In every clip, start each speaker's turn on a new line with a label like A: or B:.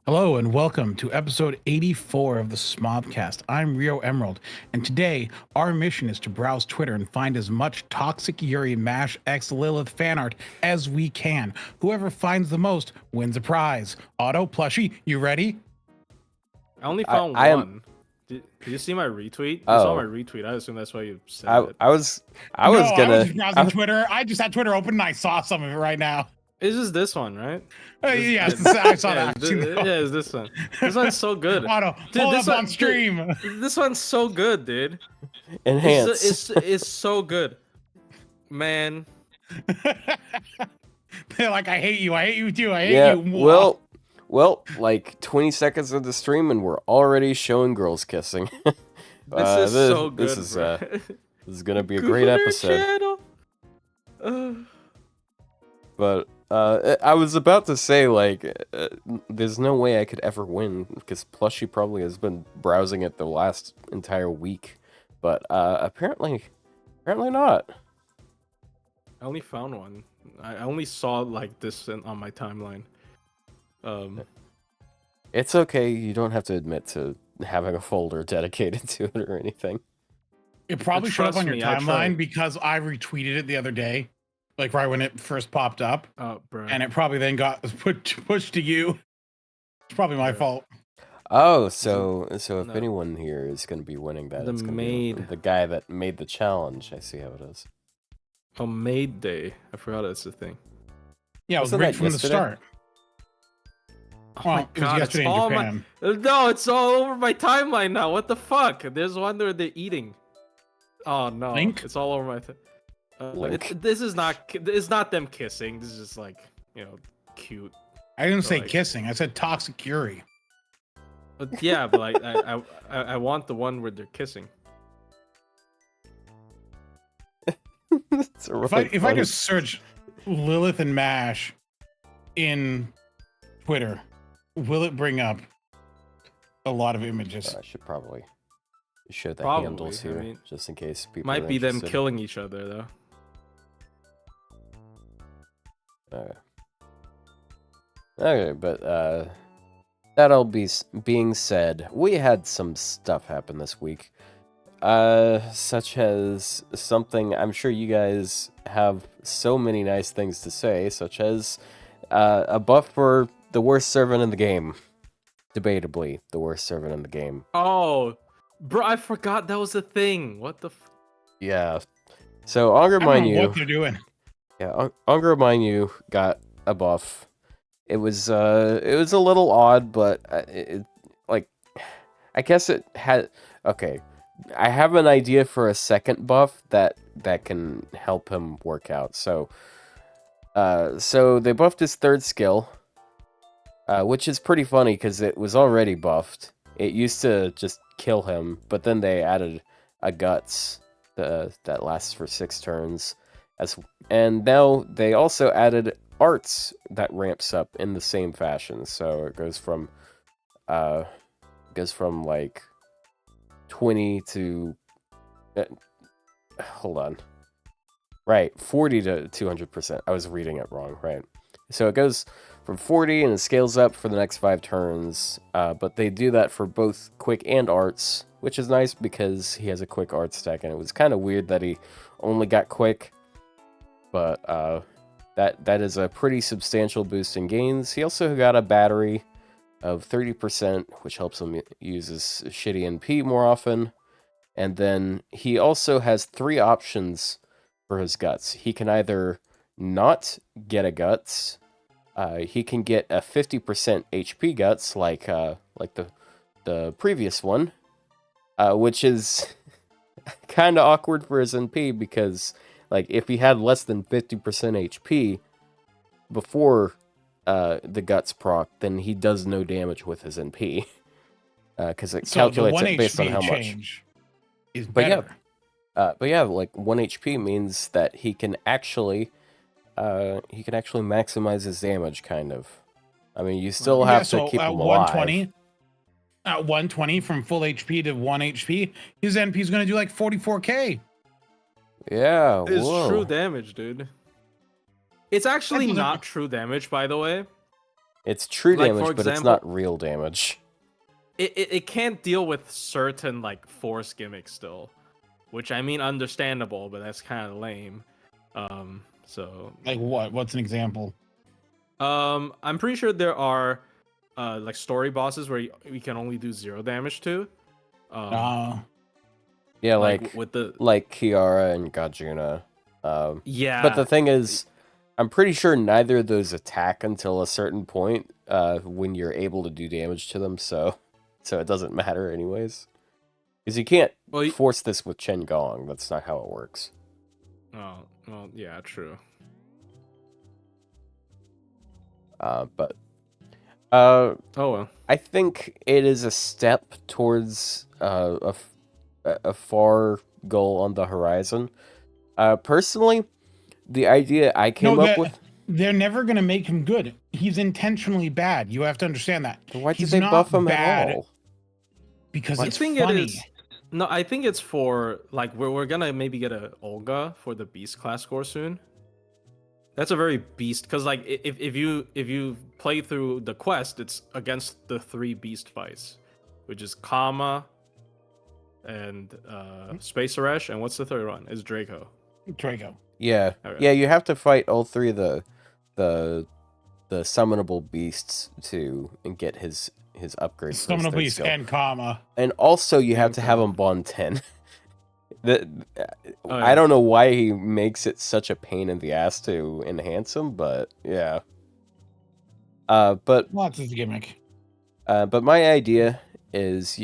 A: Hello and welcome to episode 84 of the smobcast. I'm Ryou Emerald, and today our mission is to browse Twitter and find as much toxic Yuri Mash X Lilith fan art as we can. Whoever finds the most wins a prize. Auto Plushie, you ready?
B: I only found
C: I am.
B: one. Did you see my retweet? You saw my
C: Oh,
B: retweet. I assume that's why you said
C: I
B: it.
C: I was I
A: No,
C: was
A: I was
C: gonna.
A: just browsing Twitter. I just had Twitter open and I saw some of it right now.
B: It's just this one, right?
A: Yeah, I saw
B: yeah,
A: that. I've seen that.
B: yeah, it's this one. This one's so good.
A: Auto,
B: Dude,
A: hold
B: this
A: up
B: one,
A: on stream.
B: This one's so good, dude.
C: Enhance.
B: It's so good, man.
A: They're like, I hate you too, I hate
C: Yeah.
A: you.
C: Like 20 seconds of the stream and we're already showing girls kissing.
B: This is so good.
C: This is
B: bro.
C: this is gonna be a great episode.
B: Channel.
C: But I was about to say there's no way I could ever win because Plushie probably has been browsing it the last entire week, but apparently not.
B: I only found one. I only saw like this on my timeline.
C: It's okay. You don't have to admit to having a folder dedicated to it or anything.
A: It probably showed up
B: Trust
A: on your
B: me, I
A: timeline
B: tried.
A: because I retweeted it the other day, like right when it first popped up,
B: Oh, bro.
A: and it probably then got pushed to you. It's probably my
B: Yeah.
A: fault.
C: Oh, so if
B: No.
C: anyone here is going to be winning that,
B: The
C: it's going to
B: maid.
C: be the guy that made the challenge. I see how it is.
B: Oh, Maid Day. I forgot that's the thing.
A: Yeah, it was
C: Wasn't
A: rigged
C: that
A: from the
C: yesterday?
A: start.
B: Oh
A: Well,
B: my
A: it was
B: god,
A: yesterday
B: it's
A: in
B: all
A: Japan.
B: No, it's all over my timeline now. What the fuck? There's one where they're eating. Oh no,
A: Link?
B: it's all over my.
C: Link.
B: This is not. It's not them kissing. This is just like cute.
A: I didn't say
B: like-
A: kissing. I said toxic Yuri.
B: But yeah, but like I want the one where they're kissing.
C: It's a
A: If
C: really
A: I
C: funny-
A: just search Lilith and Mash in Twitter, will it bring up a lot of images?
C: I should probably show the
B: Probably,
C: handles
B: I
C: here,
B: mean,
C: just in case people
B: Might
C: are
B: be them
C: interested.
B: killing each other though.
C: Okay, but that all being said, we had some stuff happen this week. Such as something I'm sure you guys have so many nice things to say, such as a buff for the worst servant in the game. Debatably, the worst servant in the game.
B: Oh, bro, I forgot that was a thing. What the?
C: Yeah. So Angra
A: I don't know
C: Mainyu,
A: what they're doing.
C: yeah, Angra Mainyu got a buff. It was a little odd, but I guess it had. Okay, I have an idea for a second buff that can help him work out. So they buffed his third skill, which is pretty funny because it was already buffed. It used to just kill him, but then they added a guts that lasts for 6 turns, and now they also added arts that ramps up in the same fashion. So it goes from like 20 to hold on. Right, 40 to 200%. I was reading it wrong, right? So it goes from 40 and it scales up for the next 5 turns, but they do that for both quick and arts, which is nice because he has a quick art stack, and it was kind of weird that he only got quick, but that is a pretty substantial boost in gains. He also got a battery of 30%, which helps him use his shitty NP more often, and then he also has 3 options for his guts. He can either not get a guts, he can get a 50% HP guts like the previous one, which is kind of awkward for his NP because like if he had less than 50% HP before the guts proc, then he does no damage with his NP because it calculates it based on how much.
A: Change is
C: But
A: better.
C: yeah, like 1 HP means that he can actually maximize his damage, kind of. I mean, you still have to keep
A: at
C: him alive.
A: 120, at 120 from full HP to 1 HP, his NP is going to do like 44k.
C: Yeah,
B: It's
C: whoa.
B: true damage, dude. It's actually
A: doesn't-
B: not true damage, by the way.
C: It's true
B: Like,
C: damage,
B: for
C: but it's
B: example,
C: not real damage.
B: it can't deal with certain like force gimmicks still, which I mean understandable, but that's kind of lame. So
A: Like what? What's an example?
B: I'm pretty sure there are like story bosses where we can only do 0 damage to.
A: Uh,
C: Yeah,
B: with the
C: like Kiara and Gajuna.
B: yeah.
C: But the thing is, I'm pretty sure neither of those attack until a certain point when you're able to do damage to them, so it doesn't matter anyways. Because you can't force this with Chen Gong. That's not how it works.
B: Oh, well, yeah, true.
C: But
B: oh well.
C: I think it is a step towards a far goal on the horizon. Personally, the idea I came up with.
A: They're never going to make him good. He's intentionally bad. You have to understand that.
C: Why did
A: He's
C: they
A: not
C: buff him
A: bad
C: at all?
A: because
B: I
A: it's
B: think
A: funny.
B: it is. No, I think it's for like we're gonna maybe get a Olga for the beast class score soon. That's a very beast because like if you play through the quest, it's against the 3 beast fights, which is Kama and Space Arash, and what's the third one? Is Draco.
A: Draco.
C: Yeah,
B: Okay.
C: yeah. You have to fight all 3 of the summonable beasts to get his upgrades.
A: Summonable beast and Kama.
C: And also you have to have him bond 10. I don't know why he makes it such a pain in the ass to enhance him, but yeah. But
A: lots of gimmick.
C: But my idea is,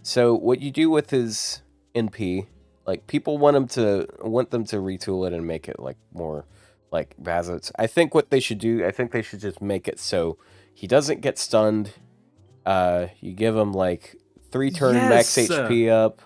C: so what you do with his NP, like people want them to retool it and make it like more like Bazzots. I think what they should do, I think they should just make it so he doesn't get stunned. You give him like 3-turn max HP up,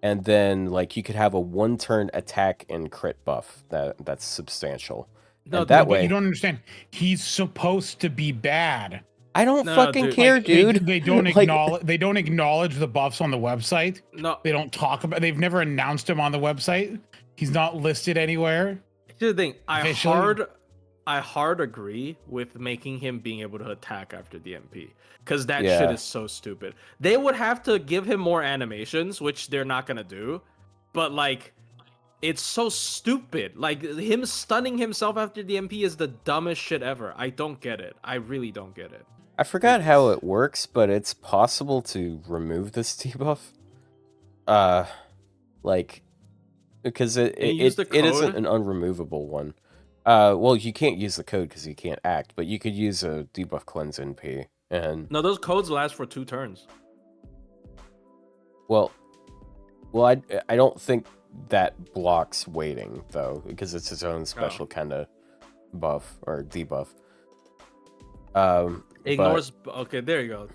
C: and then like you could have a 1-turn attack and crit buff that's substantial.
A: No,
C: that way
A: but you don't understand. He's supposed to be bad.
C: I don't fucking care,
A: like,
C: dude.
A: They don't acknowledge. They don't acknowledge the buffs on the website.
B: No,
A: they don't talk about. They've never announced him on the website. He's not listed anywhere.
B: Here's the thing. I hard agree with making him being able to attack after the MP, because that shit is so stupid. They would have to give him more animations, which they're not gonna do, but like, it's so stupid. Like, him stunning himself after the MP is the dumbest shit ever. I don't get it. I really don't get it.
C: I forgot how it works, but it's possible to remove this debuff. Like, because it isn't an unremovable one. Well, you can't use the code because you can't act, but you could use a debuff cleanse NP. And
B: no, those codes last for 2 turns.
C: Well, I don't think that blocks waiting though, because it's its own special kind of buff or debuff.
B: Ignores. Okay, there you go.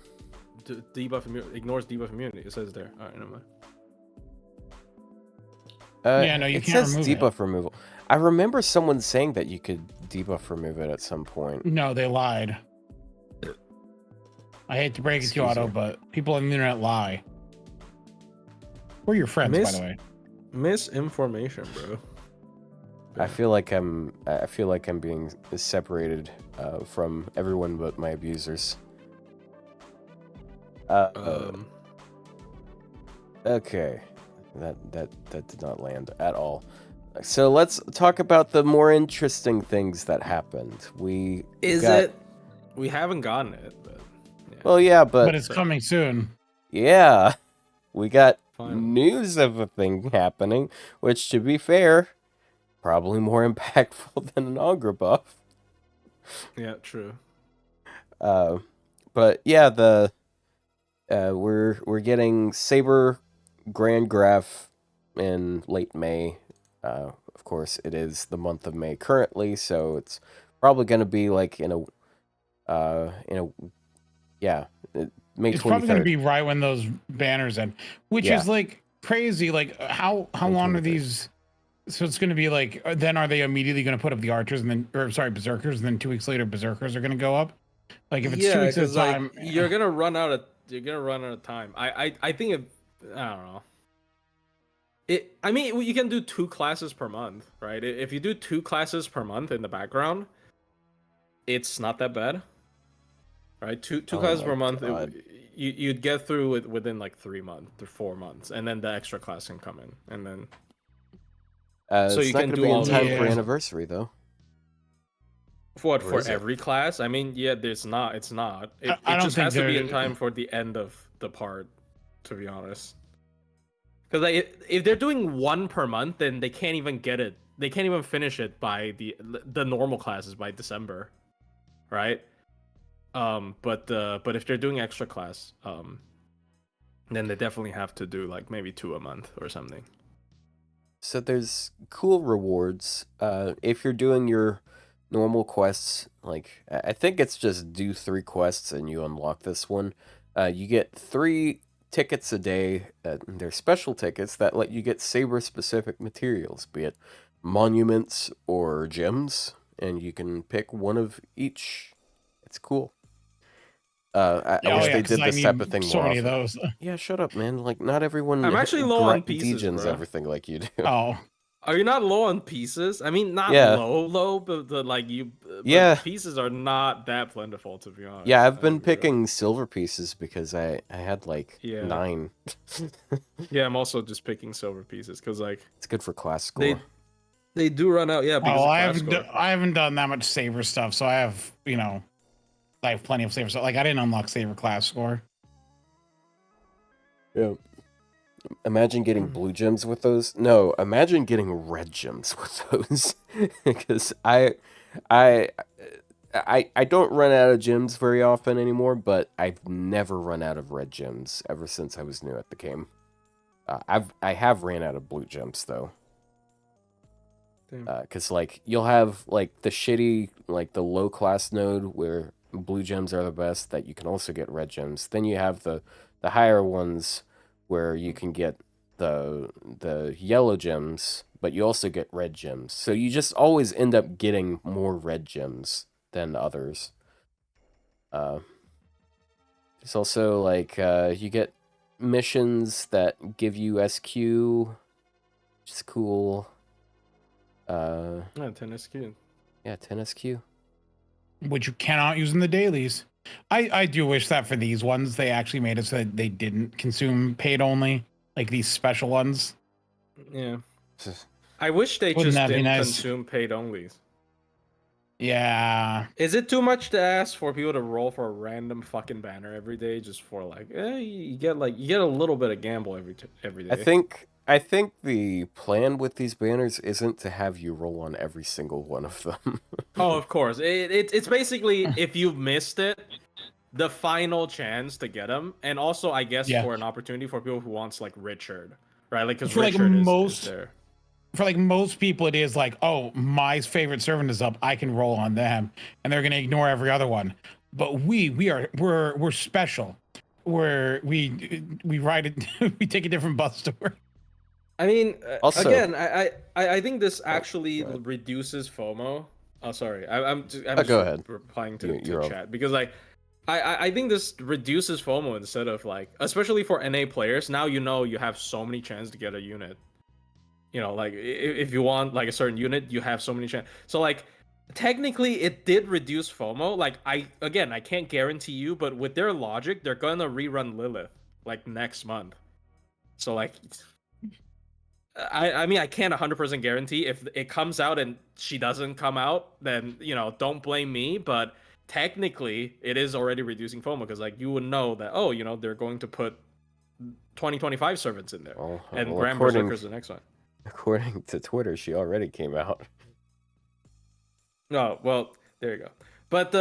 B: Debuff ignores debuff immunity. It says there. All right, never mind.
A: Yeah, no, you can't remove
C: debuff removal. I remember someone saying that you could debuff remove it at some point.
A: No, they lied. I hate to break it to you, Otto, but people on the internet lie. We're your friends, by the way.
B: Misinformation, bro.
C: I feel like I'm being separated from everyone but my abusers. Okay, that did not land at all. So let's talk about the more interesting things that happened. We
B: haven't gotten it, but
C: yeah. Well, yeah, but
A: it's coming soon.
C: Yeah, we got news of a thing happening, which, to be fair, probably more impactful than an Angra buff.
B: Yeah, true.
C: But yeah, we're getting Saber Grand Graph in late May. Of course, it is the month of May currently, so it's probably going to be like May 23rd.
A: It's probably going to be right when those banners end, which is like crazy. Like how long are these? So it's going to be like, then are they immediately going to put up the archers and then, berserkers, and then 2 weeks later berserkers are going to go up? Like if it's 2 weeks at a time,
B: you're gonna run out of time. I think I don't know. I mean, you can do 2 classes per month, right? If you do 2 classes per month in the background, it's not that bad. right? Two
C: Oh
B: classes
C: my
B: per month.
C: God.
B: You'd get through it within like 3 months or 4 months, and then the extra class can come in, and then so
C: It's
B: you
C: not
B: can
C: going to
B: do
C: be in
B: all the
C: time for
A: Yeah.
C: anniversary though.
B: For what?
C: Or
B: For
C: is it?
B: every class? I mean, yeah, there's not. It's not. It
A: I don't
B: just
A: think
B: has to be in
A: they're-
B: time for the end of the part, to be honest. Because like, if they're doing one per month, then they can't even get it. They can't even finish it by the normal classes by December, right? But if they're doing extra class, then they definitely have to do like maybe 2 a month or something.
C: So there's cool rewards. If you're doing your normal quests, like I think it's just do 3 quests and you unlock this one. You get 3 tickets a day. They're special tickets that let you get Saber specific materials, be it monuments or gems, and you can pick one of each. It's cool. I
A: Oh
C: wish
A: yeah,
C: they
A: 'cause
C: did
A: I
C: this type of
A: need
C: thing
A: so
C: more
A: many of
C: often.
A: those.
C: Yeah, shut up, man. Like, not everyone
B: I'm actually low on pieces,
C: degens
B: bro.
C: everything like you do.
A: Oh,
B: Are you not low on pieces? I mean, not
C: Yeah.
B: low, but like you.
C: Yeah.
B: But pieces are not that plentiful, to be honest.
C: Yeah, I've
B: I'll
C: been
B: be real.
C: picking silver pieces because I had like
B: Yeah.
C: 9.
B: Yeah, I'm also just picking silver pieces because like
C: It's good for class score.
B: they do run out. Yeah, because
A: oh,
B: of
A: I
B: class
A: haven't
B: score.
A: I haven't done that much Saber stuff, so I have I have plenty of Saber stuff. Like I didn't unlock Saber class score.
C: Yeah. Imagine getting blue gems with those. No, imagine getting red gems with those. Because I don't run out of gems very often anymore, but I've never run out of red gems ever since I was new at the game. I have ran out of blue gems though. Because like you'll have like the shitty, like the low class node where blue gems are the best that you can also get red gems. Then you have the higher ones where you can get the yellow gems, but you also get red gems. So you just always end up getting more red gems than others. There's also like you get missions that give you SQ, which is cool.
B: Yeah, 10 SQ.
C: Yeah, 10 SQ.
A: Which you cannot use in the dailies. I do wish that for these ones they actually made it so that they didn't consume paid only, like these special ones.
B: Yeah. I wish they
A: Wouldn't
B: just
A: that be
B: didn't
A: nice?
B: consume paid onlys.
A: Yeah.
B: Is it too much to ask for people to roll for a random fucking banner every day just for like, you get a little bit of gamble every day.
C: I think the plan with these banners isn't to have you roll on every single one of them.
B: Oh, of course. It's basically if you've missed it, the final chance to get them, and also I guess
A: Yeah.
B: for an opportunity for people who wants like Richard, right? Like because
A: For, like,
B: Richard
A: most-
B: is there.
A: For like most people, it is like, oh, my favorite servant is up. I can roll on them, and they're gonna ignore every other one. But we're special. We ride it. We take a different bus to work.
B: I mean,
C: Also-
B: again, I think this actually reduces FOMO. Oh, sorry, I'm just
C: go ahead.
B: replying
C: You're
B: to
C: up.
B: chat because like I think this reduces FOMO instead of like, especially for NA players. Now you know you have so many chances to get a unit. You know, like if you want like a certain unit, you have so many chances. So like technically it did reduce FOMO. Like I can't guarantee you, but with their logic, they're gonna rerun Lilith like next month. So like I mean I can't 100% guarantee if it comes out and she doesn't come out, then don't blame me, but technically it is already reducing FOMO because like you would know that they're going to put 2025 servants in there and Grand Berserker's the next one.
C: According to Twitter, she already came out.
B: No, well, there you go. But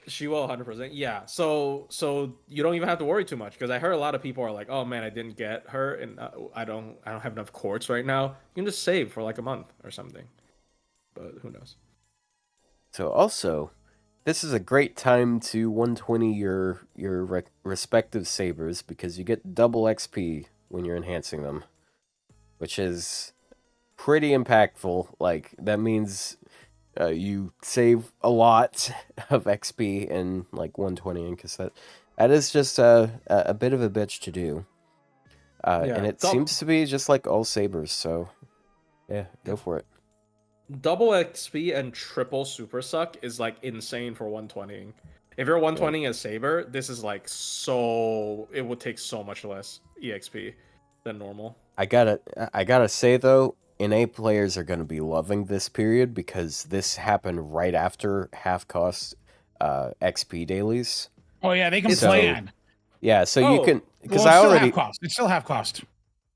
B: she will 100%. Yeah. So you don't even have to worry too much because I heard a lot of people are like, "Oh man, I didn't get her and I don't have enough quartz right now." You can just save for like a month or something. But who knows?
C: So also, this is a great time to 120 your respective sabers because you get double XP when you're enhancing them, which is pretty impactful. Like that means you save a lot of XP in like 120, because that is just a bit of a bitch to do. And it seems to be just like all sabers. So yeah, go for it.
B: Double XP and triple super suck is like insane for 120. If you're 120 as Saber, this is like so. It would take so much less EXP than normal.
C: I gotta say though, NA players are gonna be loving this period because this happened right after half cost XP dailies.
A: Oh yeah, they can
C: So-
A: plan.
C: Yeah, so you can because
A: Well,
C: I
A: it's still
C: already
A: half cost. It's still half cost.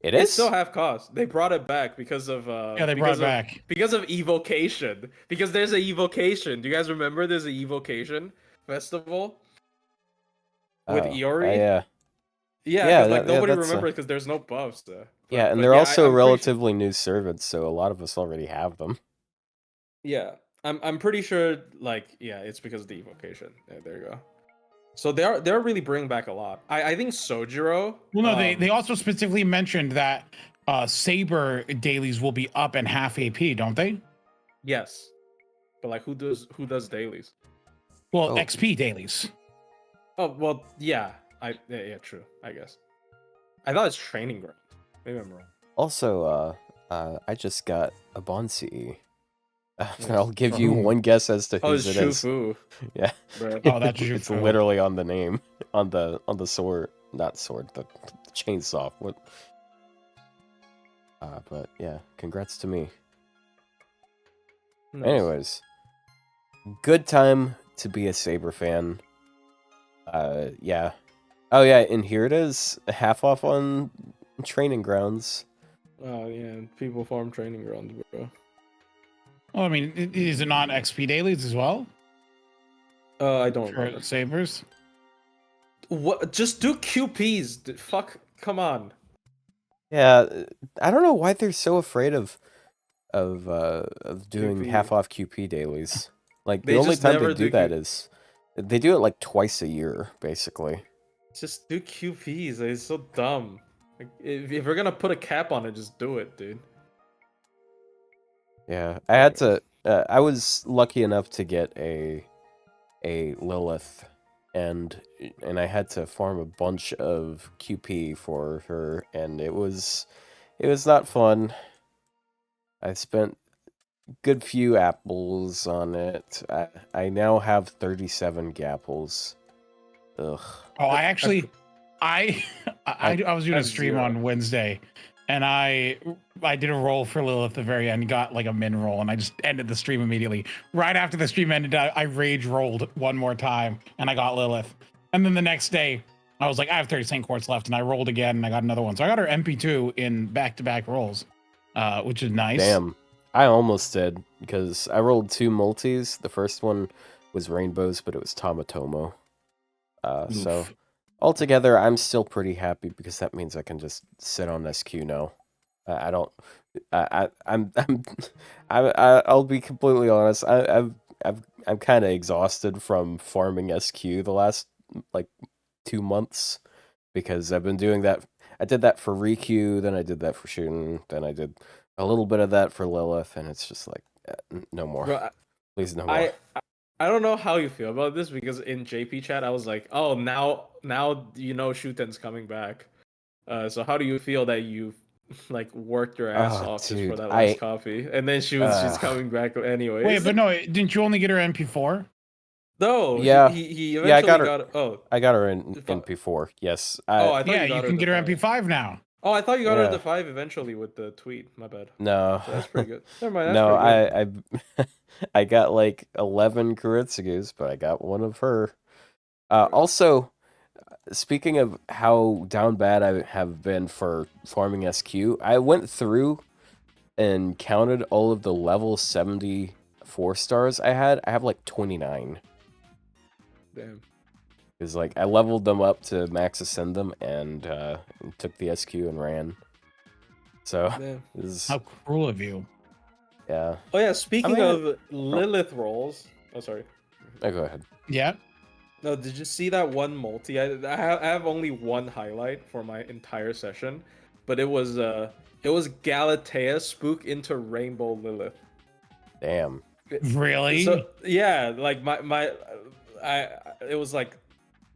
C: it
B: It's
C: is
B: still half cost. They brought it back because of
A: Yeah, they brought it back.
B: because of evocation. Because there's a evocation. Do you guys remember there's a evocation festival with Yuri?
C: yeah.
B: Yeah,
C: Yeah,
B: because like nobody
C: that's
B: remembers because there's no buffs there.
C: Yeah, and
B: but
C: they're also
B: I'm pretty
C: relatively new servants, so a lot of us already have them.
B: Yeah, I'm pretty sure. Like, yeah, it's because of the evocation. Yeah, there you go. So they're really bringing back a lot. I think Sojiro.
A: Well, no, they also specifically mentioned that Saber dailies will be up in half AP, don't they?
B: Yes, but like who does dailies?
A: Well,
C: Oh.
A: XP dailies.
B: Oh well, yeah. Yeah, true. I guess. I thought it's training ground. Maybe I'm wrong.
C: Also, I just got a Bonsi.
B: Nice.
C: I'll give you
A: Oh.
C: one guess as to
B: Oh,
C: whose
B: it's
C: it is.
B: Shufu.
C: Yeah.
B: Bro.
A: Oh, that's
C: It's
A: Jufu.
C: literally on the name, on the sword, not sword, the chainsaw. What? But yeah, congrats to me.
B: Nice.
C: Anyways, good time to be a Saber fan. Yeah. Oh yeah, and here it is, half off on training grounds.
B: Oh yeah, people farm training grounds, bro.
A: Well, I mean, is it not XP dailies as well
B: I don't
A: for
B: remember.
A: Sabers?
B: What? Just do QPs. Fuck. Come on.
C: Yeah, I don't know why they're so afraid of doing
B: QP.
C: half off QP dailies. Like
B: They
C: the only
B: just
C: time
B: never
C: they do
B: do
C: that
B: Q-
C: is they do it like twice a year, basically.
B: Just do QPs. It's so dumb. Like, if we're gonna put a cap on it, just do it, dude.
C: Yeah, I had to. I was lucky enough to get a Lilith, and I had to farm a bunch of QP for her, and it was not fun. I spent good few apples on it. I now have 37 gapples. Ugh.
A: Oh, I actually, I was doing a
B: I've
A: stream
B: zero.
A: on Wednesday, and I did a roll for Lilith at the very end, got like a min roll, and I just ended the stream immediately. Right after the stream ended, I rage rolled one more time, and I got Lilith. And then the next day, I was like, I have 30 quartz left, and I rolled again, and I got another one. So I got her MP2 in back-to-back rolls, which is nice.
C: Damn. I almost did, because I rolled 2 multis. The first one was rainbows, but it was Tamatomo. So
A: Oof.
C: altogether, I'm still pretty happy because that means I can just sit on SQ now. I don't. I'll be completely honest. I'm kind of exhausted from farming SQ the last like 2 months because I've been doing that. I did that for Riku, then I did that for shooting, then I did a little bit of that for Lilith, and it's just like no more.
B: Bro,
C: Please, no more.
B: I don't know how you feel about this because in JP chat I was like, oh, now you know Shuten's coming back. So how do you feel that you like worked your ass
C: Oh,
B: off just
C: dude,
B: for that last coffee, and then she's coming back anyways?
A: Wait, but no, didn't you only get her MP4?
B: No,
C: Yeah.
B: he
C: Yeah, I
B: eventually
C: got her-
B: got oh.
C: I got her in MP4. Yes.
B: Oh, I thought
A: Yeah,
B: you got her
A: can
B: the
A: get her
B: 5.
A: MP5 now.
B: Oh, I thought you got her
C: Yeah.
B: the 5 eventually with the tweet. My bad.
C: No.
B: So that's pretty good. Never mind. That's
C: No,
B: pretty good.
C: I got like 11 Kuritsugus, but I got one of her. Also, speaking of how down bad I have been for farming SQ, I went through and counted all of the level 74 stars I had. I have like 29.
B: Damn.
C: Because like I leveled them up to max ascend them and took the SQ and ran. So
B: Damn.
C: this is,
A: How cruel of you.
C: yeah.
B: Oh yeah. Speaking
C: mean,
B: of Lilith rolls. Oh sorry.
C: Oh, go ahead.
A: Yeah.
B: No, did you see that one multi? I have only one highlight for my entire session, but it was Galatea spook into Rainbow Lilith.
C: Damn.
A: Really?
B: So yeah, like it was like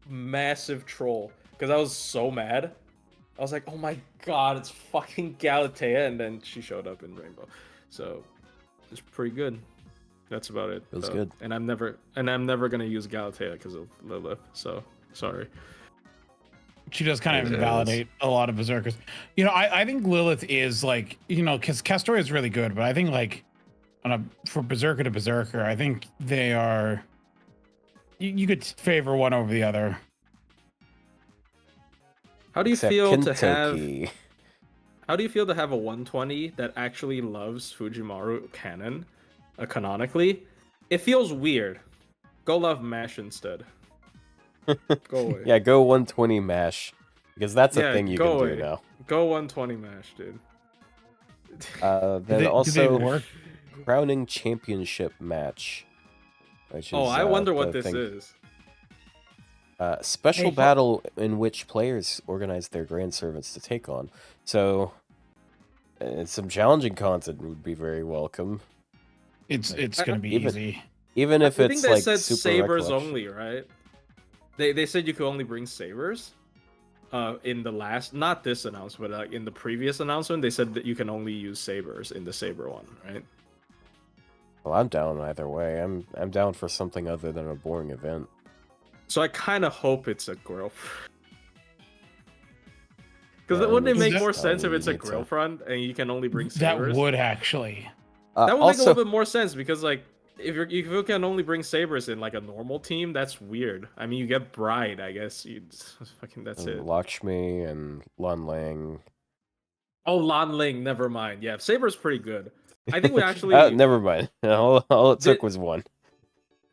B: massive troll because I was so mad. I was like, oh my god, it's fucking Galatea, and then she showed up in Rainbow, so it's pretty good. That's about it.
C: Feels good.
B: And I'm never gonna use Galatea because of Lilith. So sorry.
A: She does kind of invalidate a lot of berserkers. You know, I think Lilith is like, you know, because Kestor is really good, but I think like for berserker to berserker, I think they are. You could favor one over the other.
B: How do you
C: Except
B: feel to
C: Kentucky.
B: have? How do you feel to have a 120 that actually loves Fujimaru canon, canonically? It feels weird. Go love Mash instead. Go away.
C: Yeah, go 120 Mash, because that's a thing you can do now.
B: Go 120 Mash, dude.
C: Then
A: do
C: also
A: they work?
C: crowning championship match. Which is,
B: I wonder what
C: the
B: this
C: thing.
B: is.
C: Special battle in which players organize their grand servants to take on. So, some challenging content would be very welcome.
A: It's gonna be easy.
C: Even if
B: I
C: it's
B: think they
C: like
B: said
C: super
B: sabers
C: recollection.
B: only, right? They said you could only bring sabers. In the last, not this announcement, but in the previous announcement, they said that you can only use sabers in the saber one, right?
C: Well, I'm down either way. I'm down for something other than a boring event.
B: So I kind of hope it's a grill. Because wouldn't it make more sense if it's a grill front and you can only bring sabers?
A: That would actually.
B: That would make a little bit more sense because like if you can only bring sabers in like a normal team, that's weird. I mean, you get Bride, I guess. That's it.
C: Lakshmi and Lan Lang.
B: Oh, Lan Ling, never mind. Yeah, saber's pretty good. I think we actually.
C: Never mind. All it took was one.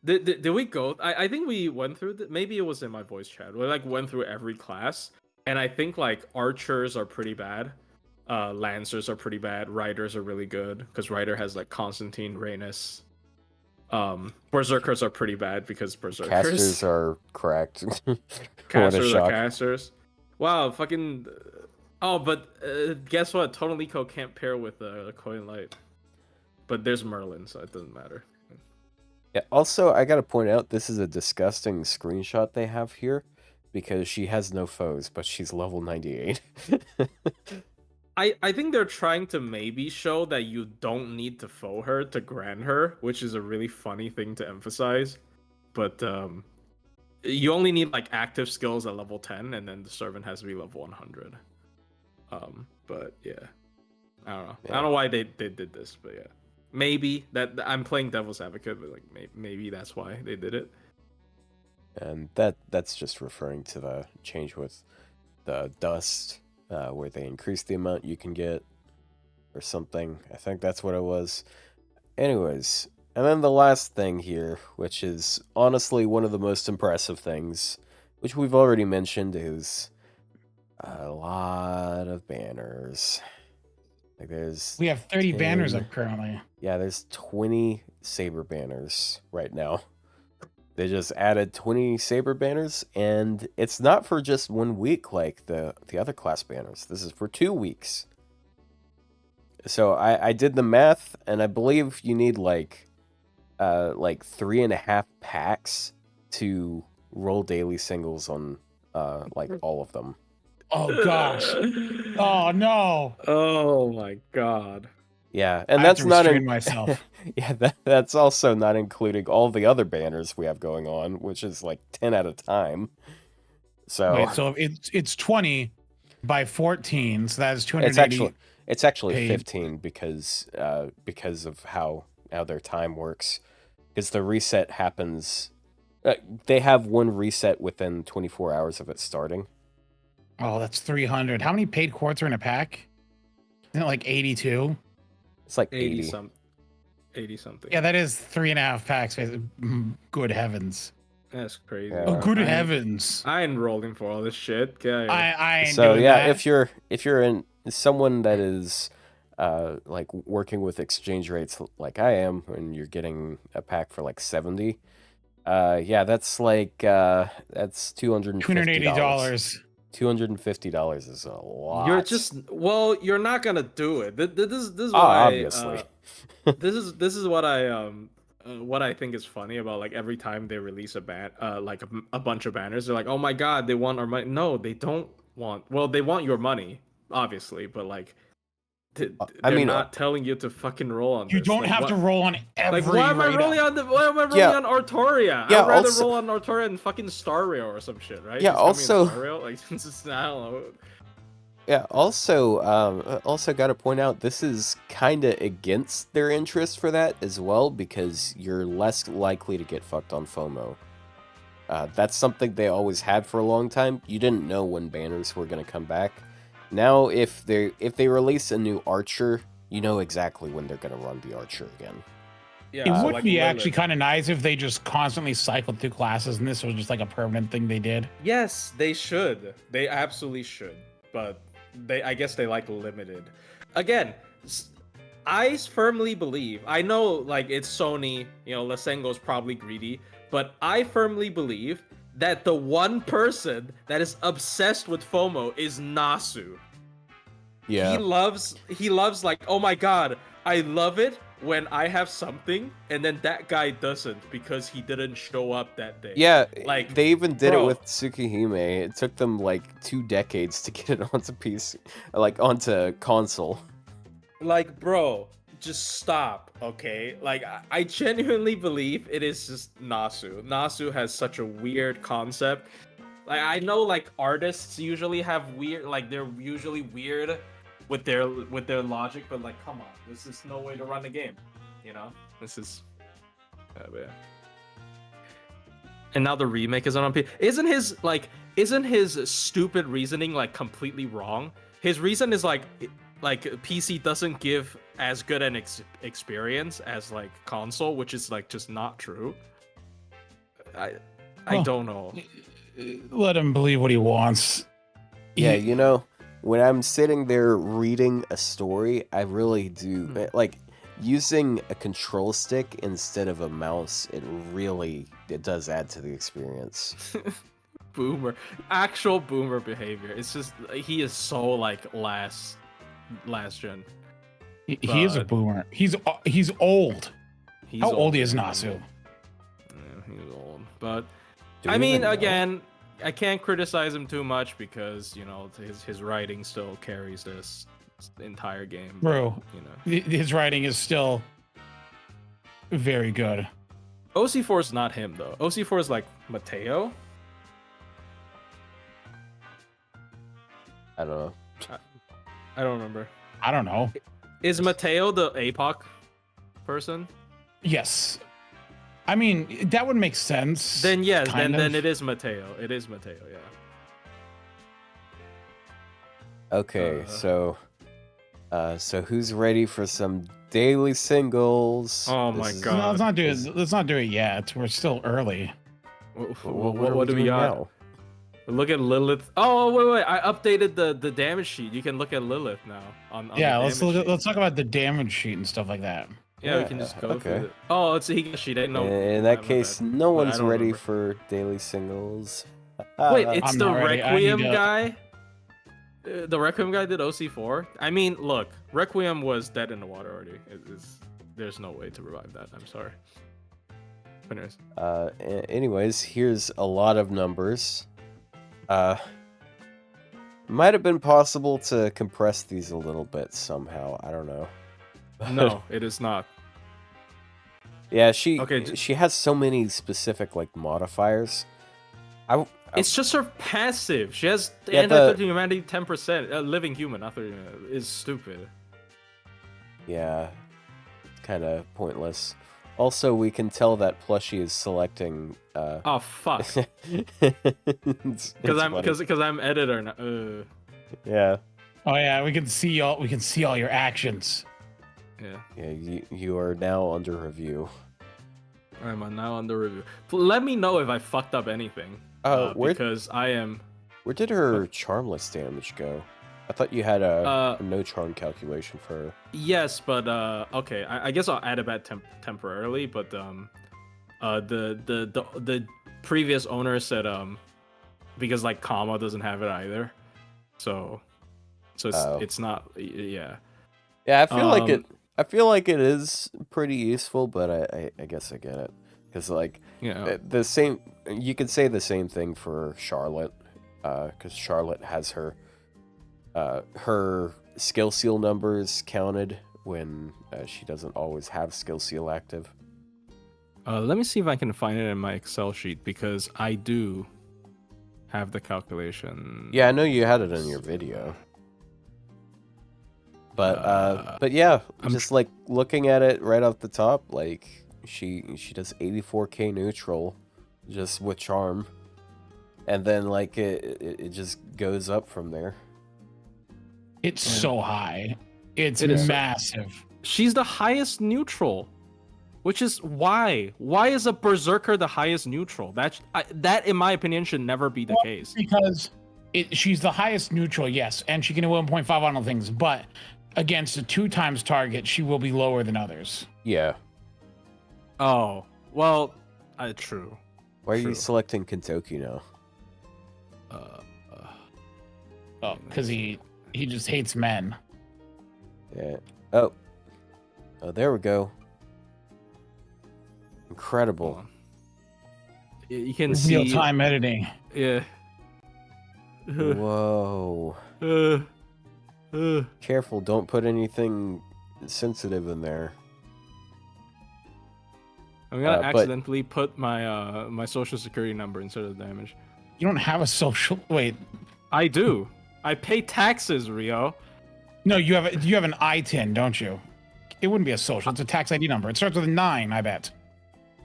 B: Did we go? I think we went through. Maybe it was in my voice chat. We like went through every class, and I think like archers are pretty bad. Lancers are pretty bad. Riders are really good because Rider has like Constantine, Rhaenys. Berserkers are pretty bad because berserkers.
C: Casters are cracked.
B: Casters are casters. Wow, fucking. Oh, but guess what? Total Eco can't pair with Coin Light. But there's Merlin, so it doesn't matter.
C: Yeah, also, I gotta point out, this is a disgusting screenshot they have here, because she has no foes, but she's level 98.
B: I think they're trying to maybe show that you don't need to foe her to grant her, which is a really funny thing to emphasize. But you only need like active skills at level 10, and then the servant has to be level 100. But yeah, I don't know. Yeah. I don't know why they did this, but yeah, maybe that I'm playing devil's advocate, but like maybe that's why they did it.
C: And that's just referring to the change with the dust, where they increased the amount you can get, or something. I think that's what it was. Anyways, and then the last thing here, which is honestly one of the most impressive things, which we've already mentioned, is a lot of banners. Like we
A: have 30 banners up currently.
C: Yeah, there's 20 Saber banners right now. They just added 20 Saber banners, and it's not for just 1 week like the other class banners. This is for 2 weeks. So I did the math, and I believe you need like 3.5 packs to roll daily singles on like all of them.
A: Oh gosh! Oh no!
B: Oh my god!
C: Yeah, and that's not
A: myself.
C: Yeah, that's also not including all the other banners we have going on, which is like 10 at a time. So
A: wait, so it's 20 by 14, so that's 280.
C: It's actually 15 because of how their time works. Because the reset happens, they have one reset within 24 hours of it starting.
A: Oh, that's 300. How many paid quartz are in a pack? Isn't it like 82?
C: It's like 80
B: something.
A: Yeah, that is 3.5 packs. Good heavens.
B: That's crazy.
C: Yeah.
A: Oh, good heavens.
B: I ain't rolling for all this shit.
A: I ain't
C: so
A: doing
C: yeah,
A: that.
C: if you're in someone that is like working with exchange rates like I am, and you're getting a pack for like 70, yeah, that's like that's $280. $250 is a lot.
B: You're not gonna do it. This is why
C: obviously.
B: this is what I think is funny about like every time they release like a bunch of banners, they're like, oh my god, they want our money. No, they don't want. Well, they want your money, obviously, but like They're not telling you to fucking roll on.
A: You don't have to roll on every.
B: Like, why am I rolling on Artoria?
C: Yeah,
B: I'd rather roll on Artoria and fucking Star Rail or some shit, right?
C: Yeah,
B: Just
C: also,
B: Star Rail? Like, just, I don't know.
C: Yeah, also got to point out this is kind of against their interest for that as well, because you're less likely to get fucked on FOMO. That's something they always had for a long time. You didn't know when banners were going to come back. Now, if they release a new Archer, you know exactly when they're going to run the Archer again.
A: Yeah, it would be actually kind of nice if they just constantly cycled through classes and this was just like a permanent thing they did.
B: Yes, they should. They absolutely should. But I guess they like limited. Again, I firmly believe, I know like it's Sony, Lasengo's probably greedy, but I firmly believe that the one person that is obsessed with FOMO is Nasu.
C: Yeah.
B: He loves like, oh my god, I love it when I have something and then that guy doesn't because he didn't show up that day.
C: Yeah,
B: like
C: they even did it with Tsukihime. It took them like 2 decades to get it onto PC, like onto console.
B: Like, bro, just stop, okay? Like, I genuinely believe it is just Nasu. Nasu has such a weird concept. Like, I know like artists usually have weird, like they're usually weird with their logic, but like, come on, this is no way to run a game, This is, yeah. And now the remake is on PC. Isn't his stupid reasoning like completely wrong? His reason is like PC doesn't give as good an experience as like console, which is like just not true. I don't know.
A: Let him believe what he wants.
C: Yeah, when I'm sitting there reading a story, I really do like using a control stick instead of a mouse. It does add to the experience.
B: Actual boomer behavior. It's just he is so like last gen.
A: He is a boomer. He's old. How old is Nasu?
B: Yeah, he's old, but I mean, again, I can't criticize him too much because his writing still carries this entire game.
A: Bro, his writing is still very good.
B: OC4 is not him though. OC4 is like Mateo.
C: I don't know.
B: I don't remember.
A: I don't know.
B: Is Mateo the APOC person?
A: Yes. I mean, that would make sense.
B: Then yes, then it is Mateo. It is Mateo, yeah.
C: Okay, so who's ready for some daily singles?
B: Oh my god.
A: No, let's not do it yet. We're still early.
B: What do we got now? Look at Lilith. Oh wait! I updated the damage sheet. You can look at Lilith now.
A: Let's talk about the damage sheet and stuff like that.
B: Yeah, we can just go through it. Oh, it's a Higashi. Didn't know.
C: In that case, no one's ready for daily singles.
B: Wait, it's the Requiem guy. The Requiem guy did OC4. I mean, look, Requiem was dead in the water already. There's no way to revive that. I'm sorry.
C: Anyways, here's a lot of numbers. Might have been possible to compress these a little bit somehow. I don't know.
B: No, it is not.
C: Yeah, she has so many specific like modifiers.
B: It's just her passive. She has anti-13 humanity 10%. Living human, not 30 is stupid.
C: Yeah, it's kind of pointless. Also, we can tell that Plushie is selecting.
B: Oh fuck! Because I'm editor now.
C: Yeah.
A: Oh yeah, we can see all your actions.
B: Yeah.
C: Yeah, you are now under review.
B: I'm now under review. Let me know if I fucked up anything. Because I am.
C: Where did her charmless damage go? I thought you had a no charm calculation for her.
B: Yes, but okay. I guess I'll add it back temporarily. But the previous owner said because like Kama doesn't have it either, so it's not. Yeah.
C: Yeah, I feel like it is pretty useful, but I guess I get it because like the same. You could say the same thing for Charlotte, because Charlotte has her skill seal numbers counted when she doesn't always have skill seal active.
B: Let me see if I can find it in my Excel sheet because I do have the calculation.
C: Yeah, I know you had it in your video. But yeah, just like looking at it right off the top, like she does 84k neutral just with charm. And then like it just goes up from there.
A: It's so high. It's massive.
B: She's the highest neutral. Which is why? Why is a berserker the highest neutral? That in my opinion should never be the case.
A: Because she's the highest neutral, yes, and she can do 1.5 on all things, but against a 2 times target, she will be lower than others.
C: Yeah.
B: Oh, well, true.
C: Why are you selecting Kentucky now?
A: Because he just hates men.
C: Yeah. Oh, there we go. Incredible.
B: You can see
A: real-time editing.
B: Yeah.
C: Whoa. Careful, don't put anything sensitive in there.
B: I'm gonna accidentally put my my social security number instead of damage.
A: You don't have a social. Wait.
B: I do. I pay taxes, Ryou.
A: No, you have an ITIN, don't you? It wouldn't be a social. It's a tax ID number. It starts with a 9, I bet.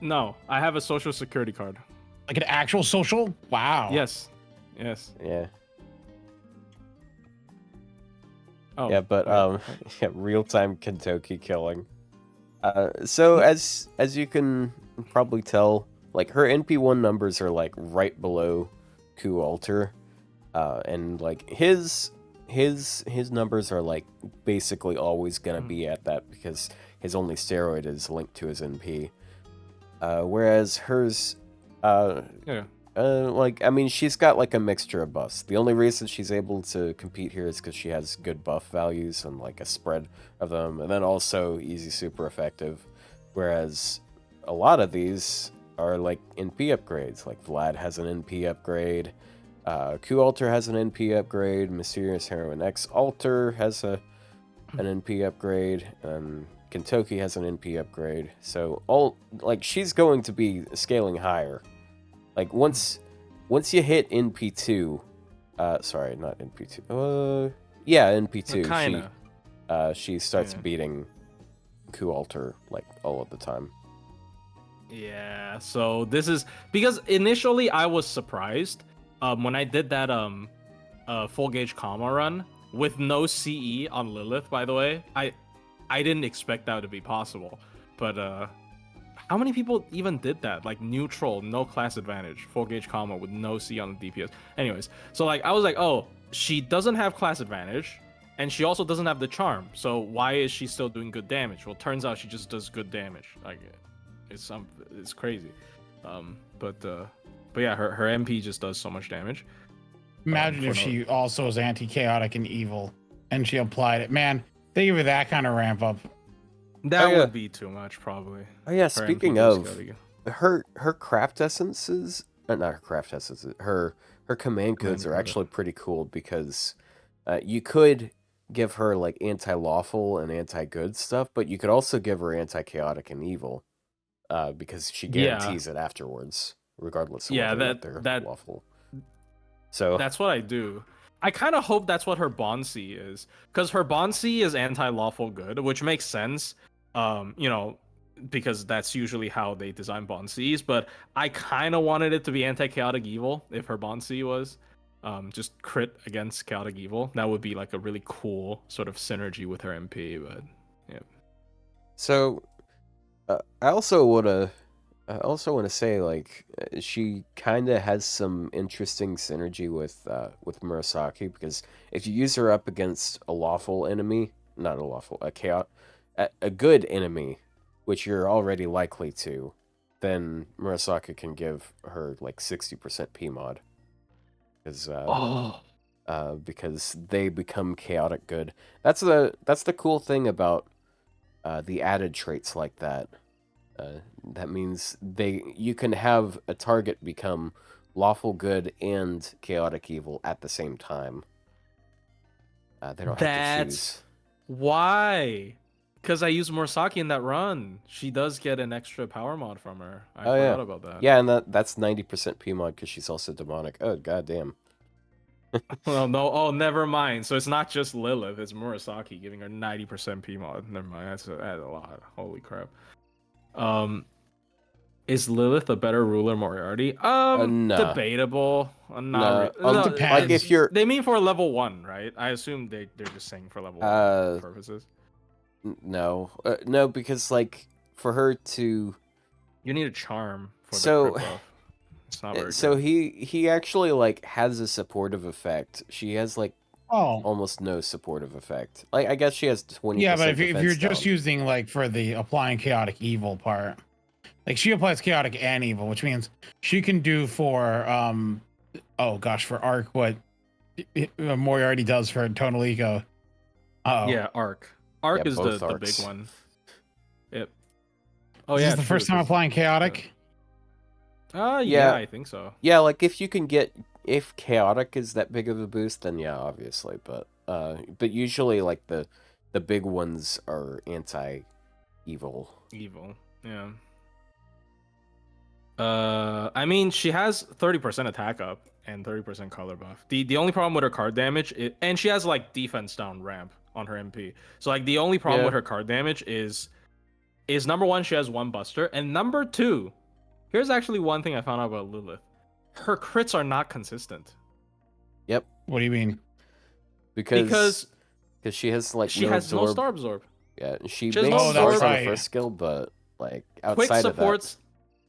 B: No, I have a social security card.
A: Like an actual social? Wow.
B: Yes.
C: Yeah.
B: Oh.
C: Yeah, but yeah, real-time Kentucky killing. So as you can probably tell, like her NP1 numbers are like right below Ku Alter, and like his numbers are like basically always gonna be at that because his only steroid is linked to his NP. Whereas hers, like, I mean, she's got like a mixture of buffs. The only reason she's able to compete here is because she has good buff values and like a spread of them, and then also easy super effective. Whereas a lot of these are like NP upgrades. Like Vlad has an NP upgrade, Ku Alter has an NP upgrade, Mysterious Heroine X Alter has an NP upgrade, and Kentucky has an NP upgrade, so all like she's going to be scaling higher. Like once you hit NP2, sorry, not NP2. Yeah, NP2. She starts beating Ku Alter like all of the time.
B: Yeah. So this is because initially I was surprised when I did that full gauge comma run with no CE on Lilith. By the way, I didn't expect that to be possible, but how many people even did that? Like neutral, no class advantage, full gauge comma with no C on the DPS. Anyways, so like I was like, oh, she doesn't have class advantage, and she also doesn't have the charm. So why is she still doing good damage? Well, turns out she just does good damage. Like it's crazy. But yeah, her MP just does so much damage.
A: Imagine if she also is anti-chaotic and evil, and she applied it. Man. They give her that kind of ramp up.
B: That would be too much, probably.
C: Oh yeah, speaking of her craft essences, not her craft essences, her command codes are actually pretty cool because you could give her like anti-lawful and anti-good stuff, but you could also give her anti-chaotic and evil because she guarantees it afterwards, regardless of whether they're lawful. So
B: that's what I do. I kind of hope that's what her Bond C is, because her Bond C is anti-lawful good, which makes sense, you know, because that's usually how they design Bond Cs, but I kind of wanted it to be anti-chaotic evil if her Bond C was just crit against chaotic evil. That would be like a really cool sort of synergy with her MP, but yeah.
C: So, I also want to say, like, she kind of has some interesting synergy with Murasaki, because if you use her up against a lawful enemy, not a lawful, a good enemy, which you're already likely to, then Murasaki can give her like 60% PMod, because they become chaotic good. That's the cool thing about the added traits like that. That means you can have a target become lawful good and chaotic evil at the same time. They don't have to choose.
B: Why? Because I used Morisaki in that run. She does get an extra power mod from her. I forgot about that.
C: Yeah, and that's 90% P mod because she's also demonic. Oh, goddamn.
B: Well, no. Oh, never mind. So it's not just Lilith. It's Morisaki giving her 90% P mod. Never mind. That's a lot. Holy crap. Is Lilith a better ruler Moriarty?
C: No.
B: Debatable.
C: No.
A: Depends.
C: Like if you're,
B: They mean for level 1, right? I assume they're just saying for level 1 purposes.
C: no, because like for her to,
B: You need a charm for
C: So-
B: the crit buff. It's not very
C: so
B: good.
C: he actually like has a supportive effect. She has like
A: Oh,
C: almost no supportive effect. Like I guess she has 20%.
A: yeah, but if you're
C: defense
A: just
C: down.
A: using like for the applying chaotic evil part, like she applies chaotic and evil, which means she can do for oh gosh, for arc what Moriarty does for tonal eco.
B: Yeah, Arc. Arc
C: Yeah,
B: is
C: both
B: the
C: arcs.
B: big one. Yep. Oh
A: Is
B: yeah,
A: this the
B: true,
A: first time
B: 'cause-
A: applying chaotic?
B: yeah,
C: Yeah.
B: I think so.
C: Yeah, like if chaotic is that big of a boost, then yeah, obviously. But usually like the big ones are anti-evil.
B: Evil. Yeah. I mean, she has 30% attack up and 30% color buff. The only problem with her card damage and she has like defense down ramp on her MP. So like the only problem
C: Yeah.
B: with her card damage is number 1, she has 1 buster, and number 2, here's actually one thing I found out about Lilith. Her crits are not consistent.
C: Yep,
A: What do you mean?
C: because she has like
B: she
C: no
B: has
C: absorb.
B: no star absorb.
C: Yeah, she
B: She has
C: makes
B: no
C: stars
A: absorb.
C: on the
A: Right.
C: first skill, but like
B: Quick
C: outside of
B: supports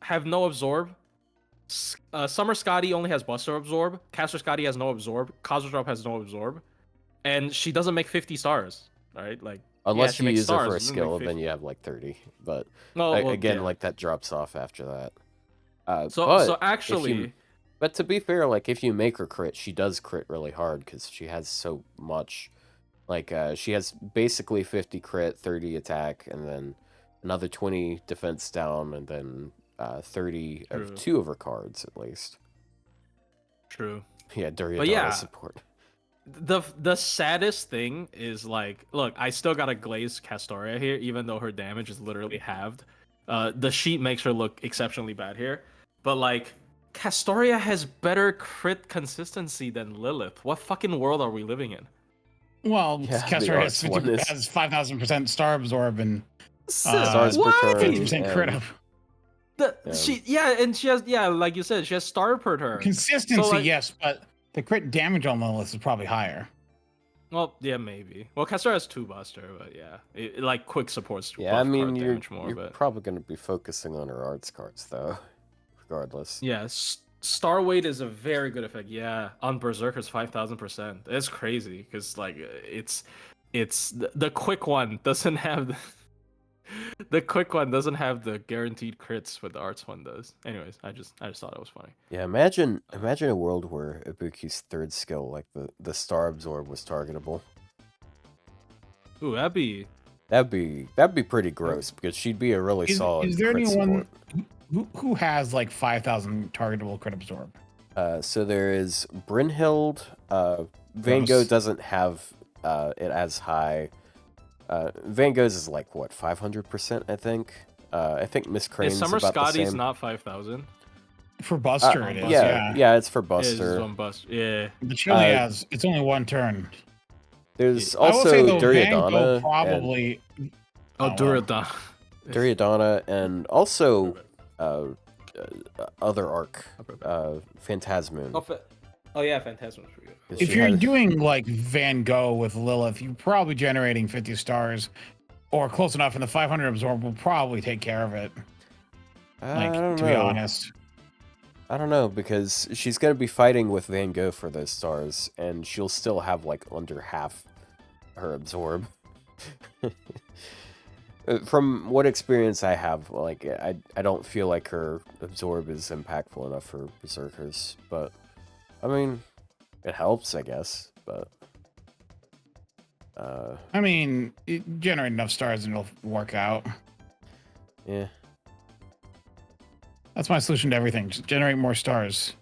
B: have no absorb. Summer Scotty only has buster absorb. Caster Scotty has no absorb. Cosmodrop has no absorb, and she doesn't make 50 stars. Right, like
C: that, unless
B: she
C: you
B: makes
C: use her
B: stars,
C: for a
B: she doesn't
C: skill,
B: make
C: then
B: 50.
C: you have like 30. But
B: No,
C: again,
B: yeah.
C: like that drops off after that.
B: So
C: but
B: actually,
C: but to be fair, like if you make her crit, she does crit really hard because she has so much. Like she has basically 50 crit, 30 attack, and then another 20 defense down, and then 30
B: True.
C: of 2 of her cards at least.
B: true.
C: Yeah, Duryodhana
B: yeah.
C: support.
B: The saddest thing is like, look, I still got a glazed Castoria here, even though her damage is literally halved. The sheet makes her look exceptionally bad here, but like Castoria has better crit consistency than Lilith. What fucking world are we living in?
A: Well,
C: Yeah,
A: Kessler
C: the
A: has,
C: arcs one is-
A: has 5,000% star absorb and
C: Stars per
B: what?
C: turn.
A: 50% crit
C: and-
A: up.
B: And she has like you said, she has star per turn.
A: Consistency,
B: So, like-
A: yes, but the crit damage on Lilith is probably higher.
B: Well, yeah, maybe. Well, Castoria has 2 buster, but yeah, it like quick supports.
C: Yeah, I
B: buff
C: mean
B: card
C: you're
B: damage more, but
C: probably going to be focusing on her arts cards though, regardless.
B: yeah, star weight is a very good effect. Yeah, on Berserker's 5,000%. It's crazy because like it's the quick one doesn't have the quick one doesn't have the guaranteed crits, but the arts one does. Anyways, I just thought it was funny.
C: Yeah, imagine a world where Ibuki's 3rd skill, like the star absorb, was targetable.
B: Ooh, that'd be
C: That'd be pretty gross because she'd be a really solid.
A: Is there
C: crit
A: anyone
C: support.
A: who has like 5,000 targetable crit absorb?
C: So there is Brynhild. Van
A: Gross.
C: Gogh doesn't have it as high. Van Gogh's is like what 500%, I think. I think Miss Crane's
B: Summer
C: about the
B: Scotty's
C: same.
B: not 5,000.
A: For Buster, it is.
C: yeah,
A: Yeah.
C: it's for
B: It's
C: Buster.
B: on bust. Yeah.
A: But she only
C: Uh,
A: has, it's only 1 turn.
C: There's
A: I will say
C: also
A: though, Van Gogh
C: Duryodhana,
A: probably.
B: Oh,
A: well.
B: Duryodhana.
C: and also other arc, Phantasmoon.
B: Oh yeah, Phantasm.
A: If
C: She
A: you're
C: has-
A: doing like Van Gogh with Lilith, you're probably generating 50 stars or close enough, and the 500 absorb will probably take care of it.
C: I
A: Like,
C: don't
A: to be
C: know.
A: honest.
C: I don't know, because she's going to be fighting with Van Gogh for those stars, and she'll still have, like, under half her absorb. From what experience I have, like, I don't feel like her absorb is impactful enough for Berserkers, but, I mean, it helps, I guess, but...
A: I mean, generate enough stars and it'll work out.
C: yeah.
A: That's my solution to everything. Just generate more stars.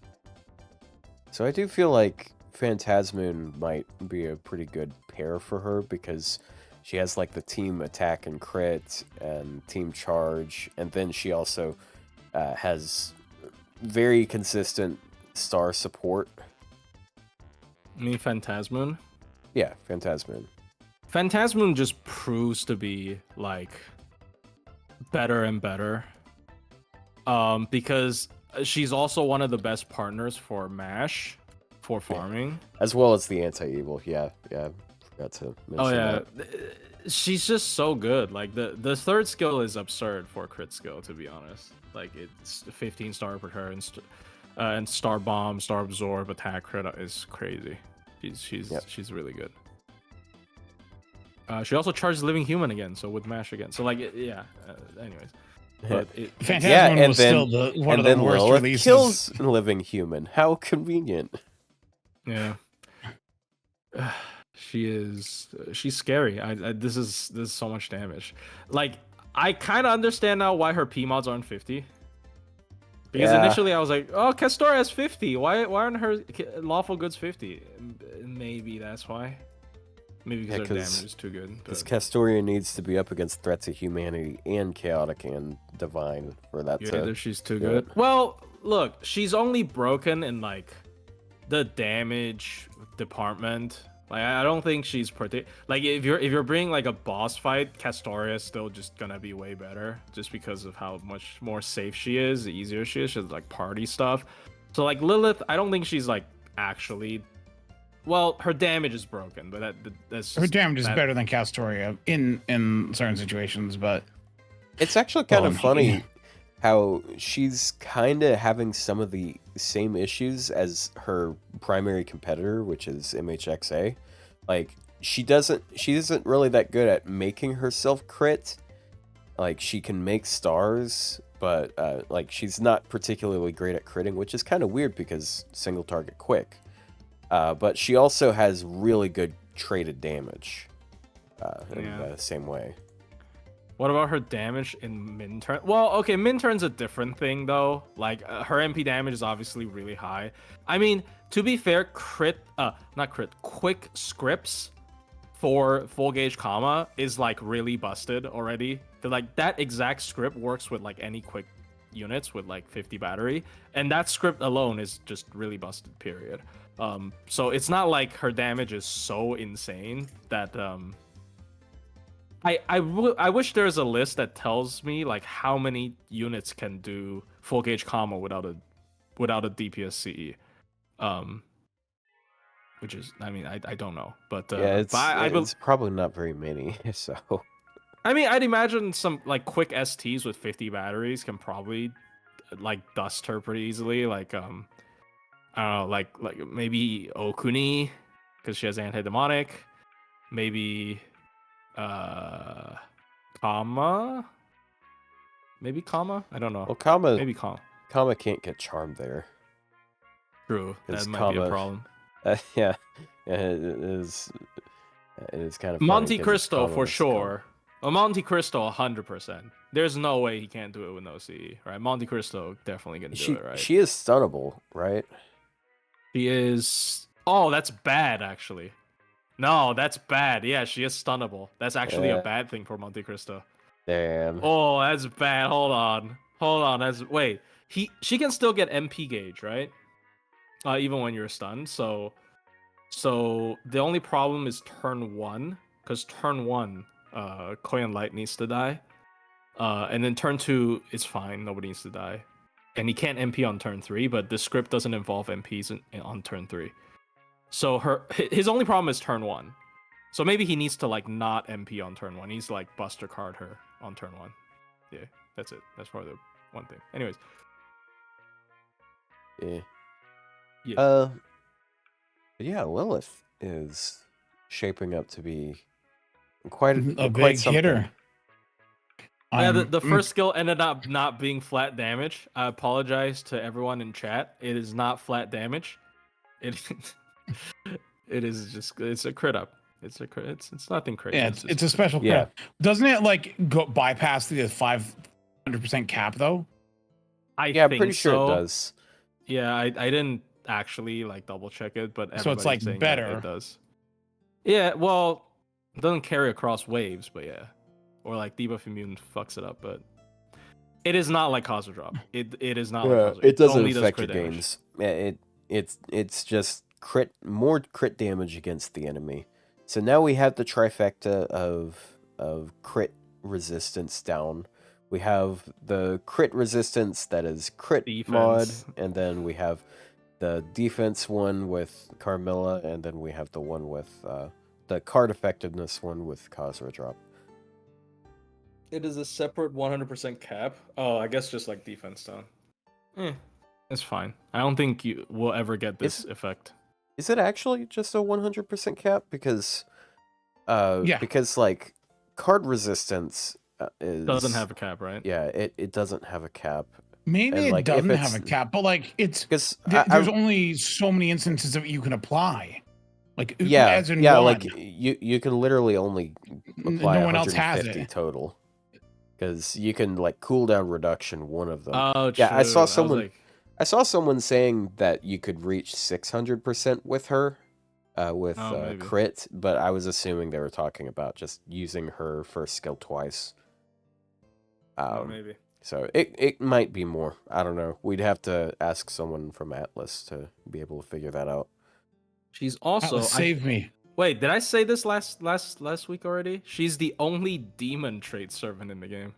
C: So I do feel like Phantasmoon might be a pretty good care for her because she has like the team attack and crit and team charge, and then she also has very consistent star support.
B: I mean, Phantasmoon?
C: Yeah, Phantasmoon.
B: Phantasmoon just proves to be like better and better. Because she's also one of the best partners for Mash for farming.
C: As well as the anti-evil, yeah. Forgot to mention that.
B: She's just so good. Like the third skill is absurd for crit skill, to be honest. Like it's 15 star per turn, and star bomb, star absorb, attack crit is crazy. She's really good. She also charges living human again, so with Mash again. So like anyways. But
A: Phantasmoon was still one of the worst
C: Lilith
A: releases.
C: Kills living human. How convenient.
B: Yeah. She's scary. This is so much damage. Like I kind of understand now why her P mods aren't 50. Because initially I was like, oh, Castor has 50. Why aren't her lawful goods 50? Maybe that's why. Maybe because her damage is too good.
C: Because Castoria needs to be up against threats to humanity and chaotic and divine for that.
B: Either she's too good. Well, look, she's only broken in like the damage department. Like I don't think she's like if you're bringing like a boss fight, Castoria is still just gonna be way better just because of how much more safe she is, the easier she is. She has like party stuff. So like Lilith, I don't think she's like actually. Well, her damage is broken, but that's
A: her damage is better than Castoria in certain situations. But
C: it's actually kind of funny how she's kind of having some of the same issues as her primary competitor, which is MHXA. Like she isn't really that good at making herself crit. Like she can make stars, but like she's not particularly great at critting, which is kind of weird because single target quick. But she also has really good traded damage in the same way.
B: What about her damage in min turn? Well, okay, min turn's a different thing though. Like her MP damage is obviously really high. I mean, to be fair, quick scripts for full gauge comma is like really busted already. Like that exact script works with like any quick units with like 50 battery, and that script alone is just really busted, period. So it's not like her damage is so insane that I wish there was a list that tells me like how many units can do full gauge comma without a DPS CE. Which is, I mean, I don't know, but
C: it's probably not very many. So
B: I mean, I'd imagine some like quick STs with 50 batteries can probably like dust her pretty easily. Like I don't know, like maybe Okuni because she has anti-demonic. Maybe Kama. Maybe Kama. I don't know.
C: Well, Kama.
B: Maybe Kama.
C: Kama can't get charmed there.
B: True. That might be a problem.
C: Yeah, it is. It is kind of
B: Monte Cristo for sure. Monte Cristo 100%. There's no way he can't do it with no CE, right? Monte Cristo definitely gonna do it, right?
C: She is stunnable, right?
B: She is. Oh, that's bad, actually. No, that's bad. Yeah, she is stunnable. That's actually a bad thing for Monte Cristo.
C: Damn.
B: Oh, that's bad. Hold on. Wait. She can still get MP gauge, right? Even when you're stunned. So the only problem is turn 1, because turn 1, Koi and Light needs to die. And then turn 2 is fine. Nobody needs to die. And he can't MP on turn 3, but the script doesn't involve MPs on turn 3. So his only problem is turn 1. So maybe he needs to like not MP on turn 1. He needs to like Buster Card her on turn 1. Yeah, that's it. That's probably the one thing. Anyways.
C: Yeah. Yeah, Lilith is shaping up to be quite
A: a big hitter.
B: Yeah, the first skill ended up not being flat damage. I apologize to everyone in chat. It is not flat damage. It is just, it's a crit up. It's nothing crazy.
A: Yeah, it's a special crit. Yeah. Doesn't it like go bypass the 500% cap though?
C: I'm pretty sure it does.
B: Yeah, I didn't actually like double check it, but
A: so it's like better.
B: It does. Yeah, well, it doesn't carry across waves, but yeah. Or like debuff immune fucks it up, but it is not like Cosmo Drop. It is not like
C: Yeah,
B: Cosmo.
C: it doesn't
B: only does
C: affect your
B: crit damage.
C: gains. Yeah, it's just more crit damage against the enemy. So now we have the trifecta of crit resistance down. We have the crit resistance that is crit mod,
B: Defense.
C: and then we have the defense one with Carmilla, and then we have the one with the card effectiveness one with Cosmo Drop.
B: It is a separate 100% cap. Oh, I guess just like defense down. It's fine. I don't think you will ever get this effect.
C: Is it actually just a 100% cap? Because
A: Yeah.
C: because like card resistance is
B: Doesn't have a cap, right?
C: Yeah, it doesn't have a cap.
A: Maybe
C: And,
A: it
C: like, if
A: doesn't
C: it's-
A: have a cap, but like it's
C: Because
A: there's only so many instances that you can apply. Like as in one.
C: like you can literally only apply
A: no one else has
C: 150
A: it.
C: total. Because you can like cooldown reduction one of them.
B: Oh,
C: Yeah,
B: true.
C: I saw someone saying that you could reach 600% with her, with
B: maybe.
C: crit, but I was assuming they were talking about just using her first skill twice.
B: Maybe.
C: So it might be more. I don't know. We'd have to ask someone from Atlas to be able to figure that out.
B: She's also
A: save me.
B: Wait, did I say this last week already? She's the only demon trait servant in the game.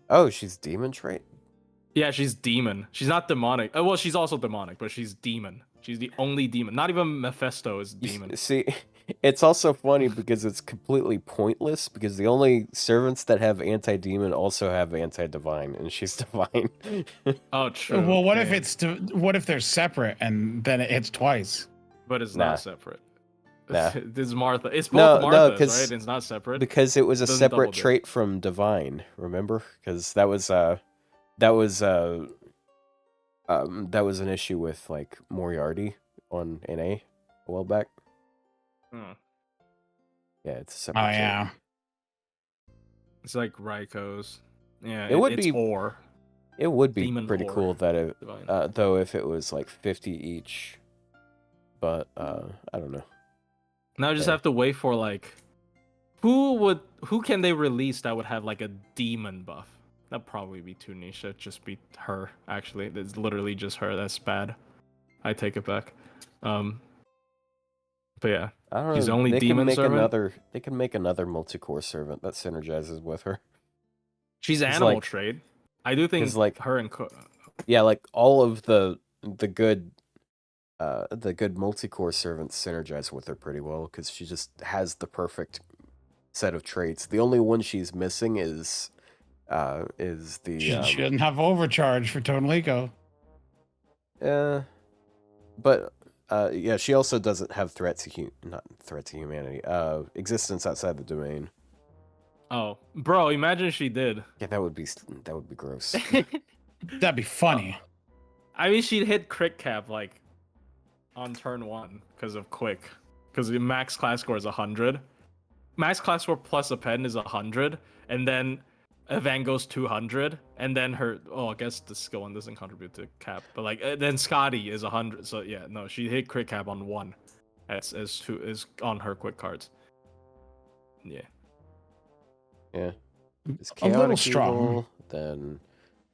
C: Oh, she's demon trait?
B: Yeah, she's demon. She's not demonic. Well, she's also demonic, but she's demon. She's the only demon. Not even Mephisto is demon.
C: See, it's also funny because it's completely pointless because the only servants that have anti-demon also have anti-divine, and she's divine.
B: Oh, true.
A: Well, what if they're separate and then it hits twice?
B: But it's not separate.
C: Nah.
B: This is Martha. It's both Marthas, right? It's not separate.
C: Because it was a separate trait from divine, remember? Because that was an issue with like Moriarty on NA a while back.
B: Hmm.
C: Yeah, it's a separate trait.
A: Yeah.
B: It's like Raiko's. Yeah,
C: It would
B: it's
C: be
B: ore.
C: It would be
B: Demon
C: pretty
B: ore.
C: cool that it,
B: Divine.
C: though, if it was like 50 each. But I don't know.
B: Now I just have to wait for like who can they release that would have like a demon buff? That'd probably be too niche. That'd just be her, actually. It's literally just her. That's bad. I take it back. But yeah.
C: I don't know.
B: She's the only demon servant.
C: They can make another multi-core servant that synergizes with her.
B: She's animal trade. I do think
C: like
B: her and
C: yeah, like all of the good multi-core servants synergize with her pretty well because she just has the perfect set of traits. The only one she's missing is the
A: she doesn't have overcharge for Total Eco.
C: But yeah, she also doesn't have not threat to humanity. Existence outside the domain.
B: Oh, bro! Imagine she did.
C: Yeah, that would be gross.
A: That'd be funny.
B: I mean, she'd hit crit cap like on turn 1 because of quick. Because the max class score is 100. Max class score plus a pen is 100, and then Evan goes 200, and then her. Oh, I guess the skill one doesn't contribute to cap, but like then Scotty is 100. So yeah, no, she hit crit cap on 1, as on her quick cards. Yeah.
C: Yeah. It's
A: a little
C: chaotic
A: strong.
C: evil, then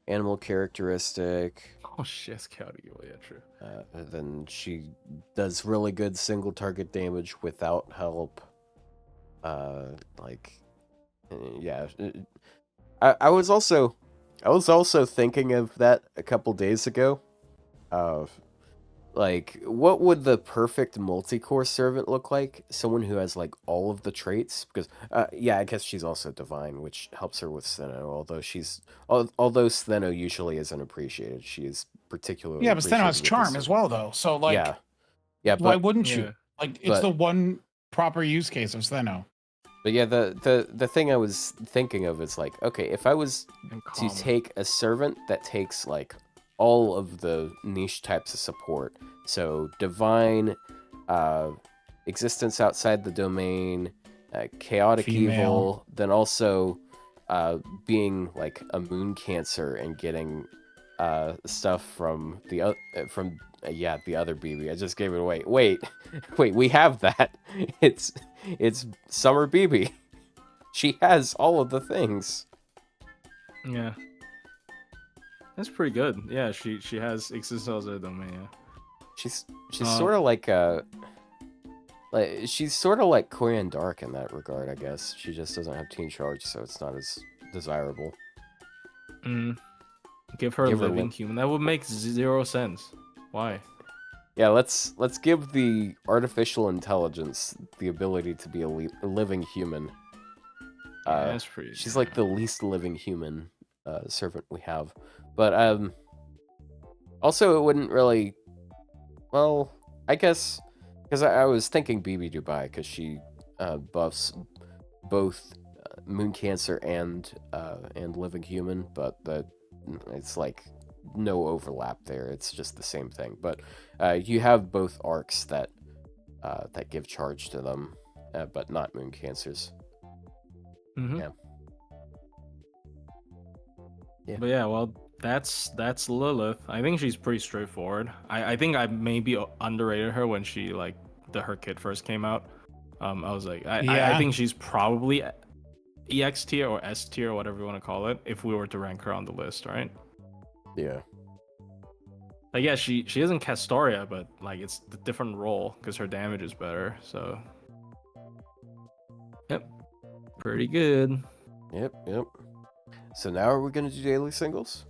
C: animal characteristic.
B: Oh shit, it's chaotic evil. Yeah, true.
C: Then she does really good single target damage without help. Yeah. I was also thinking of that a couple days ago. Like, what would the perfect multi-core servant look like? Someone who has like all of the traits, because yeah, I guess she's also divine, which helps her with Steno. Although Steno usually isn't appreciated, she is particularly.
A: Yeah, but Steno has
C: appreciated with
A: charm
C: this.
A: as well, though. So like,
C: yeah.
A: Why wouldn't you?
B: Yeah.
A: Like, it's the one proper use case of Steno.
C: But yeah, the thing I was thinking of is like, okay, if I was to take a servant that takes like all of the niche types of support, so divine, existence outside the domain, chaotic evil, then also being like a moon cancer and getting stuff from the other BB. I just gave it away. Wait, we have that. It's Summer BB. She has all of the things.
B: Yeah. That's pretty good. Yeah, she has Exisals Domain, yeah.
C: She's sort of like she's sort of like Korean Dark in that regard, I guess. She just doesn't have Teen Charge, so it's not as desirable.
B: Give her a living human. That would make 0 sense. Why?
C: Yeah, let's give the artificial intelligence the ability to be a living human.
B: That's pretty.
C: She's like the least living human servant we have. But also it wouldn't really. Well, I guess because I was thinking BB Dubai because she buffs both Moon Cancer and Living Human, but it's like no overlap there. It's just the same thing. But you have both arcs that give charge to them, but not Moon Cancers.
B: Yeah. But yeah, well, that's Lilith. I think she's pretty straightforward. I think I maybe underrated her when she her kit first came out. I was like, I think she's probably EX tier or S tier, whatever you want to call it, if we were to rank her on the list, right?
C: Yeah.
B: Like, yeah, she isn't Castoria, but like it's the different role because her damage is better. So, yep, pretty good.
A: Yep.
C: So now are we gonna do daily singles?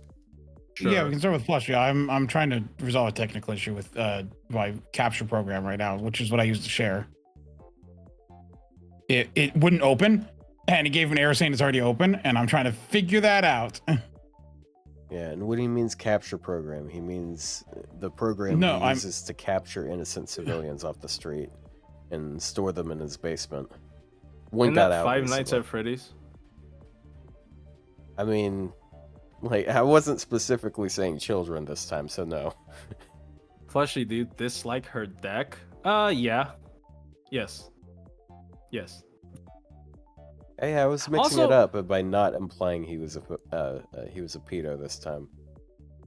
A: Sure. Yeah, we can start with Plushie. I'm trying to resolve a technical issue with my capture program right now, which is what I use to share. It wouldn't open, and it gave an error saying it's already open, and I'm trying to figure that out.
C: Yeah, and what he means capture program, he means the program he uses to capture innocent civilians off the street and store them in his basement.
B: Isn't that Five Nights at Freddy's?
C: I mean, like, I wasn't specifically saying children this time, so no.
B: Plushie, do you dislike her deck? Yeah. Yes.
C: Hey, I was mixing it up, but by not implying he was a pedo this time.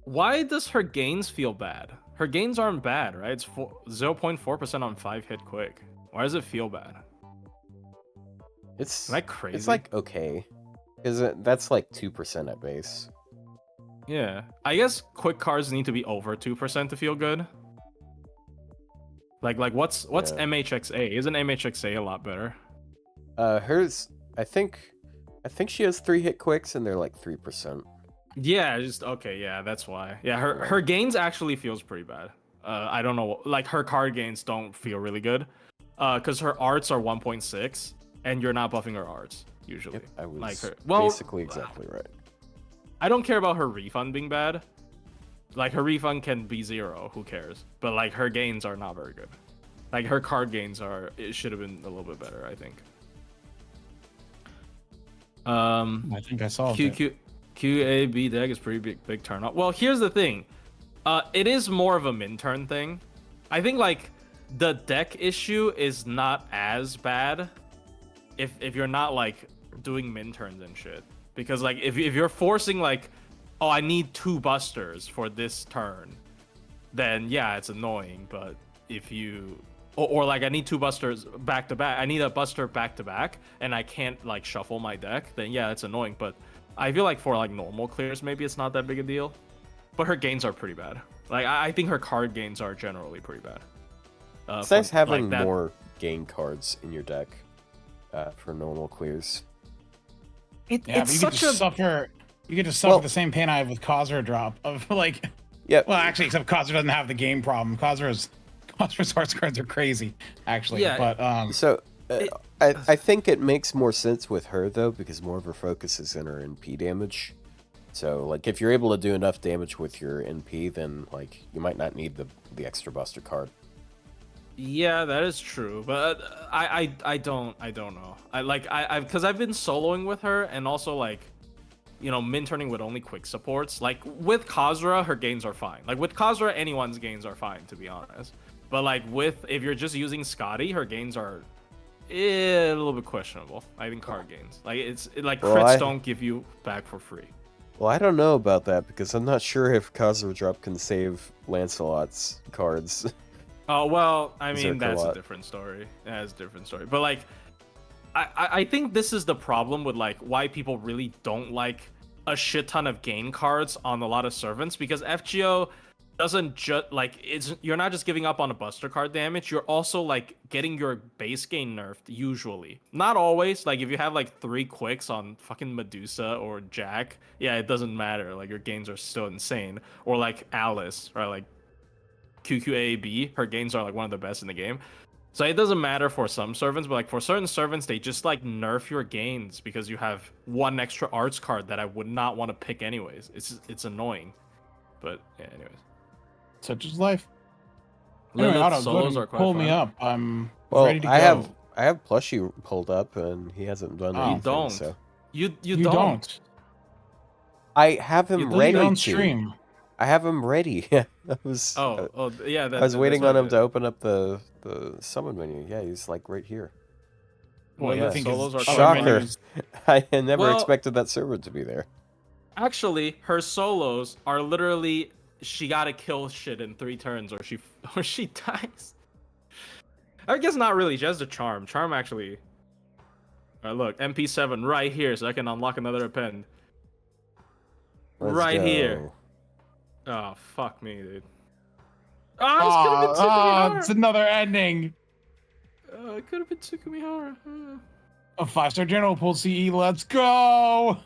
B: Why does her gains feel bad? Her gains aren't bad, right? It's 0.4% on 5 hit quick. Why does it feel bad?
C: It's
B: like crazy.
C: It's like okay, because that's like 2% at base.
B: Yeah, I guess quick cards need to be over 2% to feel good. Like what's MHXA? Isn't MHXA a lot better?
C: Hers, I think she has 3 hit quicks and they're like 3%.
B: Yeah, yeah, that's why. Yeah, her gains actually feels pretty bad. I don't know, like her card gains don't feel really good. Because her arts are 1.6 and you're not buffing her arts usually.
C: Yep, I was
B: like her,
C: basically exactly right.
B: I don't care about her refund being bad. Like her refund can be 0, who cares? But like her gains are not very good. Like her card gains it should have been a little bit better, I think.
A: I think I saw it.
B: QAB deck is pretty big turn up. Well, here's the thing. It is more of a min turn thing. I think like the deck issue is not as bad if you're not like doing min turns and shit. Because like if you're forcing like, oh, I need 2 busters for this turn, then yeah, it's annoying. But if you or like I need 2 busters back to back, I need a buster back to back, and I can't like shuffle my deck, then yeah, it's annoying. But I feel like for like normal clears, maybe it's not that big a deal. But her gains are pretty bad. Like I think her card gains are generally pretty bad.
C: It's nice having more gain cards in your deck for normal clears.
A: But you get to suffer the same pain I have with Khazra drop of like.
C: Yeah.
A: Well, actually, except Khazra doesn't have the game problem. Khazra's hearts cards are crazy, actually.
B: Yeah.
A: But
C: so I think it makes more sense with her though because more of her focus is in her NP damage. So like if you're able to do enough damage with your NP, then like you might not need the extra buster card.
B: Yeah, that is true, but I don't know. Because I've been soloing with her and also like, you know, min turning with only quick supports. Like with Khazra, her gains are fine. Like with Khazra, anyone's gains are fine, to be honest. But like if you're just using Scotty, her gains are a little bit questionable. I think card gains. Like crits don't give you back for free.
C: Well, I don't know about that because I'm not sure if Khazra Drop can save Lancelot's cards.
B: Oh well, I mean
C: Zerk a
B: that's a
C: lot.
B: different story. That's a different story. But like, I think this is the problem with like why people really don't like a shit ton of gain cards on a lot of servants, because FGO doesn't just like you're not just giving up on a buster card damage, you're also like getting your base gain nerfed usually. Not always. Like if you have like 3 quicks on fucking Medusa or Jack, yeah, it doesn't matter. Like your gains are still insane. Or like Alice, right? Like QQAAB, her gains are like one of the best in the game. So it doesn't matter for some servants, but like for certain servants, they just like nerf your gains because you have 1 extra arts card that I would not want to pick anyways. It's annoying. But yeah, anyways.
A: Such is life. Anyway,
B: Lilith
A: Otto, go
B: solos
A: ahead
B: are
A: and
B: quite
A: pull
B: fun.
A: me up. I'm
C: Well,
A: ready to go.
C: I have Plushie pulled up, and he hasn't done
A: Oh.
C: anything.
B: You don't.
C: So
B: You
A: You
B: don't.
C: I have him
B: You
A: Leave
C: ready
A: it on
C: to.
A: stream.
C: I have him ready. I was.
B: Oh, yeah.
C: I was waiting on him to open up the summon menu. Yeah, he's like right here.
A: Well,
B: yeah,
A: you think
B: solos
A: his
B: are
A: other
C: Shocker.
A: menus-
C: I had never
B: Well-
C: expected that server to be there.
B: Actually, her solos are literally she gotta kill shit in 3 turns or she dies. I guess not really. She has the charm. Charm actually. Look, MP7 right here, so I can unlock another append.
C: Let's
B: Right
C: go.
B: here. Oh fuck me, dude. Oh, this could have been Tsukumi
A: it's another ending.
B: It could have been Tsukumi.
A: A 5-star general pull CE. Let's go.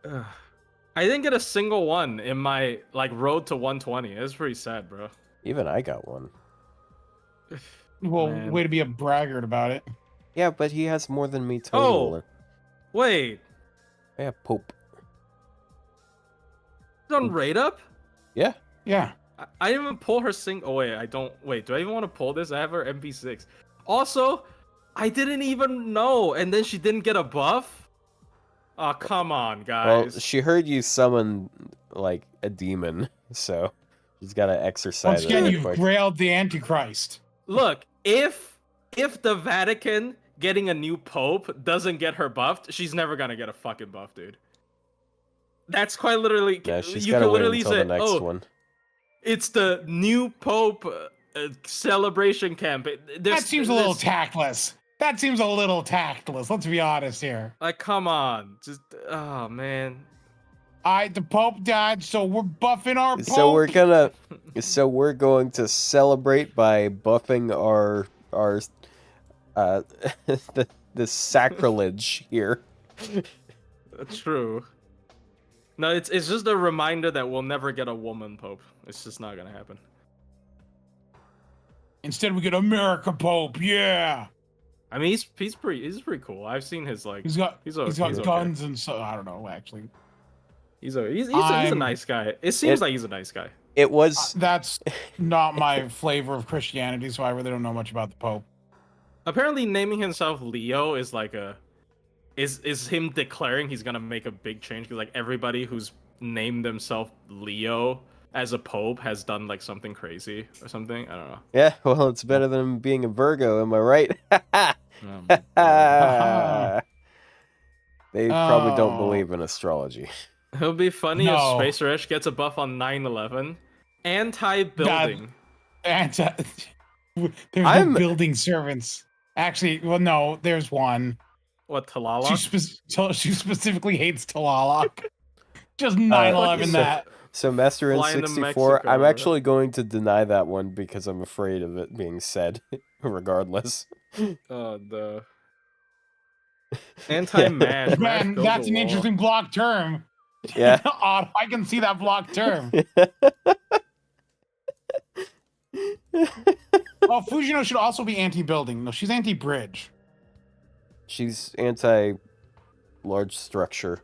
B: I didn't get a single one in my like road to 120. It's pretty sad, bro.
C: Even I got one.
A: Well,
B: Man.
A: way to be a braggart about it.
C: Yeah, but he has more than me total.
B: Oh. Wait,
C: I have Pope.
B: it's on raid up?
C: Yeah.
A: Yeah.
B: I didn't even pull her Oh wait, I don't. Wait, do I even want to pull this? I have her MP6. Also, I didn't even know, and then she didn't get a buff. Oh come on,
C: Well,
B: guys.
C: she heard you summon like a demon, so she's got to exercise
A: Once again,
C: it.
A: you've grailed the Antichrist.
B: Look, if the Vatican getting a new pope doesn't get her buffed, she's never gonna get a fucking buff, dude. That's quite literally.
C: Yeah, she's
B: you
C: got to
B: can
C: wait
B: literally
C: until
B: say,
C: the next
B: "Oh,
C: one.
B: it's the new pope celebration camp."
A: That seems a little tactless. That seems a little tactless. Let's be honest here.
B: Like, come on, just oh man.
A: The Pope died, so we're buffing our Pope.
C: So we're going to celebrate by buffing our the sacrilege here.
B: True. No, it's just a reminder that we'll never get a woman pope. It's just not gonna happen.
A: Instead, we get America Pope. Yeah.
B: I mean, he's pretty cool. I've seen his like.
A: He's got
B: he's
A: guns
B: okay.
A: and so I don't know actually.
B: He's a nice guy. It seems like he's a nice guy.
C: It was
A: That's not my flavor of Christianity, so I really don't know much about the Pope.
B: Apparently, naming himself Leo is like is him declaring he's gonna make a big change, because like everybody who's named themselves Leo as a pope has done like something crazy or something. I don't know.
C: yeah. Well, it's better than being a Virgo, am I right? They probably don't believe in astrology.
B: It'll be funny
A: No.
B: if Spacer Ish gets a buff on 9/11. Anti-building.
A: There's
C: I'm-
A: no building servants. Actually, well, no, there's one.
B: What, Talala?
A: She specifically hates Talalak. Just 9/11 that.
C: So Master
B: Flying to
C: N64,
B: Mexico,
C: I'm
B: right?
C: actually going to deny that one because I'm afraid of it being said, regardless.
B: The anti-mash.
A: Man, that's an interesting block term.
C: Yeah.
A: Odd, I can see that block term. Oh, Fujino should also be anti-building. No, she's anti-bridge.
C: She's anti-large structure.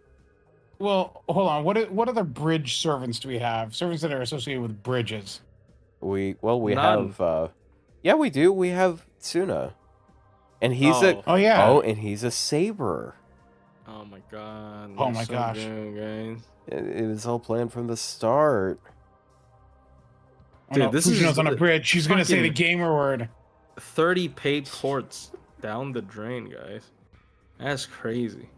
A: Well, hold on. What other bridge servants do we have? Servants that are associated with bridges.
C: We
B: None.
C: have yeah, we do. We have Tsuna. And he's
A: Oh yeah.
C: and he's a Saber.
B: Oh my god.
A: Oh
B: that's
A: my
B: so
A: gosh.
B: good, guys.
C: It was all planned from the start.
A: Oh,
B: Dude,
A: no,
B: this
A: Fujino's
B: is
A: on a bridge. She's gonna say the
B: fucking-
A: gamer word.
B: 30 paid ports down the drain, guys. That's crazy.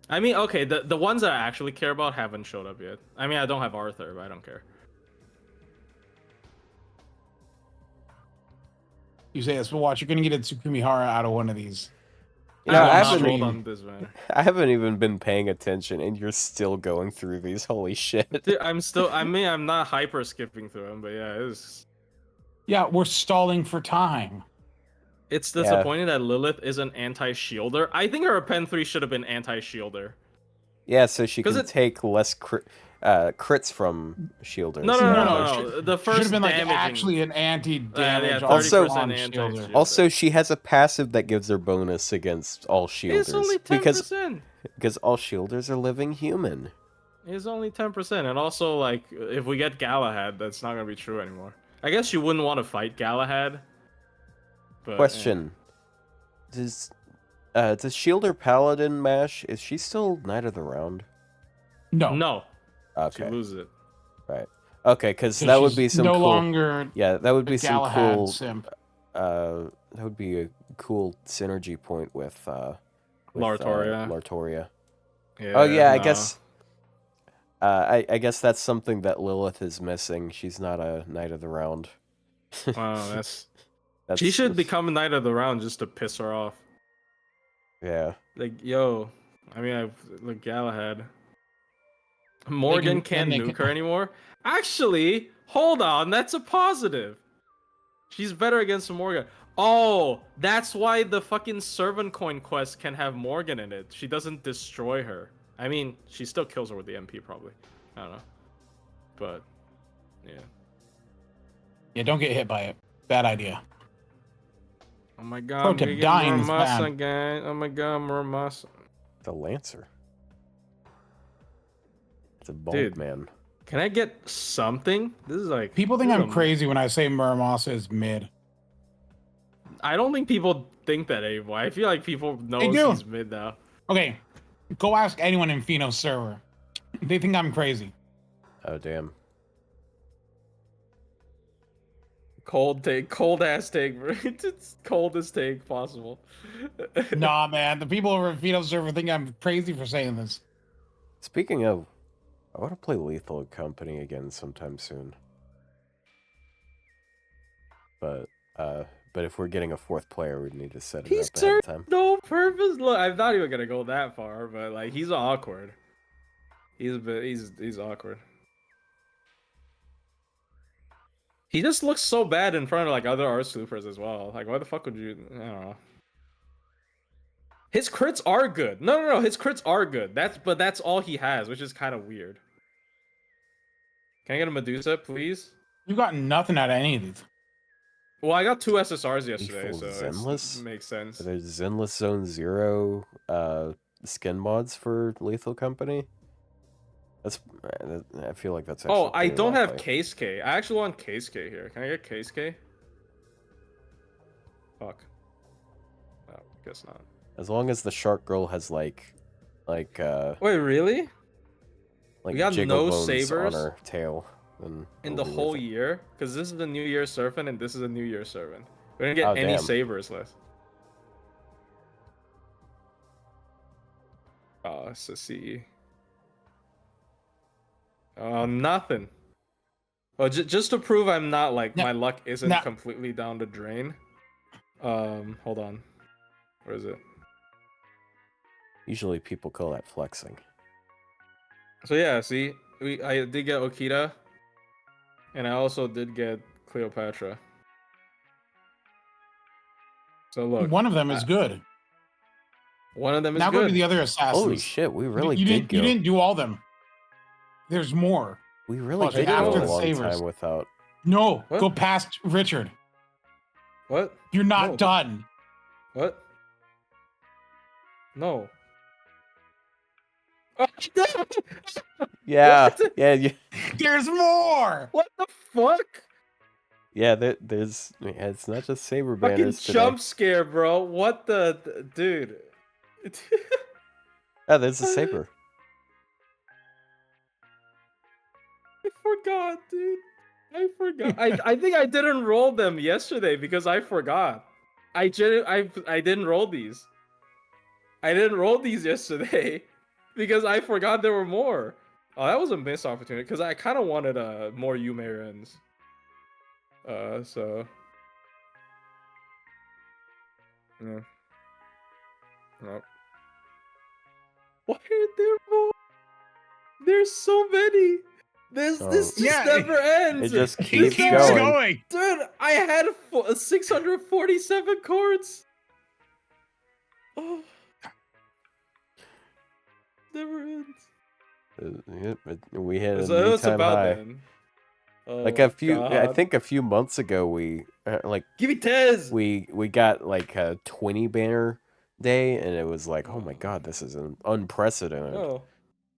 B: I mean, okay, the ones that I actually care about haven't showed up yet. I mean, I don't have Arthur, but I don't care.
A: You say this, but watch, you're gonna get a Tsukumihara out of one of these.
C: You know,
B: I
C: I
B: will not
C: haven't,
B: roll on this, man.
C: I haven't even been paying attention, and you're still going through these. Holy shit!
B: Dude, I'm not hyper skipping through them, but yeah, it's.
A: Yeah, we're stalling for time.
B: It's disappointing that Lilith is an anti-shielder. I think her Pen 3 should have been anti-shielder.
C: Yeah, so she can take less crits from shielders.
B: No. The first
A: should have been like
B: damaging...
A: actually an anti-damage.
B: Yeah,
C: also,
B: anti-shielder.
C: Also, she has a passive that gives her bonus against all shielders.
B: It's only 10%.
C: Because all shielders are living human.
B: It's only 10%, and also like if we get Galahad, that's not gonna be true anymore. I guess you wouldn't want to fight Galahad. But,
C: Question: Does Shielder Paladin Mash? Is she still Knight of the Round?
B: No.
C: Okay.
B: She loses it.
C: Right. Okay, because that would be some
A: no
C: cool.
A: Longer
C: yeah, that would be some
A: Galahad
C: cool.
A: Simp.
C: That would be a cool synergy point with
B: Lartoria.
C: Lartoria.
B: Yeah,
C: oh yeah,
B: no.
C: I guess. I guess that's something that Lilith is missing. She's not a Knight of the Round.
B: Wow, that's she should become a Knight of the Round just to piss her off.
C: Yeah.
B: Like, yo, I mean, look, Galahad. Morgan can't nuke her anymore. Actually, hold on, that's a positive. She's better against Morgan. Oh, that's why the fucking Servant Coin quest can have Morgan in it. She doesn't destroy her. I mean, she still kills her with the MP, probably. I don't know. But, yeah.
A: Yeah, don't get hit by it. Bad idea.
B: Oh my god,
A: Pro tip, dying is
B: Muramasa,
A: bad.
B: guys. Oh my god, Muramasa.
C: The Lancer. It's a bold
B: Dude.
C: man.
B: Can I get something? This is like...
A: People think I'm crazy when I say Muramasa is mid.
B: I don't think people think that anymore. I feel like people know he's mid now.
A: Okay, go ask anyone in Fino's server. They think I'm crazy.
C: Oh, damn.
B: Cold ass take, bro. It's coldest take possible.
A: Nah, man. The people over at Fino's server think I'm crazy for saying this.
C: Speaking of, I want to play Lethal Company again sometime soon. But if we're getting a fourth player, we need to set it up ahead of time.
B: No purpose. Look, I'm not even gonna go that far, but like he's awkward. He's awkward. He just looks so bad in front of like other art supers as well. Like, why the fuck would you? I don't know. His crits are good. No. His crits are good. That's all he has, which is kind of weird. Can I get a Medusa, please?
A: You got nothing out of any of these.
B: Well, I got 2 SSRs yesterday,
C: Lethal
B: so
C: Zenless?
B: it makes sense.
C: There's Zenless Zone 0 skin mods for Lethal Company. I feel like that's actually
B: Oh, I don't have
C: likely.
B: Case K. I actually want Case K here. Can I get Case K? Fuck. Oh, guess not.
C: As long as the Shark Girl has like
B: Wait, really?
C: like
B: We got
C: jiggle
B: no
C: bones
B: sabers?
C: on her tail. Then
B: In
C: we'll
B: the
C: be
B: whole
C: with it.
B: year? Because this is the New Year Servant and this is a New Year Servant. We didn't get
C: Oh,
B: any
C: damn.
B: sabers left. Oh, it's a CE. Oh, nothing. Oh, just to prove I'm not like my luck isn't completely down the drain. Hold on. Where is it?
C: Usually people call that flexing.
B: So yeah, see, I did get Okita, and I also did get Cleopatra. So look,
A: one of them is good.
B: One of them is
A: now
B: good.
A: go to the other assassins.
C: Holy shit, we really
A: you
C: did go.
A: You didn't do all of them. There's more.
C: We really
A: Plus,
C: did go
A: after
C: a
A: the
C: long
A: sabers.
C: time without.
A: No,
B: What?
A: go past Richard.
B: What?
A: You're not
B: No.
A: done.
B: What? No.
C: Yeah,
B: What?
C: yeah.
A: There's more.
B: What the fuck?
C: Yeah, there's. Yeah, it's not just saber
B: Fucking
C: banners today.
B: jump scare, bro. What the dude?
C: Oh, there's a saber.
B: I forgot, dude. I forgot. I think I didn't roll them yesterday because I forgot. I didn't roll these. I didn't roll these yesterday. because I forgot there were more. Oh, that was a missed opportunity because I kind of wanted more Yumeirans. So yeah. Nope. Why are there more? There's so many. This just never ends.
C: It just
A: It
C: keeps
A: keeps
C: going.
A: going.
B: Dude, I had 647 cards. Oh, never ends.
C: Yep, we hit a
B: So
C: new
B: that's
C: time
B: about
C: high.
B: then. Oh
C: Like
B: my
C: I
B: God.
C: think a few months ago we
B: Give me Tez.
C: we got like a 20 banner day, and it was like, oh my God, this is unprecedented.
B: Oh,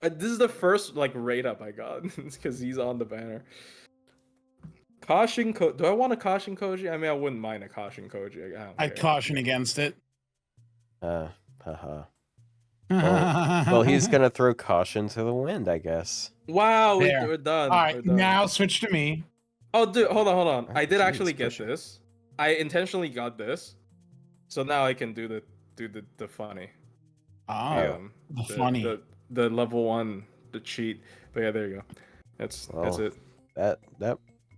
B: this is the first like rate up I got. It's because he's on the banner. Caution Do I want a caution Koji? I mean, I wouldn't mind a caution Koji.
A: I caution against it.
C: Haha. Well, he's gonna throw caution to the wind, I guess.
B: Wow,
A: There.
B: we're done.
A: All right,
B: We're done.
A: now switch to me.
B: Oh, dude, hold on. I did
C: Jeez,
B: actually get
C: Plushie.
B: this. I intentionally got this, so now I can do the funny.
A: Oh, the funny.
B: The level 1, the cheat. But yeah, there you go. That's it.
C: That's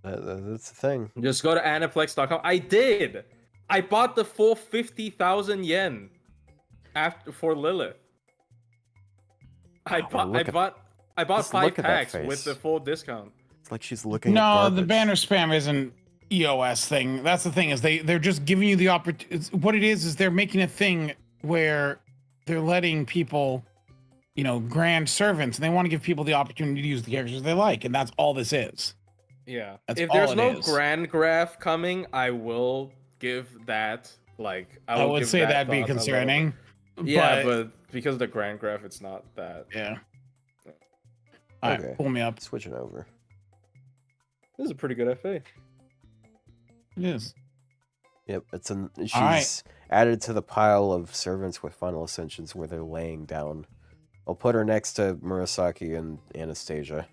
C: the thing.
B: Just go to aniplex.com. I did. I bought the full 50,000 yen for Lilith. I bought 5 packs with the full discount.
C: It's like she's looking.
A: No,
C: at garbage.
A: the banner spam isn't EOS thing. That's the thing, is they're just giving you the opportunity. What it is they're making a thing where they're letting people, grand servants, and they want to give people the opportunity to use the characters they like, and that's all this is.
B: Yeah.
A: That's
B: if
A: all
B: there's
A: it
B: no
A: is.
B: grand graph coming, I will give that
A: I would say that'd be concerning.
B: Yeah, but because of the grand graph, it's not that.
A: Yeah. All right,
C: Okay.
A: pull me up.
C: Switching over.
B: This is a pretty good FA.
A: It is.
C: Yep, she's
A: right.
C: added to the pile of servants with final ascensions where they're laying down. I'll put her next to Murasaki and Anastasia.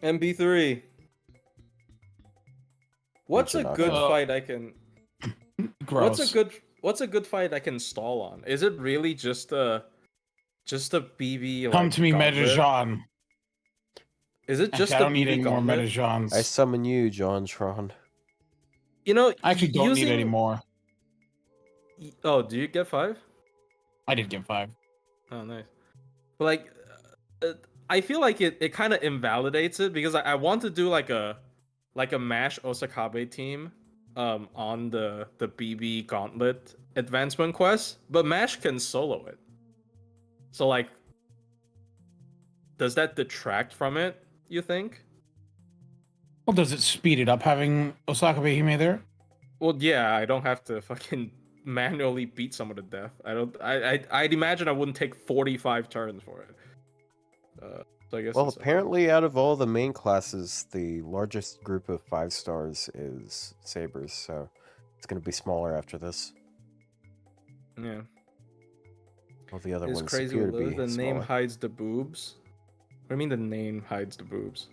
B: MB3. What's a good fight I can?
A: Gross.
B: What's a good fight I can stall on? Is it really just a BB?
A: Come to me, Metajon.
B: Is it just
A: I don't need any more
B: gauntlet?
A: Metajons.
C: I summon you, Jontron.
B: I
A: actually don't need any more.
B: Oh, do you get 5?
A: I did get 5.
B: Oh, nice. But like, I feel like it kind of invalidates it because I want to do like a Mash Osakabe team on the BB Gauntlet advancement quest, but Mash can solo it. So like, does that detract from it, you think?
A: Well, does it speed it up having Osakabe Hime there?
B: Well, yeah, I don't have to fucking manually beat someone to death. I'd imagine I wouldn't take 45 turns for it. So I guess.
C: Well, apparently, out of all the main classes, the largest group of 5 stars is Sabers, so it's going to be smaller after this.
B: Yeah.
C: All the other
B: It's
C: ones
B: crazy.
C: appear to be
B: The name
C: smaller.
B: hides the boobs. What do you mean the name hides the boobs?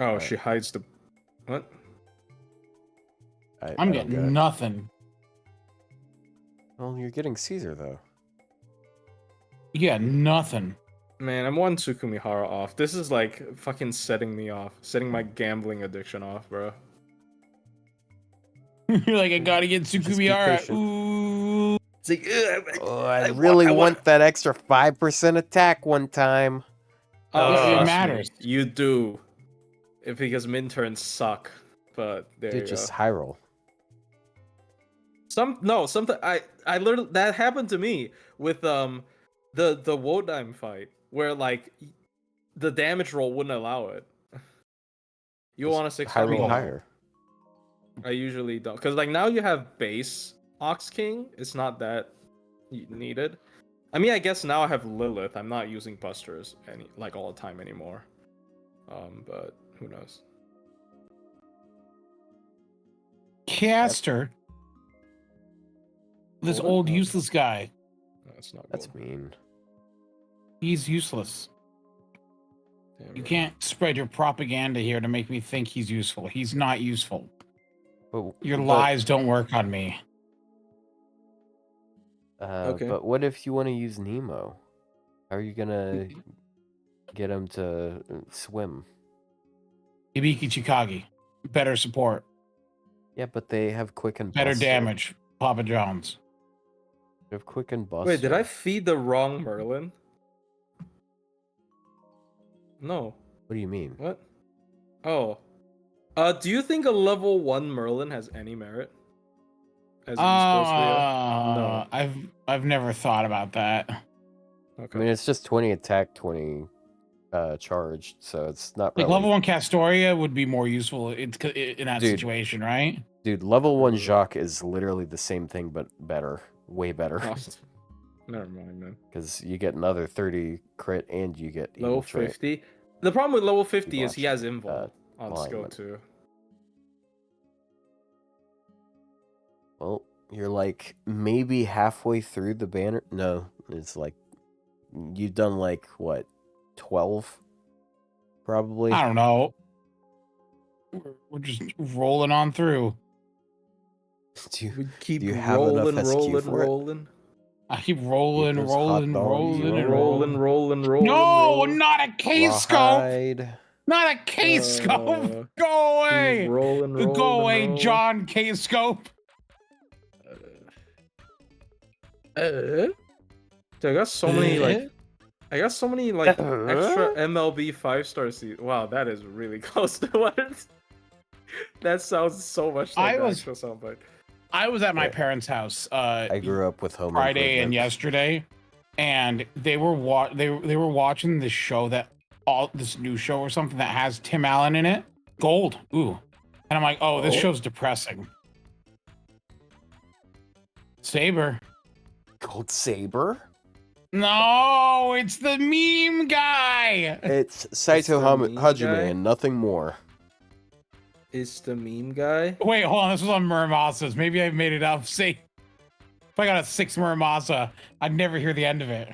B: Oh, she hides the. What?
A: I'm getting nothing.
C: Well, you're getting Caesar, though.
A: Yeah, nothing.
B: Man, I'm one Tsukumihara off. This is like fucking setting me off. Setting my gambling addiction off, bro.
A: You're like, I gotta get Tsukubihara. Ooh.
B: It's like,
C: I really want that extra 5% attack one time.
A: It matters.
B: You do. Because min turns suck. But there you
C: just
B: go.
C: high roll.
B: Something I literally that happened to me with the Wodime fight where like the damage roll wouldn't allow it. You want a 6
C: high roll higher.
B: I usually don't, because like now you have base Ox King. It's not that needed. I mean, I guess now I have Lilith. I'm not using Busters all the time anymore. But who knows?
A: Caster. This old useless guy.
B: No, that's not.
C: That's
B: gold.
C: mean.
A: He's useless.
B: Damn
A: You
B: right.
A: can't spread your propaganda here to make me think he's useful. He's not useful. Your lies don't work on me.
B: Okay.
C: But what if you want to use Nemo? How are you gonna get him to swim?
A: Ibiki Chikagi. Better support.
C: Yeah, but they have quick and
A: Better
C: Buster.
A: damage. Papa John's.
C: They have quick and Buster.
B: Wait, did I feed the wrong Merlin? No.
C: What do you mean?
B: What? Oh. Do you think a level 1 Merlin has any merit? As esports Rio? No.
A: I've never thought about that.
C: I
B: Okay.
C: mean, it's just 20 attack, 20 charged, so it's not
A: Like
C: really...
A: level 1 Castoria would be more useful in that situation, right?
C: Dude, level 1 Jacques is literally the same thing, but better. Way better.
B: Never mind, man.
C: Because you get another 30 crit and you get
B: Level 50? The problem with level 50 is he has
C: Launch,
B: invul on skill
C: alignment.
B: 2.
C: Well, you're like maybe halfway through the banner. No, it's like you've done like what, 12? Probably.
A: I don't know. We're just rolling on through.
B: We keep
C: do you have enough SQ for it?
B: rolling.
A: I keep rolling.
C: No,
A: not a K-scope!
C: Rawhide.
A: Not a K-scope! Go away! Go away, John K-scope!
B: Dude, I got so many extra MLB 5-star seats. Wow, that is really close to what that sounds so much like the actual soundbite.
A: I was at my parents' house
C: I grew up with Home
A: Friday
C: Improvement.
A: and yesterday, and they were watching this show this new show or something that has Tim Allen in it. Gold. Ooh. And I'm like, oh, this show's depressing. Saber.
C: Gold Saber?
A: No, it's the meme guy.
C: It's Saito Hajime and nothing more.
B: It's the meme guy?
A: Wait, hold on. This was on Muramasas. Maybe I made it up. See, if I got a 6 Muramasa, I'd never hear the end of it.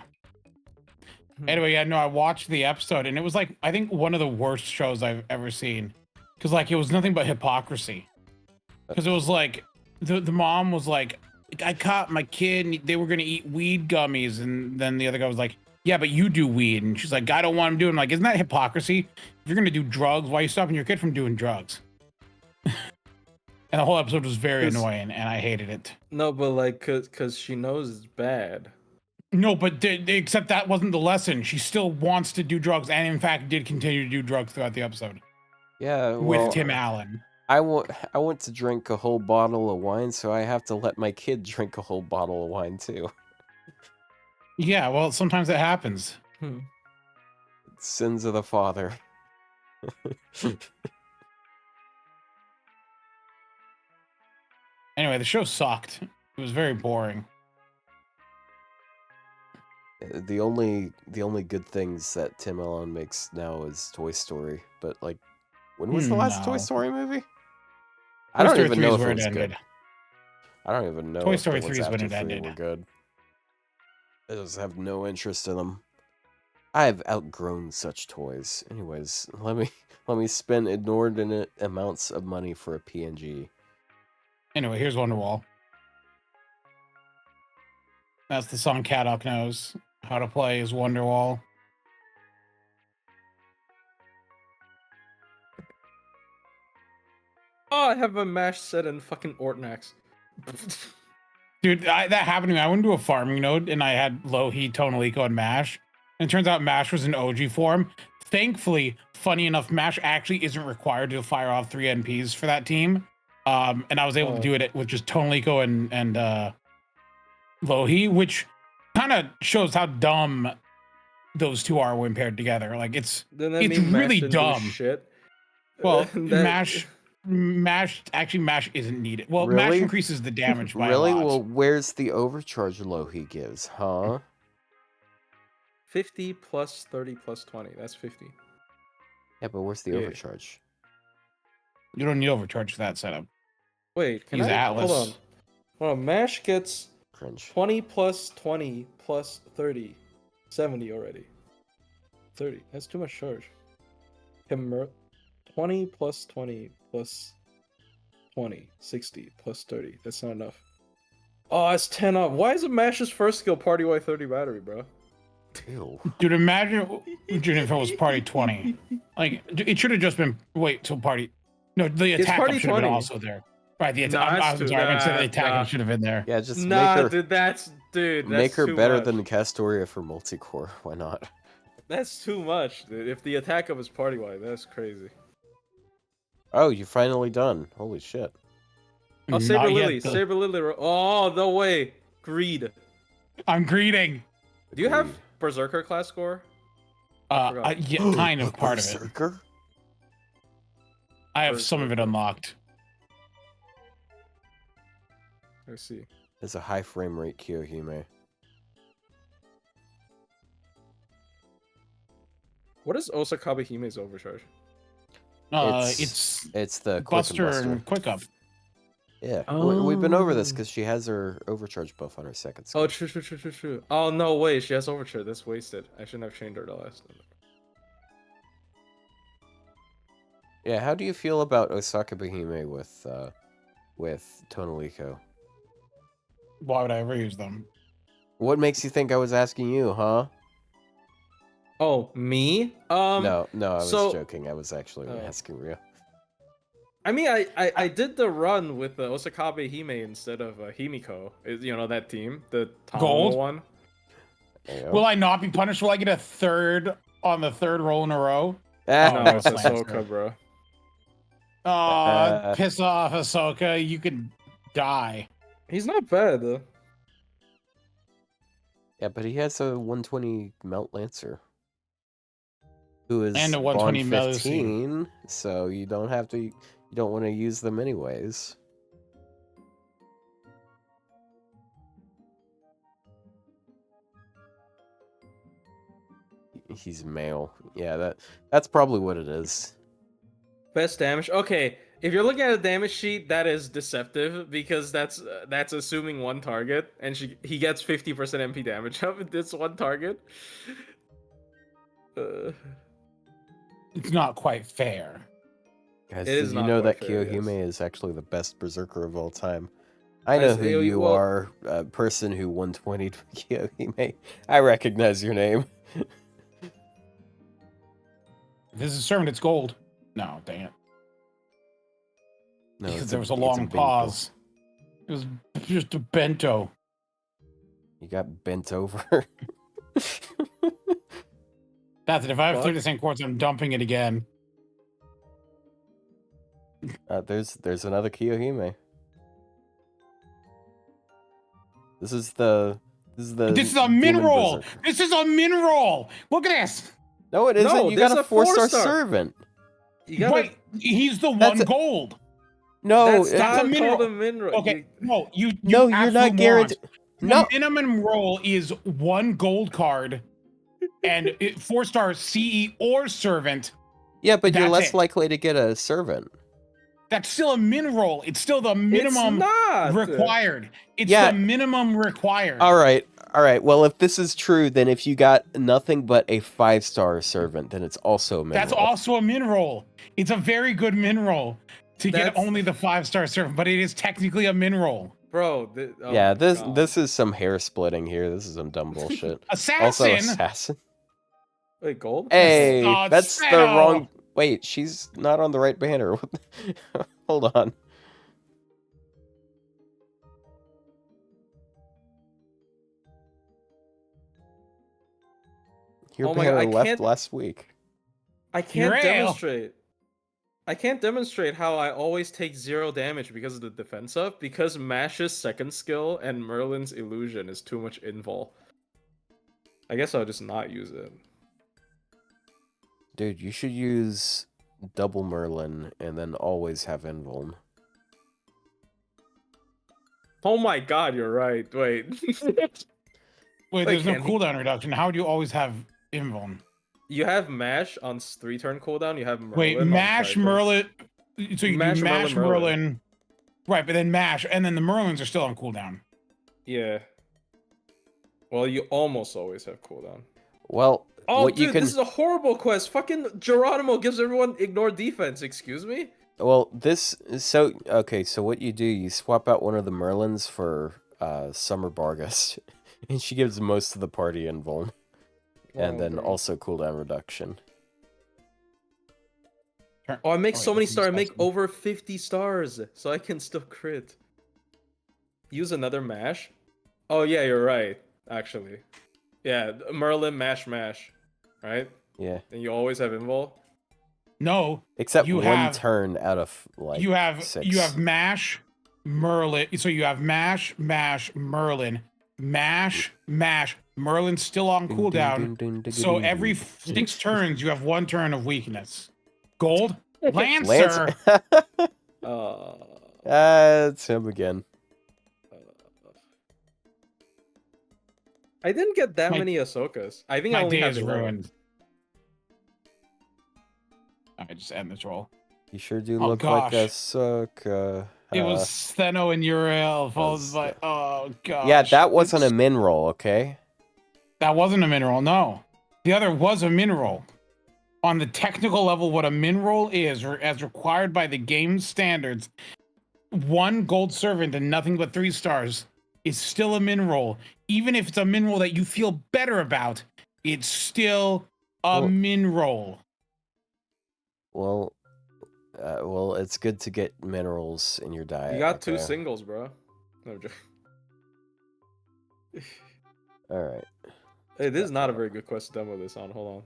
A: Anyway, yeah, no, I watched the episode, and it was like, I think one of the worst shows I've ever seen. Because, like, it was nothing but hypocrisy. Because it was like, the mom was like, I caught my kid, and they were going to eat weed gummies. And then the other guy was like, yeah, but you do weed. And she's like, I don't want him doing. I'm like, isn't that hypocrisy? If you're going to do drugs, why are you stopping your kid from doing drugs? And the whole episode was very annoying, and I hated it.
B: No, but like, cause she knows it's bad.
A: No, but except that wasn't the lesson. She still wants to do drugs, and in fact, did continue to do drugs throughout the episode.
C: Yeah, well,
A: with Tim Allen.
C: I want to drink a whole bottle of wine, so I have to let my kid drink a whole bottle of wine too.
A: Yeah, well, sometimes it happens.
C: Sins of the father.
A: Anyway, the show sucked. It was very boring.
C: The only good things that Tim Allen makes now is Toy Story. But like, when was the last Toy Story movie? I don't even know if it was good. I don't even know.
A: Toy Story 3 is when it ended.
C: Were good. I just have no interest in them. I have outgrown such toys. Anyways, let me spend inordinate amounts of money for a PNG.
A: Anyway, here's Wonderwall. That's the song Caddock knows how to play is Wonderwall.
B: Oh, I have a Mash set in fucking Ortnax.
A: Dude, that happened to me. I went to a farming node and I had Lohi, Tonalico, and Mash. And it turns out Mash was in OG form. Thankfully, funny enough, Mash actually isn't required to fire off 3 NPs for that team. And I was able to do it with just Tonalico and Lohi, which kind of shows how dumb those two are when paired together. Like it's really dumb.
B: Shit.
A: Well, Mash isn't needed. Well,
C: really?
A: Mash increases the damage by
C: really?
A: a lot.
C: Well, where's the overcharge Lohi gives, huh?
B: 50 plus 30 plus 20. That's 50.
C: Yeah, but where's the overcharge?
A: You don't need overcharge for that setup.
B: Wait,
A: He's Atlas.
B: Hold on. Mash gets
C: Cringe.
B: 20 plus 20 plus 30. 70 already. 30. That's too much charge. 20 plus 20 plus 20, 60, plus 30. That's not enough. Oh, it's 10 up. Why is it Mash's first skill party white 30 battery, bro?
C: Ew.
A: Dude, imagine if it was party 20. Like, it should have just been wait till party. No, the attack
B: party
A: should have been
B: 20.
A: also there. Right, the
B: Nah,
A: I'm sorry, I meant to say the attack should have been there.
C: Yeah, just
B: Nah,
C: make her,
B: dude, that's
C: make her
B: too
C: better
B: much.
C: than Castoria for multi-core. Why not?
B: That's too much, dude. If the attack up is party wide, that's crazy.
C: Oh, you're finally done. Holy shit.
B: Oh, Saber
A: Not
B: Lily,
A: yet, though.
B: Saber Lily. Oh, no way. Greed.
A: I'm greeting.
B: Do you have
C: Agreed.
B: Berserker class score?
A: Yeah, kind of part of it.
C: Berserker?
A: I have some of it unlocked.
B: Let's see.
C: It's a high frame rate Kiyohime.
B: What is Osakabe Hime's overcharge?
A: It's
C: the quick
A: Buster
C: and
A: and Quick Up.
C: Yeah, we've been over this
B: Oh.
C: because she has her overcharge buff on her second skill.
B: Oh, true. Oh, no way. She has overcharge. That's wasted. I shouldn't have chained her the last time.
C: Yeah, how do you feel about Osaka Hime with Tonoliko?
A: Why would I ever use them?
C: What makes you think I was asking you, huh?
B: Oh, me?
C: No, I was
B: so-
C: joking. I was actually
B: Oh.
C: asking Ryou.
B: I mean, I did the run with the Osakabe Hime instead of Himiko. You know, that team? The Tomomo
A: Gold?
B: one?
C: There you
A: Will
C: go.
A: I not be punished? Will I get a third on the third roll in a row?
C: Ah,
B: No, it's
A: Lancer.
B: Ahsoka, bro.
A: Piss off, Ahsoka. You could die.
B: He's not bad, though.
C: yeah, but he has a 120 Melt Lancer. Who is
A: And a 120
C: Bond
A: Melusi.
C: 15, so you don't have to. You don't want to use them anyways. He's male. Yeah, that's probably what it is.
B: Best damage. Okay, if you're looking at a damage sheet, that is deceptive because that's assuming one target, and he gets 50% MP damage up with this one target.
A: It's not quite fair.
C: Guys,
B: It
C: did
B: is
C: you
B: not
C: know that
B: quite fair,
C: Kiyohime
B: yes.
C: is actually the best berserker of all time? I know who you
B: well-
C: are, person who 120'd Kiyohime. I recognize your name.
A: If this is servant, it's gold. No, dang it.
C: No,
A: Because
C: it's
A: there was a
C: it's
A: long
C: bento.
A: pause. It was just a bento.
C: You got bent over.
A: That's it. If I have
B: What?
A: 30 cent quartz, I'm dumping it again.
C: There's another Kiyohime. This is a
A: min
C: demon
A: roll.
C: berserker.
A: This is a min roll. Look at this.
C: No, it isn't.
B: No,
C: You
B: there's
C: got a
B: a
C: 4-star
B: four-star.
C: servant.
B: You gotta.
A: Wait, he's the
C: That's
A: one
C: a-
A: gold.
C: No,
B: That's
C: it-
A: that's a
B: not
A: mineral.
B: called a mineral.
A: Okay, no, you
C: no, you're
A: absolute
C: not guaranteed.
A: morons.
C: No,
A: The minimum roll is one gold card and 4-star CE or servant.
C: yeah, but you're
A: That's
C: less
A: it.
C: likely to get a servant.
A: That's still a min roll. It's still the
B: It's
A: minimum
B: not
A: required. It's
C: Yeah.
A: the minimum required.
C: All right. Well, if this is true, then if you got nothing but a 5-star servant, then it's also a min
A: That's
C: roll.
A: also a min roll. It's a very good min roll to get
B: That's-
A: only the 5-star servant, but it is technically a min roll.
B: bro.
C: Yeah,
B: my
C: this
B: God.
C: this is some hair splitting here. This is some dumb bullshit.
A: Assassin.
C: Also, assassin.
B: Wait, gold.
C: Hey,
A: Oh,
C: that's the
A: Seno.
C: wrong. Wait, she's not on the right banner. Hold on. Your
B: Oh my God,
C: banner
B: I
C: left
B: can't-
C: last week.
B: I can't
A: Urail.
B: demonstrate. I can't demonstrate how I always take 0 damage because of the defense up, because Mash's second skill and Merlin's illusion is too much invul. I guess I'll just not use it.
C: Dude, you should use double Merlin and then always have invuln.
B: Oh my God, you're right. Wait.
A: Wait, there's no
B: can he-
A: cooldown reduction. How would you always have invuln?
B: You have Mash on 3-turn cooldown. You have Merlin.
A: Wait,
B: on
A: mash
B: 5 turn.
A: Merlin. So you
B: Mash
A: do mash
B: Merlin,
A: Merlin. Right, but then mash, and then the Merlins are still on cooldown.
B: Yeah. Well, you almost always have cooldown.
C: Well,
B: Oh,
C: what
B: dude,
C: you can
B: this is a horrible quest. Fucking Geronimo gives everyone ignore defense. Excuse me?
C: Well, okay, so what you do, you swap out one of the Merlins for Summer Bargus, and she gives most of the party invuln, and then also cooldown reduction.
B: Oh, I make so many stars. I make
A: disgusting.
B: over 50 stars, so I can still crit. Use another mash? Oh yeah, you're right, actually. Yeah, Merlin mash, right?
C: Yeah.
B: And you always have invul?
A: No.
C: Except
A: you
C: one
A: have,
C: turn out of, like,
A: you have
C: 6.
A: mash, Merlin. So you have mash, Merlin, mash, Merlin's still on cooldown. So every 6 turns, you have 1 turn of weakness. Gold, Lancer.
C: It's him again.
B: I didn't get that many Ahsokas. I think I only have 11.
A: Ruined. I just end this roll.
C: You sure do look like Ahsoka.
A: It was Steno and Uriel followed by. Oh gosh.
C: Yeah, that wasn't a min roll, okay?
A: That wasn't a min roll. No, the other was a min roll. On the technical level, what a min roll is, or as required by the game standards, 1 gold servant and nothing but 3 stars is still a min roll. Even if it's a min roll that you feel better about, it's still a min roll.
C: Well, it's good to get minerals in your diet.
B: You got 2 singles, bro. No joke.
C: All right.
B: Hey, this is not a very good quest to demo this on. Hold on.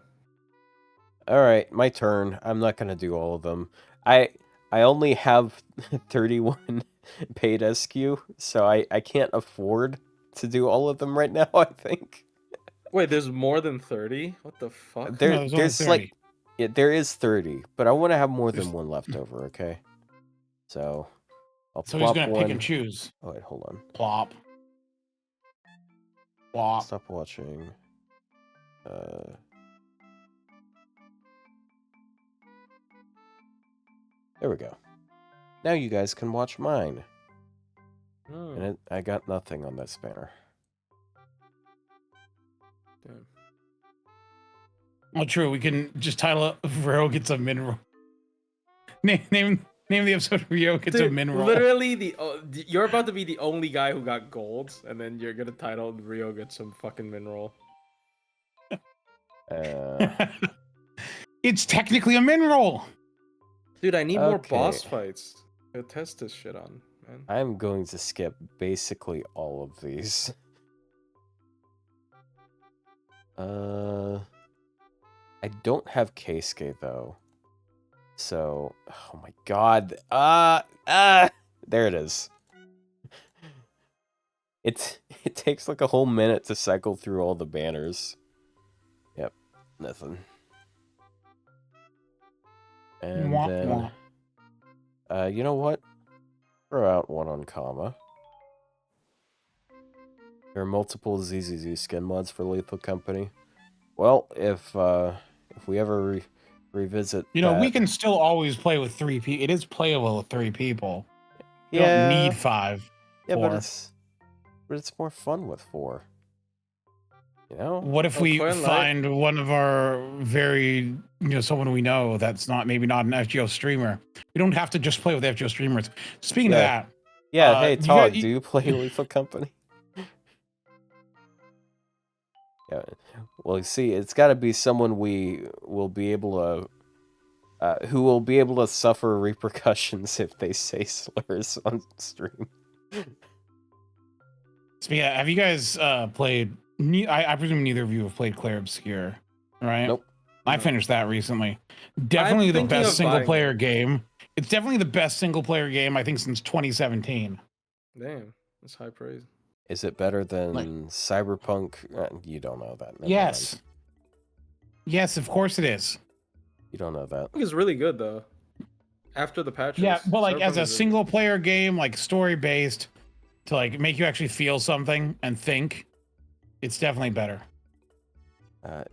C: All right, my turn. I'm not gonna do all of them. I only have 31 paid SQ, so I can't afford to do all of them right now, I think.
B: Wait, there's more than 30? What the fuck?
C: There's like, yeah, there is 30, but I want to have more than 1 left over, okay? So I'll plop
A: he's gonna
C: one.
A: pick and choose.
C: Oh wait, hold on.
A: Plop. Plop.
C: Stop watching. There we go. Now you guys can watch mine. And I got nothing on this banner.
B: Damn.
A: Well, true. We can just title it Ryou gets a mineral. Name the episode Ryou gets a mineral.
B: Literally, you're about to be the only guy who got gold, and then you're gonna title Ryou gets some fucking mineral.
A: It's technically a mineral.
B: Dude, I need more boss fights to test this shit on, man.
C: I'm going to skip basically all of these. I don't have Keisuke though. So, oh my god. There it is. It takes like a whole minute to cycle through all the banners. Yep, nothing. And then, you know what? Throw out one on Kama. There are multiple ZZZ skin mods for Lethal Company. Well, if we ever revisit,
A: you know, we can still always play with 3 people. It is playable with 3 people. You
C: Yeah,
A: don't need 5.
C: Yeah,
A: 4.
C: but it's more fun with 4. You know?
A: What if we find one of our someone we know that's maybe not an FGO streamer? We don't have to just play with FGO streamers. Speaking of that,
C: yeah, hey Todd, do you play Lethal Company? Yeah, well, see, it's got to be someone we will be able to, who will be able to suffer repercussions if they say slurs on stream.
A: So yeah, have you guys played? I presume neither of you have played Claire Obscure, right?
C: Nope.
A: I finished that recently. Definitely the best single player game. It's definitely the best single player game I think since 2017.
B: Damn, that's high praise.
C: Is it better than Cyberpunk? You don't know that.
A: Yes. Mind. Yes, of course it is.
C: You don't know that.
B: I think it's really good though. After the patches.
A: Yeah, but like as a single player game, like story based, to like make you actually feel something and think, it's definitely better.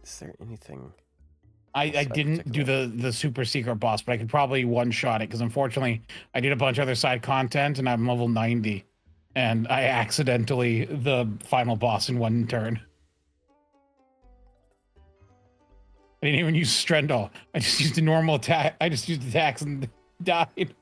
C: Is there anything?
A: I didn't do the super secret boss, but I could probably one shot it because unfortunately I did a bunch of other side content and I'm level 90. And I accidentally the final boss in 1 turn. I didn't even use Strendal. I just used a normal attack. I just used attacks and died.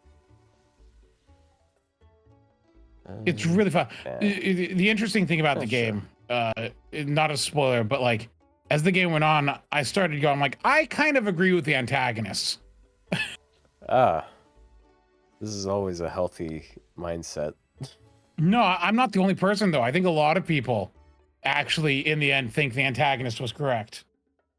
A: It's really fun. The interesting thing about the game, not a spoiler, but like as the game went on, I started going like, I kind of agree with the antagonists.
C: This is always a healthy mindset.
A: No, I'm not the only person though. I think a lot of people actually in the end think the antagonist was correct.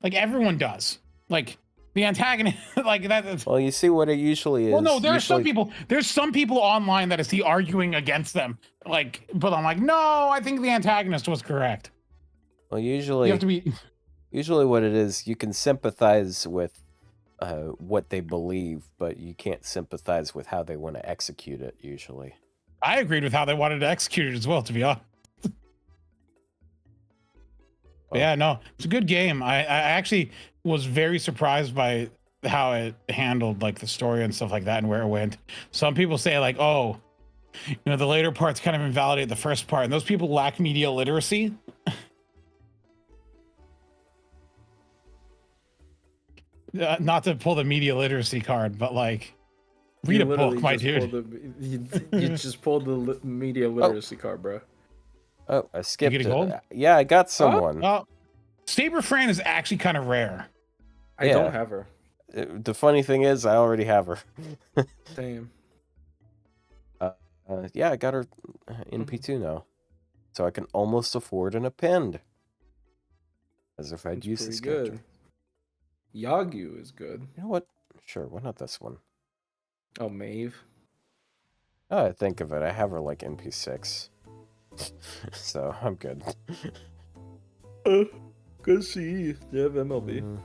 A: Like everyone does. Like the antagonist, like that.
C: Well, you see what it usually is.
A: Well, no, there's some people. There's some people online that I see arguing against them. Like, but I'm like, no, I think the antagonist was correct.
C: Well, usually
A: You have to be.
C: Usually, what it is, you can sympathize with what they believe, but you can't sympathize with how they want to execute it. Usually,
A: I agreed with how they wanted to execute it as well. To be honest. Well, yeah, no, it's a good game. I actually was very surprised by how it handled like the story and stuff like that and where it went. Some people say like, oh, you know, the later parts kind of invalidate the first part, and those people lack media literacy. Not to pull the media literacy card, but like, read a book, my dude.
B: You just pulled the media literacy card, bro.
C: Oh, I skipped
A: you get a gold?
C: Yeah, I got someone.
A: Saber Fran is actually kind of rare.
B: I don't have her.
C: The funny thing is, I already have her.
B: Damn.
C: Yeah, I got her in P2 now. So I can almost afford an append. As if I'd use this character.
B: Yagyu is good.
C: You know what? Sure, why not this one?
B: Oh, Maeve.
C: Oh, I think of it. I have her like in P6. So I'm good.
B: Good see. You have MLB.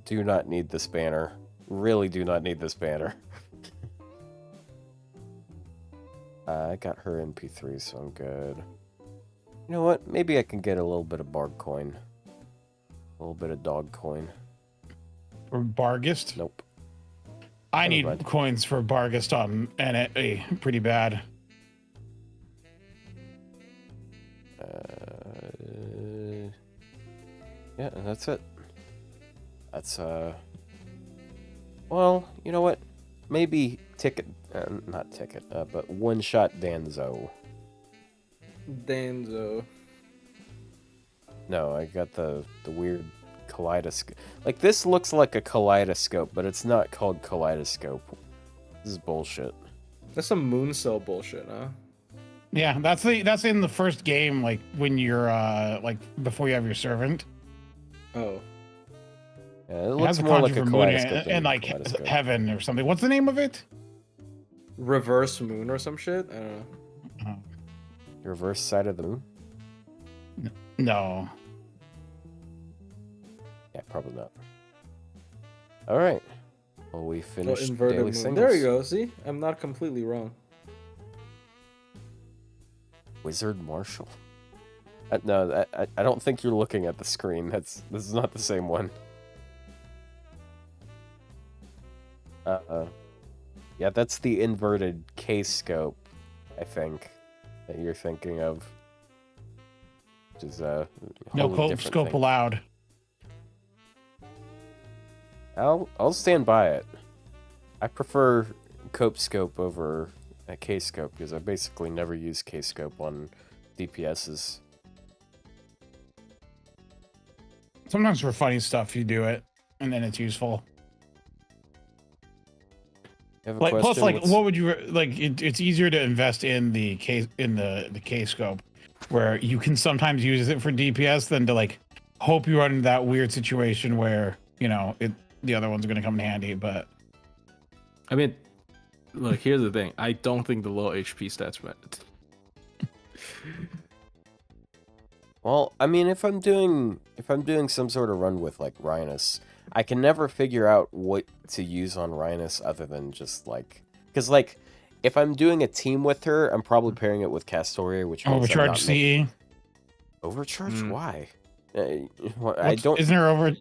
C: Do not need this banner. Really do not need this banner. I got her in P3, so I'm good. You know what? Maybe I can get a little bit of Barg coin. A little bit of dog coin.
A: For Bargist?
C: Nope.
A: I need coins for Bargist on NA pretty bad.
C: Yeah, that's it. That's, well, you know what? Maybe not ticket, but one-shot Danzo.
B: Danzo.
C: No, I got the weird kaleidoscope. Like, this looks like a kaleidoscope, but it's not called kaleidoscope. This is bullshit.
B: That's some moon cell bullshit, huh?
A: Yeah, that's in the first game, like when you're like before you have your servant.
B: Oh.
C: Yeah, it looks more like a kaleidoscope
A: and like heaven or something. What's the name of it?
B: Reverse moon or some shit? I don't know.
C: Reverse side of the moon?
A: No.
C: Yeah, probably not. All right. Well, we finished daily
B: moon.
C: singles.
B: There you go. See, I'm not completely wrong.
C: Wizard Marshall. No, I don't think you're looking at the screen. This is not the same one. Yeah, that's the inverted case scope, I think, that you're thinking of. Which is
A: no cope scope
C: thing.
A: allowed.
C: I'll stand by it. I prefer cope scope over a case scope because I basically never use case scope on DPSs.
A: Sometimes for funny stuff you do it, and then it's useful. Like plus, like, what would you like? It's easier to invest in the case the case scope, where you can sometimes use it for DPS than to like hope you run into that weird situation where you know the other one's going to come in handy. But
B: I mean, look, here's the thing. I don't think the low HP stats matter.
C: Well, I mean, if I'm doing some sort of run with like Rhinus, I can never figure out what to use on Rhinus other than just like, because like if I'm doing a team with her, I'm probably pairing it with Castoria, which means
A: overcharge CE.
C: Overcharge? Why? I don't.
A: Isn't her over?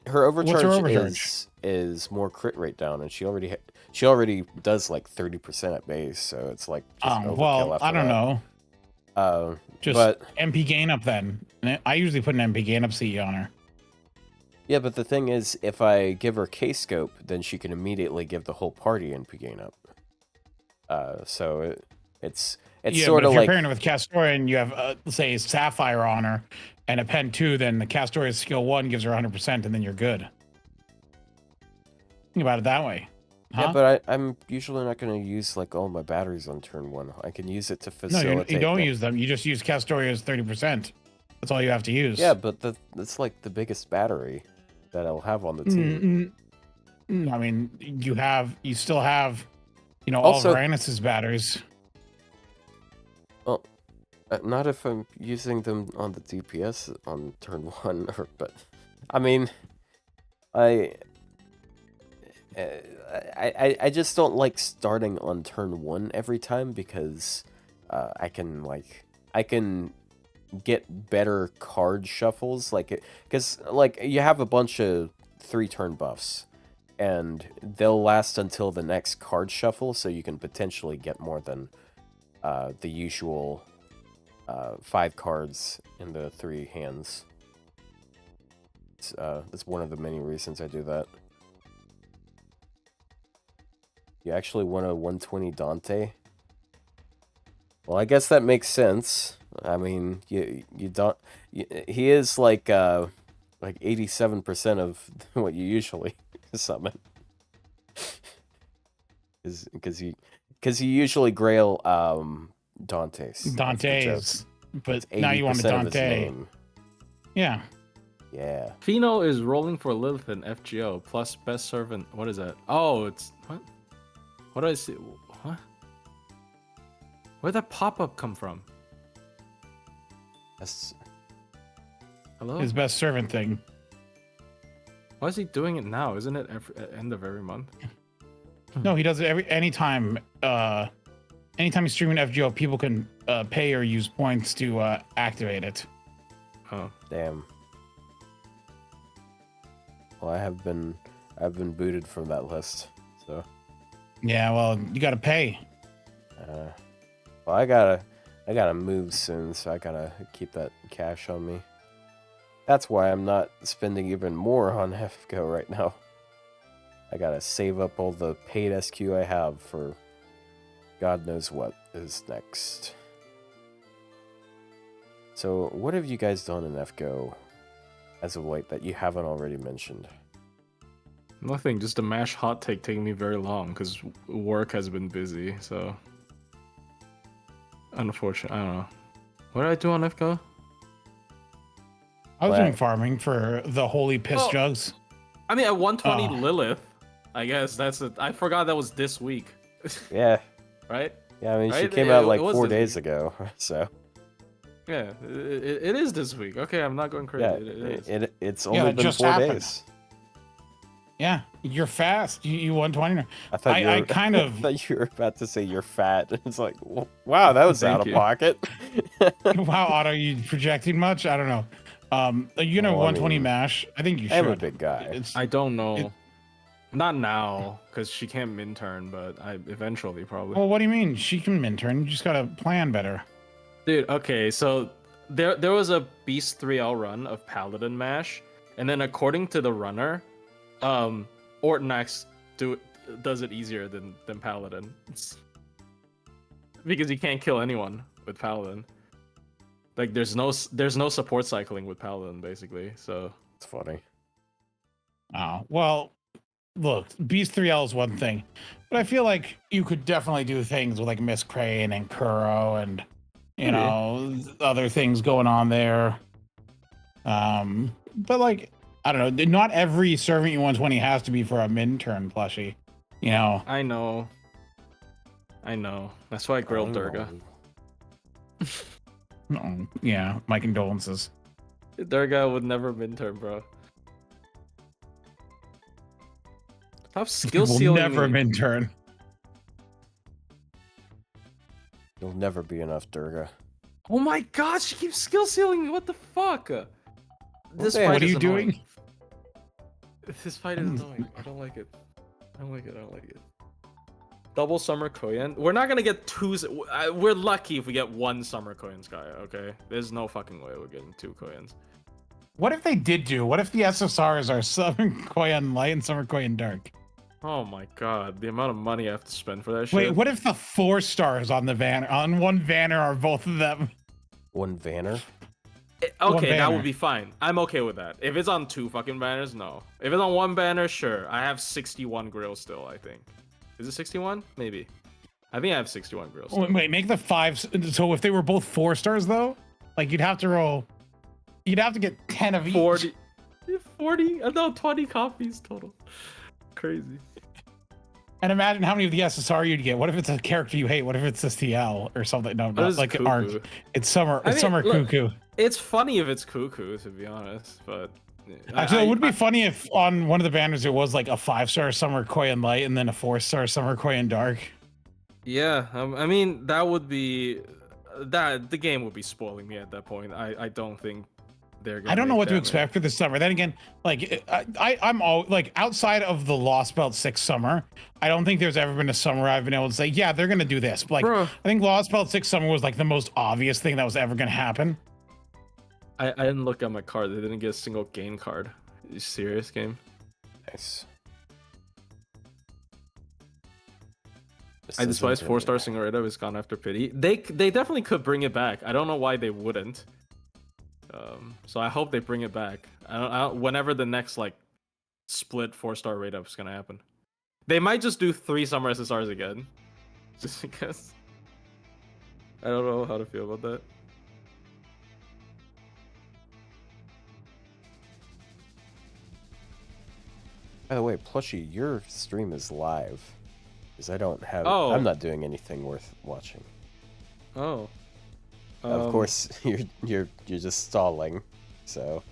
C: Her overcharge is more crit rate down, and she already does like 30% at base, so it's like just
A: well, I don't know. Just
C: but
A: MP gain up then. I usually put an MP gain up CE on her.
C: Yeah, but the thing is, if I give her K-Scope, then she can immediately give the whole party NP gain up. So it's sort of
A: if you're
C: like...
A: pairing it with Castorian, you have, let's say, Sapphire on her, and a Pen 2, then the Castorian skill 1 gives her 100%, and then you're good. Think about it that way. Huh?
C: Yeah, but I'm usually not going to use like all my batteries on turn 1. I can use it to facilitate...
A: No, you don't use them. You just use Castoria's 30%. That's all you have to use.
C: Yeah, but that's like the biggest battery that I'll have on the team.
A: I mean, you still have,
C: Also,
A: all of Uranus's batteries.
C: Well, not if I'm using them on the DPS on turn 1, but I mean, I just don't like starting on turn 1 every time because I can get better card shuffles, because you have a bunch of 3-turn buffs, and they'll last until the next card shuffle, so you can potentially get more than the usual 5 cards in the 3 hands. That's one of the many reasons I do that. You actually want a 120 Dante? Well, I guess that makes sense. I mean, he is like 87% of what you usually summon. Because you usually grail Dante's,
A: but now you want a Dante. Yeah.
C: Yeah.
B: Fino is rolling for Lilith and FGO plus best servant. What is that? Oh, it's what? What do I see? What? Where'd that pop-up come from?
C: That's...
B: Hello?
A: His best servant thing.
B: Why is he doing it now? Isn't it at end of every month?
A: No, he does it anytime. Anytime he's streaming FGO, people can pay or use points to activate it.
B: Oh,
C: damn. Well, I've been booted from that list, so.
A: Yeah, well, you gotta pay.
C: Well, I gotta move soon, so I gotta keep that cash on me. That's why I'm not spending even more on FGO right now. I gotta save up all the paid SQ I have for God knows what is next. So, what have you guys done in FGO as of late that you haven't already mentioned?
B: nothing. Just a Mash hot take taking me very long because work has been busy. So, unfortunately, I don't know. What did I do on FGO?
A: I was doing farming for the holy piss jugs.
B: I mean, at 120 Lilith, I guess that's it. I forgot that was this week.
C: Yeah.
B: Right?
C: Yeah, I mean,
B: right?
C: she came out like 4 days ago, so.
B: Yeah, it is this week. Okay, I'm not going crazy.
C: Yeah, it's only been 4 days.
A: Yeah, you're fast. You 120.
C: I thought
A: I kind of
C: I thought you were about to say you're fat. It's like, wow, that was out of pocket.
A: Wow, Otto, you projecting much? I don't know. You know, 120 Mash. I think you should.
C: I'm a big guy.
B: I don't know. Not now, because she can't min turn, but eventually probably.
A: Well, what do you mean? She can min turn. You just gotta plan better.
B: Dude, okay, so there was a Beast 3L run of Paladin Mash, and then according to the runner, Ortonax does it easier than Paladin. Because you can't kill anyone with Paladin. Like there's no support cycling with Paladin basically, so
C: it's funny.
A: Oh, well, look, Beast 3L is one thing, but I feel like you could definitely do things with like Miss Crane and Kuro and you know other things going on there. But like I don't know, not every servant you 120 has to be for a min turn plushie. You know.
B: I know. That's why I grilled Durga.
A: No, yeah, my condolences.
B: Durga would never min turn, bro. Stop skill sealing.
A: Never min turn.
C: You'll never be enough, Durga.
B: Oh my god, she keeps skill sealing me. What the fuck?
A: What are you doing?
B: This fight is annoying. I don't like it. I don't like it. Double Summer Koyan. We're not gonna get two. We're lucky if we get one Summer Koyan Sky. Okay, there's no fucking way we're getting two Koyans.
A: What if they did do? What if the SSRs are some Koyan Light and some are Koyan Dark?
B: Oh my god, the amount of money I have to spend for that shit.
A: Wait, what if the 4 stars on the van on one banner are both of them?
C: One banner?
B: Okay, that would be fine. I'm okay with that. If it's on 2 fucking banners, no. If it's on 1 banner, sure. I have 61 grills still, I think. Is it 61? Maybe. I think I have 61 grills.
A: Wait, make the 5. So if they were both 4 stars though, like you'd have to roll. You'd have to get 10 of each.
B: 40, no, 20 copies total. Crazy.
A: And imagine how many of the SSR you'd get. What if it's a character you hate? What if it's a TL or something? No, not like
B: Cuckoo.
A: Aren't. It's Summer. It's Summer Cuckoo.
B: It's funny if it's Cuckoo, to be honest, but
A: actually, it would be funny if on one of the banners it was like a 5-star Summer Koyan Light and then a 4-star Summer Koyan Dark.
B: Yeah, I mean that would be the game would be spoiling me at that point. I don't think they're gonna.
A: I don't know what to expect for this summer. Then again, like I'm all like outside of the Lost Belt 6 summer, I don't think there's ever been a summer I've been able to say, yeah, they're gonna do this. But, like,
B: bro,
A: I think Lost Belt 6 summer was like the most obvious thing that was ever gonna happen.
B: I didn't look at my card. They didn't get a single game card. Are you serious, game?
C: Nice.
B: I despise 4-star single rate. It's gone after pity. They definitely could bring it back. I don't know why they wouldn't. So I hope they bring it back. I don't whenever the next like split 4-star rate up is gonna happen. They might just do 3 summer SSRs again, just because. I don't know how to feel about that.
C: By the way, Plushie, your stream is live. Because I don't have.
B: Oh.
C: I'm not doing anything worth watching.
B: Oh.
C: Of course, you're just stalling. So.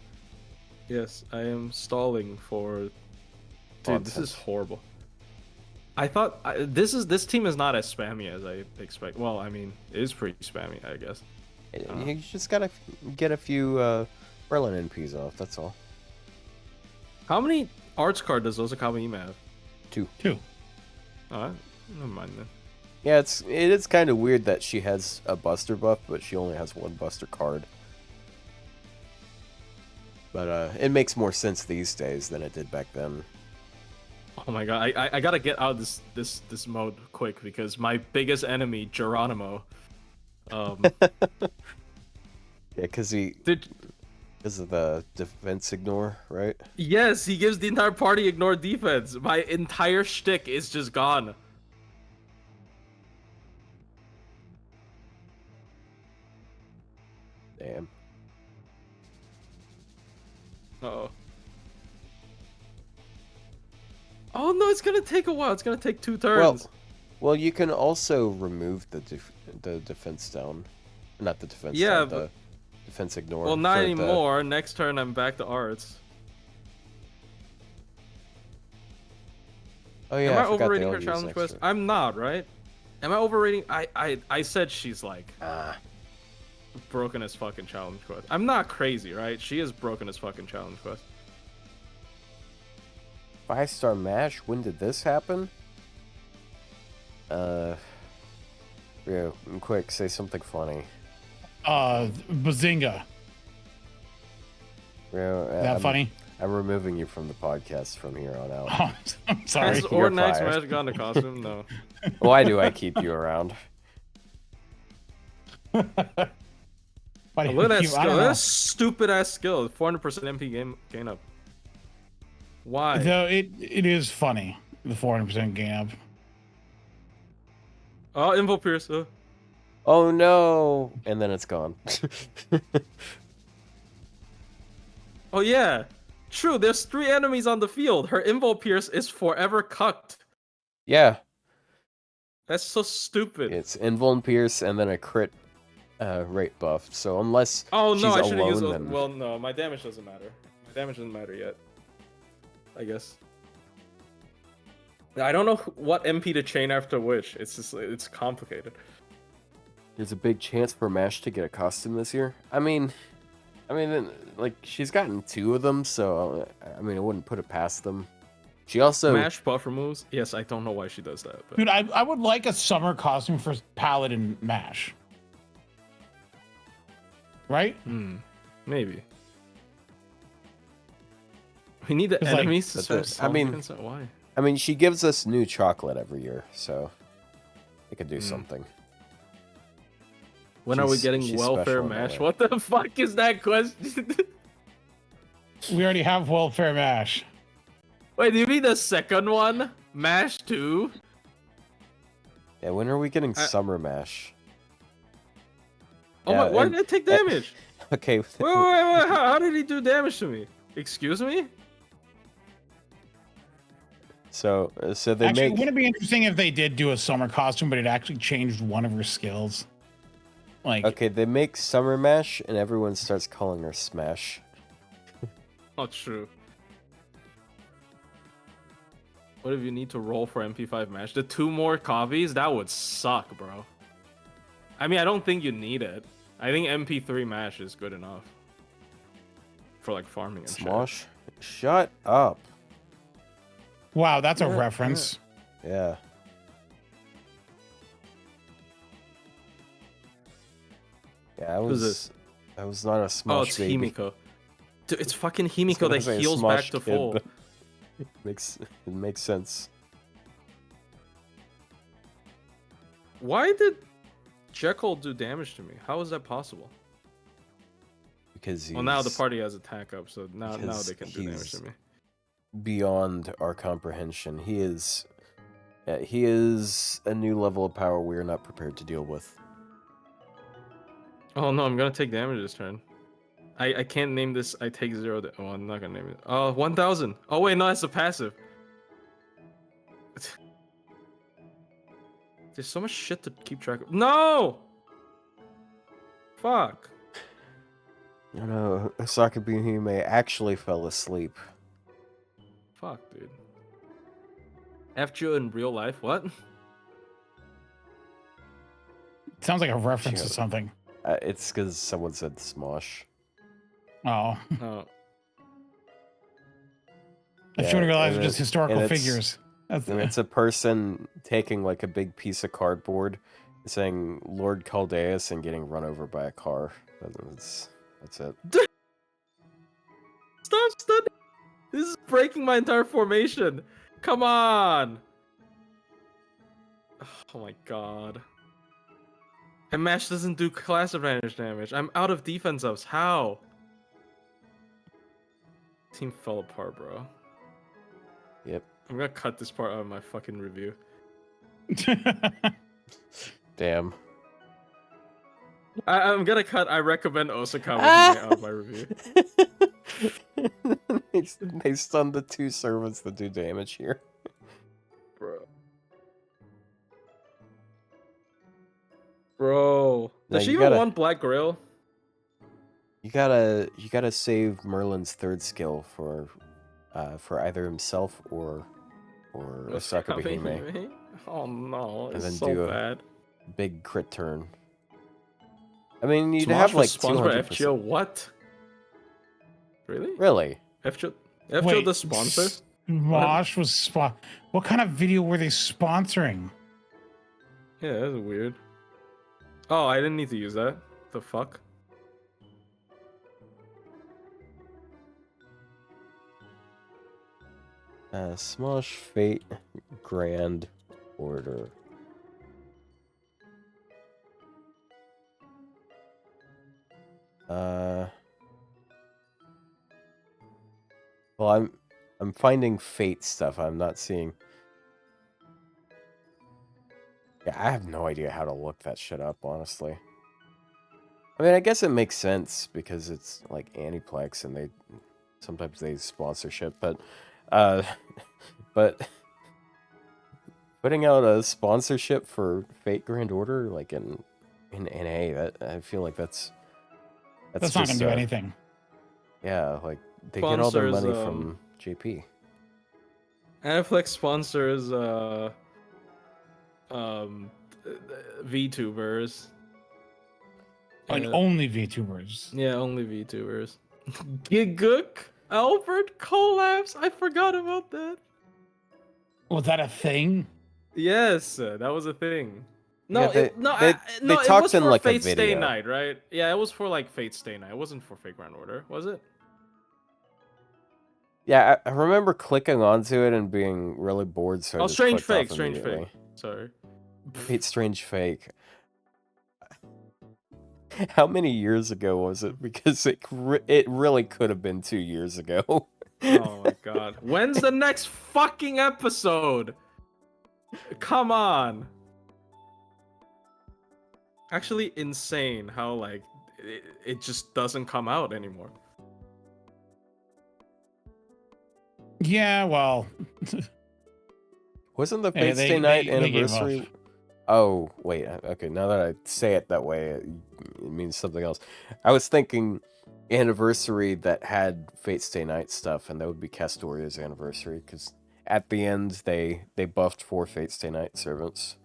B: Yes, I am stalling for. Dude,
C: Content.
B: This is horrible. I thought this team is not as spammy as I expect. Well, I mean, it is pretty spammy, I guess.
C: You just gotta get a few Merlin NPs off. That's all.
B: How many arts card does Osakama Ime have?
C: 2.
B: Alright, never mind then.
C: Yeah, it is kind of weird that she has a Buster buff, but she only has 1 Buster card. But it makes more sense these days than it did back then.
B: Oh my god, I gotta get out of this mode quick because my biggest enemy, Geronimo.
C: Yeah, because of the defense ignore, right?
B: Yes, he gives the entire party ignore defense. My entire shtick is just gone.
C: Damn.
B: Uh-oh. Oh no, it's gonna take a while. It's gonna take 2 turns.
C: Well, you can also remove the defense down. Not the defense down, the defense ignore.
B: Well, not anymore. Next turn, I'm back to arts.
C: Oh yeah,
B: Am I overrating her challenge quest? I'm not, right? Am I overrating? I said she's like broken as fucking challenge quest. I'm not crazy, right? She is broken as fucking challenge quest.
C: 5-star Mash? When did this happen? Yeah, quick, say something funny.
A: Bazinga.
C: Yeah,
A: That funny?
C: I'm removing you from the podcast from here on out.
A: Oh, I'm sorry.
B: Has Ornax Mash gone to costume? No.
C: Why do I keep you around?
B: Look at that skill. That's stupid ass skill. 400% MP gain up. Why?
A: Though it is funny, the 400% gain up.
B: Oh, Invo Pierce.
C: Oh no! And then it's gone.
B: Oh yeah. True, there's 3 enemies on the field. Her Invo Pierce is forever cucked.
C: Yeah.
B: That's so stupid.
C: It's Invuln Pierce and then a crit rate buff. So unless she's
B: I should have used
C: alone, then...
B: Well, no, my damage doesn't matter. My damage doesn't matter yet. I guess. I don't know what MP to chain after which. It's just it's complicated.
C: There's a big chance for Mash to get a costume this year. I mean, like she's gotten 2 of them, so I mean, I wouldn't put it past them. She also
B: Mash buffer moves. Yes, I don't know why she does that. But...
A: Dude, I would like a summer costume for Paladin Mash. Right?
B: Maybe. We need the enemies to
C: but
B: start why?
C: I mean, she gives us new chocolate every year, so it could do something.
B: When are we getting welfare mash? What the fuck is that question?
A: We already have welfare mash.
B: Wait, do you mean the second one? Mash 2?
C: Yeah, when are we getting summer mash?
B: Oh my, why did it take damage?
C: Okay.
B: Wait, how did he do damage to me? Excuse me?
C: So they
A: actually, wouldn't it be interesting if they did do a summer costume, but it actually changed one of her skills? Like,
C: okay, they make summer mash, and everyone starts calling her Smash.
B: Not true. What if you need to roll for MP5 mash? The 2 more copies? That would suck, bro. I mean, I don't think you need it. I think MP3 mash is good enough for like farming and
C: Smosh, shut up.
A: Wow, that's a reference.
C: Yeah. Yeah, I was not a Smosh baby.
B: Oh, it's
C: baby.
B: Himiko. Dude, it's fucking Himiko that heals back to full.
C: It makes sense.
B: Why did Jekyll do damage to me? How is that possible?
C: Because
B: well, now the party has attack up, so now they can do damage to me.
C: Beyond our comprehension. He is a new level of power we are not prepared to deal with.
B: Oh no, I'm gonna take damage this turn. I can't name this. I take 0. Oh, I'm not gonna name it. Oh, 1,000. Oh wait, no, that's a passive. There's so much shit to keep track of. No! Fuck.
C: You know, Sakabihime actually fell asleep.
B: Fuck, dude. F-Joe in real life? What?
A: Sounds like a reference to something.
C: It's because someone said Smosh.
A: Oh.
B: Oh.
A: I should have realized they're just historical figures.
C: It's a person taking like a big piece of cardboard, saying Lord Caldeus and getting run over by a car. That's it.
B: Stop studying! This is breaking my entire formation. Come on! Oh my god. And Mash doesn't do class advantage damage. I'm out of defense ups. How? Team fell apart, bro.
C: Yep.
B: I'm gonna cut this part out of my fucking review.
C: Damn.
B: I'm gonna cut I recommend Osaka out of my review.
C: They stunned the 2 servants that do damage here.
B: Bro. Does she even want Black Grail?
C: You gotta save Merlin's 3rd skill for either himself or Osaka Bihime.
B: Oh no, it's
C: and then
B: so
C: do
B: bad.
C: A big crit turn. I mean, you'd
B: Smosh
C: have like
B: was
C: 200%.
B: FGO, what? Really?
C: Really?
B: FGO the sponsor?
A: Smosh was what kind of video were they sponsoring?
B: Yeah, that's weird. Oh, I didn't need to use that. The fuck?
C: Smosh Fate Grand Order. Well, I'm finding Fate stuff. I'm not seeing. Yeah, I have no idea how to look that shit up, honestly. I mean, I guess it makes sense because it's like Aniplex and sometimes they sponsorship, but putting out a sponsorship for Fate Grand Order like in NA, I feel like that's
A: not gonna do anything.
C: Yeah, like they get all their money from JP.
B: Aniplex sponsors VTubers.
A: And only VTubers.
B: Yeah, only VTubers. Gigook Albert collabs. I forgot about that.
A: Was that a thing?
B: Yes, that was a thing. No,
C: Yeah,
B: it was
C: in
B: for
C: like
B: Fate
C: a video.
B: Stay Night, right? Yeah, it was for like Fate Stay Night. It wasn't for Fate Grand Order, was it?
C: Yeah, I remember clicking onto it and being really bored, so I just
B: strange
C: clicked
B: fake,
C: off
B: strange
C: immediately.
B: fake. Sorry.
C: It's strange fake. How many years ago was it? Because it really could have been 2 years ago.
B: Oh my god. When's the next fucking episode? Come on. Actually insane how like it just doesn't come out anymore.
C: Yeah, well, wasn't the Fate Stay Night anniversary? Oh, wait. Okay, now that I say it that way, it means something else. I was thinking anniversary that had Fate Stay Night stuff, and that would be Castoria's anniversary, because at the end, they buffed 4 Fate Stay Night servants.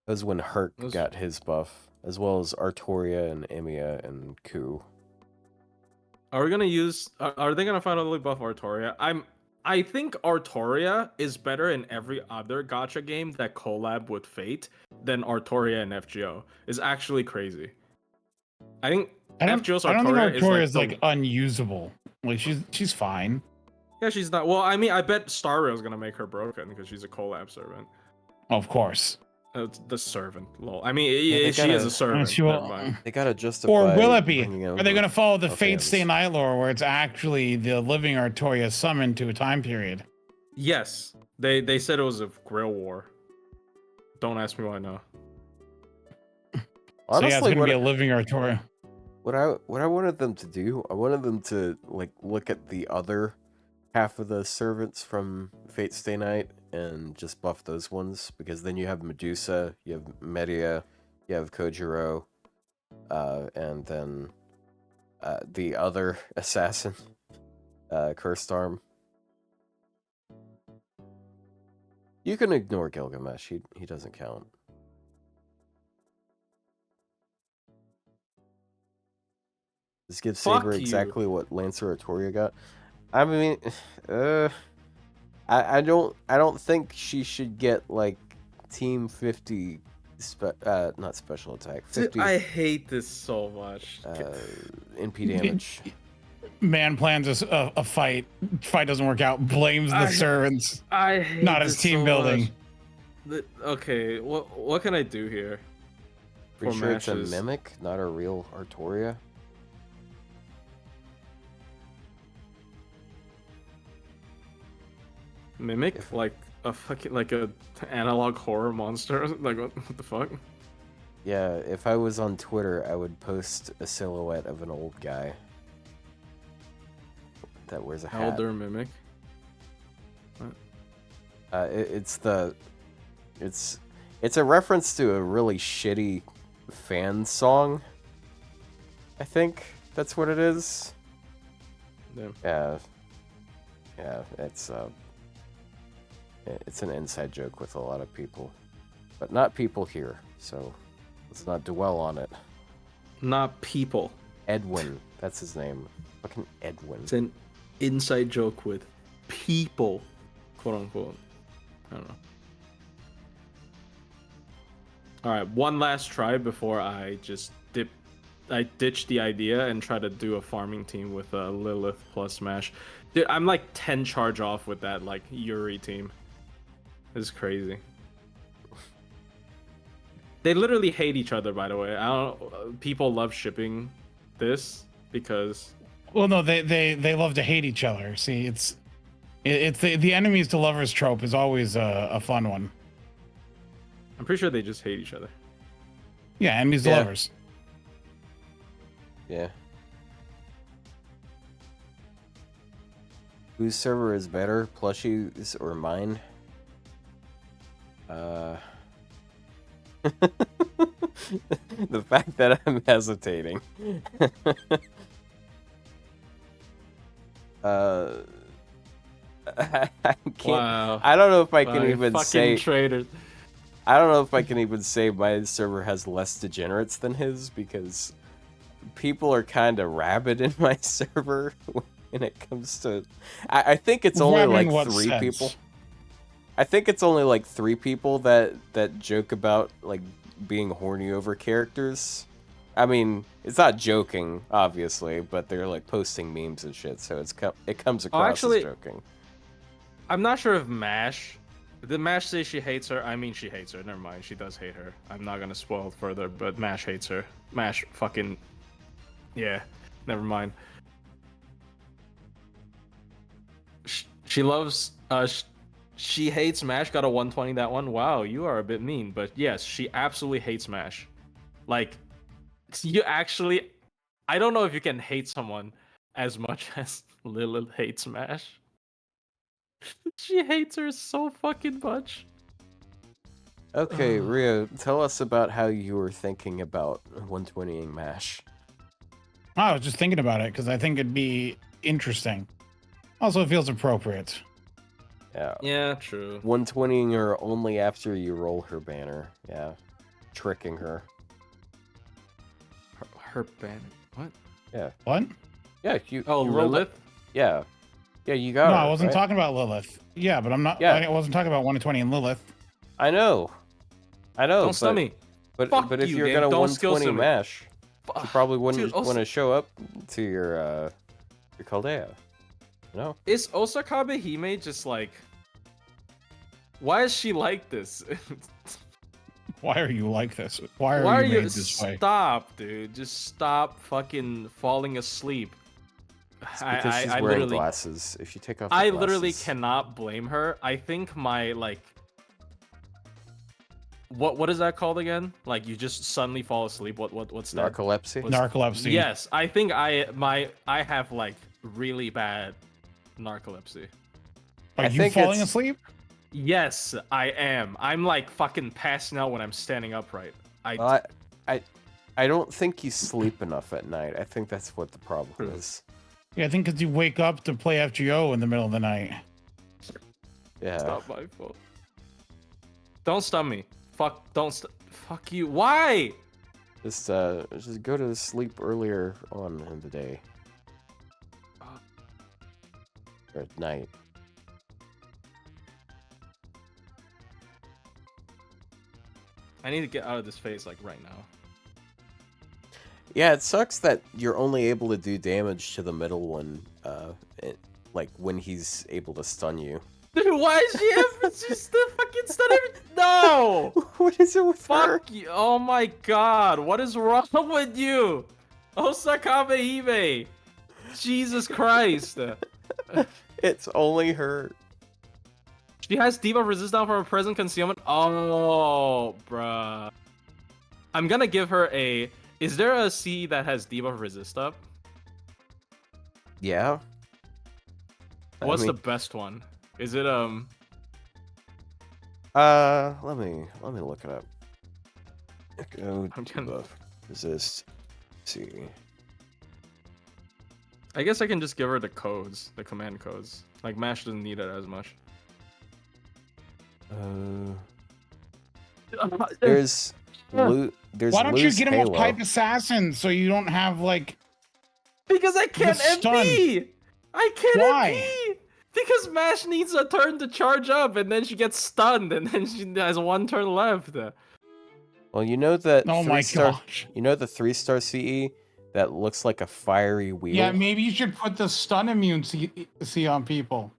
C: That was when Herc got his buff, as well as Artoria and Emiya and Ku.
B: Are we gonna use? Are they gonna finally buff Artoria? I think Artoria is better in every other gacha game that collab with Fate than Artoria and FGO. Is actually crazy. I think FGO's Artoria,
A: I don't think Artoria is
B: like
A: unusable. Like she's fine.
B: Yeah, she's not. Well, I mean, I bet Star Rail's gonna make her broken because she's a collab servant.
A: Of course.
B: The servant, lol. I mean, she is a servant.
C: They gotta justify.
A: Or will it be? Are they gonna follow the Fate Stay Night lore, where it's actually the living Artoria summoned to a time period?
B: Yes, they said it was a Grail War. Don't ask me why now.
A: Honestly, so yeah, it's gonna be a living Artoria.
C: What I wanted them to do, I wanted them to like look at the other half of the servants from Fate Stay Night and just buff those ones, because then you have Medusa, you have Medea, you have Kojiro, and then the other assassin, Cursed Arm. You can ignore Gilgamesh, he doesn't count. Just give Saber exactly what Lancer Artoria got. I mean, I don't think she should get like Team 50, not special attack. 50.
B: I hate this so much.
C: NP damage.
A: Man plans a fight. Fight doesn't work out. Blames the servants.
B: I hate
A: not as team building.
B: Okay, what can I do here?
C: Pretty sure it's a mimic, not a real Artoria.
B: Mimic? Like a fucking analog horror monster? Like what the fuck?
C: Yeah, if I was on Twitter, I would post a silhouette of an old guy that wears a hat.
B: Elder Mimic. What?
C: It's a reference to a really shitty fan song. I think that's what it is.
B: Yeah.
C: Yeah, it's an inside joke with a lot of people, but not people here, so let's not dwell on it.
B: Not people.
C: Edwin, that's his name. Fucking Edwin.
B: It's an inside joke with people, quote unquote. I don't know. All right, one last try before I just ditch the idea and try to do a farming team with Lilith plus Mash. Dude, I'm like 10 charge off with that like Yuri team. This is crazy. They literally hate each other, by the way. I don't. People love shipping this because.
A: Well, no, they love to hate each other. See, it's the enemies to lovers trope is always a fun one.
B: I'm pretty sure they just hate each other.
A: Yeah, enemies to lovers.
C: Yeah. Whose server is better, Plushie's or mine? The fact that I'm hesitating. I can't.
B: Wow.
C: I don't know if I can even say.
B: Traitors.
C: I don't know if I can even say my server has less degenerates than his, because people are kind of rabid in my server when it comes to. I think it's only like 3 people. I think it's only like 3 people that joke about like being horny over characters. I mean, it's not joking, obviously, but they're like posting memes and shit, so it comes across
B: actually,
C: as joking.
B: I'm not sure if Mash. Did Mash say she hates her? I mean, she hates her. Never mind, she does hate her. I'm not gonna spoil it further, but Mash hates her. Mash fucking. Yeah, never mind. She loves. She hates Mash. Got a 120 that one. Wow, you are a bit mean, but yes, she absolutely hates Mash. Like, you actually. I don't know if you can hate someone as much as Lilith hates Mash. She hates her so fucking much.
C: Okay, Ryou, tell us about how you were thinking about 120ing Mash.
A: I was just thinking about it because I think it'd be interesting. Also, it feels appropriate.
C: Yeah.
B: Yeah, true.
C: 120ing her only after you roll her banner. Yeah. Tricking her.
B: Her banner. What?
C: Yeah.
A: What?
C: Yeah, you rolled
B: Lilith?
C: it. Yeah. Yeah, you got
A: No,
C: her,
A: I wasn't
C: right?
A: talking about Lilith. Yeah, but I'm not.
C: Yeah.
A: I wasn't talking about 120 and Lilith.
C: I know.
B: Don't stun me.
C: But if
B: you,
C: you're
B: game.
C: gonna
B: Don't
C: 120
B: skill
C: Mash, you probably wouldn't
B: Dude,
C: want to show up to your Caldea. No.
B: Is Osakabe Hime just like? Why is she like this?
A: Why are you like this? Why
B: Why
A: are
B: are
A: you
B: you?
A: made this way?
B: Stop, dude. Just stop fucking falling asleep.
C: It's because she's wearing
B: literally,
C: glasses. If you take off the
B: I
C: glasses...
B: literally cannot blame her. I think my like. What is that called again? Like you just suddenly fall asleep. What's that?
C: Narcolepsy?
A: Narcolepsy.
B: Yes, I think I have like really bad narcolepsy.
A: Are
C: I
A: you
C: think
A: falling
C: it's-
A: asleep?
B: Yes, I am. I'm like fucking passing out when I'm standing upright.
C: I don't think you sleep enough at night. I think that's what the problem is.
A: Yeah, I think because you wake up to play FGO in the middle of the night.
C: Yeah.
B: It's not my fault. Don't stun me. Fuck you. Why?
C: Just go to sleep earlier on in the day. Or at night.
B: I need to get out of this phase like right now.
C: Yeah, it sucks that you're only able to do damage to the middle one, like when he's able to stun you.
B: Dude, why is she ever just the fucking stun every... No!
C: What is it with her?
B: Fuck you. Oh my god, what is wrong with you? Osakabe Hime. Jesus Christ.
C: It's only her.
B: She has debuff resist down from her present concealment. Oh, bruh. I'm gonna give her a... Is there a C that has debuff resist up?
C: Yeah.
B: What's the best one? Is it
C: let me look it up. Go debuff resist. See.
B: I guess I can just give her the codes, the command codes. Like Mash doesn't need it as much.
C: There's
A: Why don't you
C: loose
A: get him
C: Halo.
A: a pipe assassin so you don't have like?
B: Because I can't
A: stun.
B: MP! I can't
A: Why?
B: MP! Because Mash needs a turn to charge up, and then she gets stunned, and then she has one turn left.
C: Well, you know that
A: Oh my
C: 3-star
A: gosh.
C: You know the 3-star CE that looks like a fiery wheel?
A: Yeah, maybe you should put the stun immune C on people.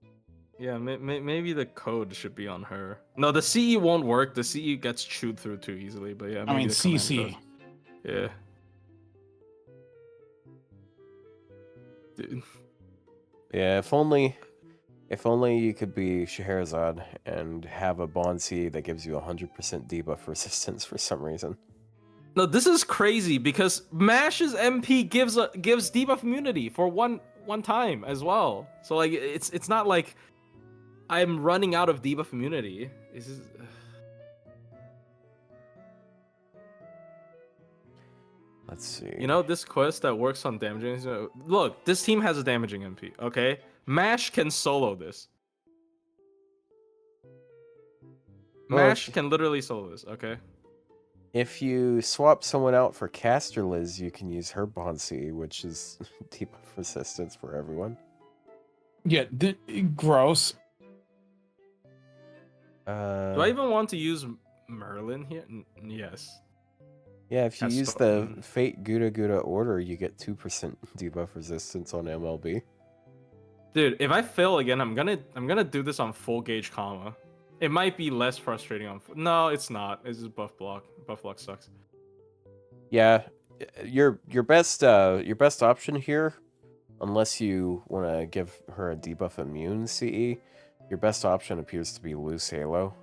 B: Yeah, maybe the code should be on her. No, the CE won't work. The CE gets chewed through too easily, but yeah.
A: I mean
B: the command
A: CC.
B: code. Yeah. Dude.
C: Yeah, if only you could be Scheherazade and have a Bond CE that gives you 100% debuff resistance for some reason.
B: No, this is crazy because Mash's MP gives debuff immunity for one time as well. So like it's not like I'm running out of debuff immunity. This is...
C: Let's see.
B: You know, this quest that works on damaging... Look, this team has a damaging MP, okay? Mash can solo this. Mash can literally solo this, okay?
C: If you swap someone out for Caster Liz, you can use her Bond CE, which is debuff resistance for everyone.
A: Yeah, gross.
B: Do I even want to use Merlin here? Yes.
C: Yeah, if you use the Fate Gouda Gouda order, you get 2% debuff resistance on MLB.
B: Dude, if I fail again, I'm gonna do this on full gauge comma. It might be less frustrating on. No, it's not. It's just buff block. Buff block sucks.
C: Yeah, your best option here, unless you want to give her a debuff immune CE, your best option appears to be loose Halo.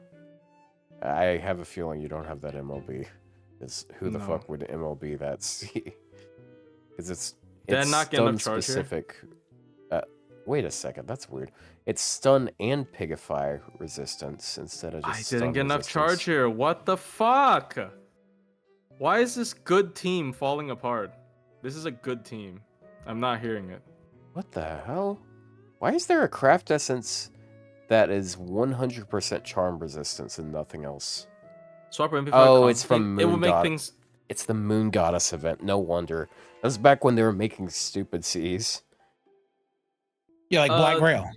C: I have a feeling you don't have that MLB. Because who the fuck would MLB that CE? Because it's
B: not getting enough charge
C: specific. Wait a second, that's weird. It's stun and pigify resistance instead of just
B: I didn't get enough charge here. What the fuck? Why is this good team falling apart? This is a good team. I'm not hearing it.
C: What the hell? Why is there a craft essence that is 100% charm resistance and nothing else?
B: It's
C: from Moon
B: It will make things.
C: It's the Moon Goddess event. No wonder. That was back when they were making stupid Cs.
A: Yeah, like Black Grail.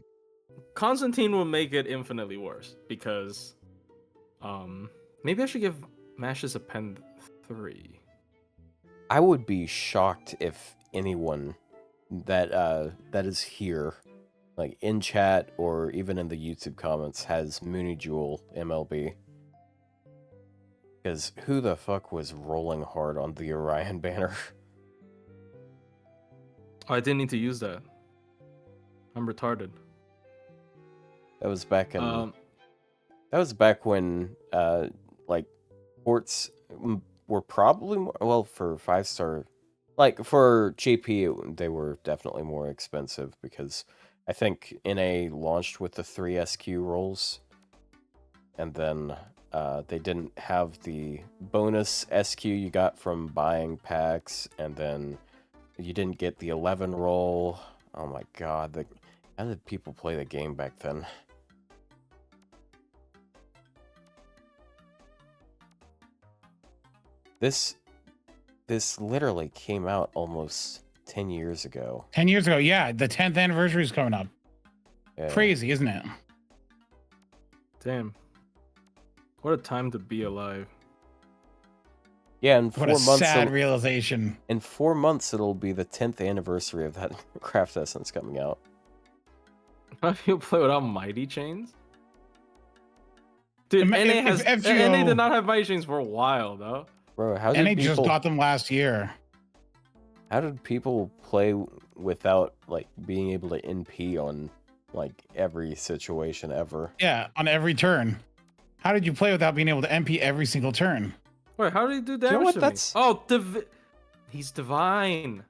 B: Constantine will make it infinitely worse because, maybe I should give Mashes a pen 3.
C: I would be shocked if anyone that is here, like in chat or even in the YouTube comments, has Mooney Jewel MLB. Because who the fuck was rolling hard on the Orion banner?
B: Oh, I didn't need to use that. I'm retarded.
C: That was back in. That was back when, like, ports were probably more, well, for 5-star, like for JP, they were definitely more expensive because I think NA launched with the 3 SQ rolls, and then they didn't have the bonus SQ you got from buying packs, and then you didn't get the 11 roll. Oh my god, how did people play the game back then? This literally came out almost 10 years ago.
A: 10 years ago, yeah. The 10th anniversary is coming up.
C: Yeah.
A: Crazy, isn't it?
B: Damn. What a time to be alive.
C: Yeah, in 4 months.
A: What a sad realization.
C: In 4 months, it'll be the 10th anniversary of that craft essence coming out.
B: How do you play without mighty chains? Dude, NA did not have mighty chains for a while, though.
C: Bro, how did
A: NA just got them last year.
C: How did people play without, like, being able to NP on, like, every situation ever?
A: Yeah, on every turn. How did you play without being able to MP every single turn?
B: Wait, how did he do damage?
C: You know what?
B: To me? He's divine.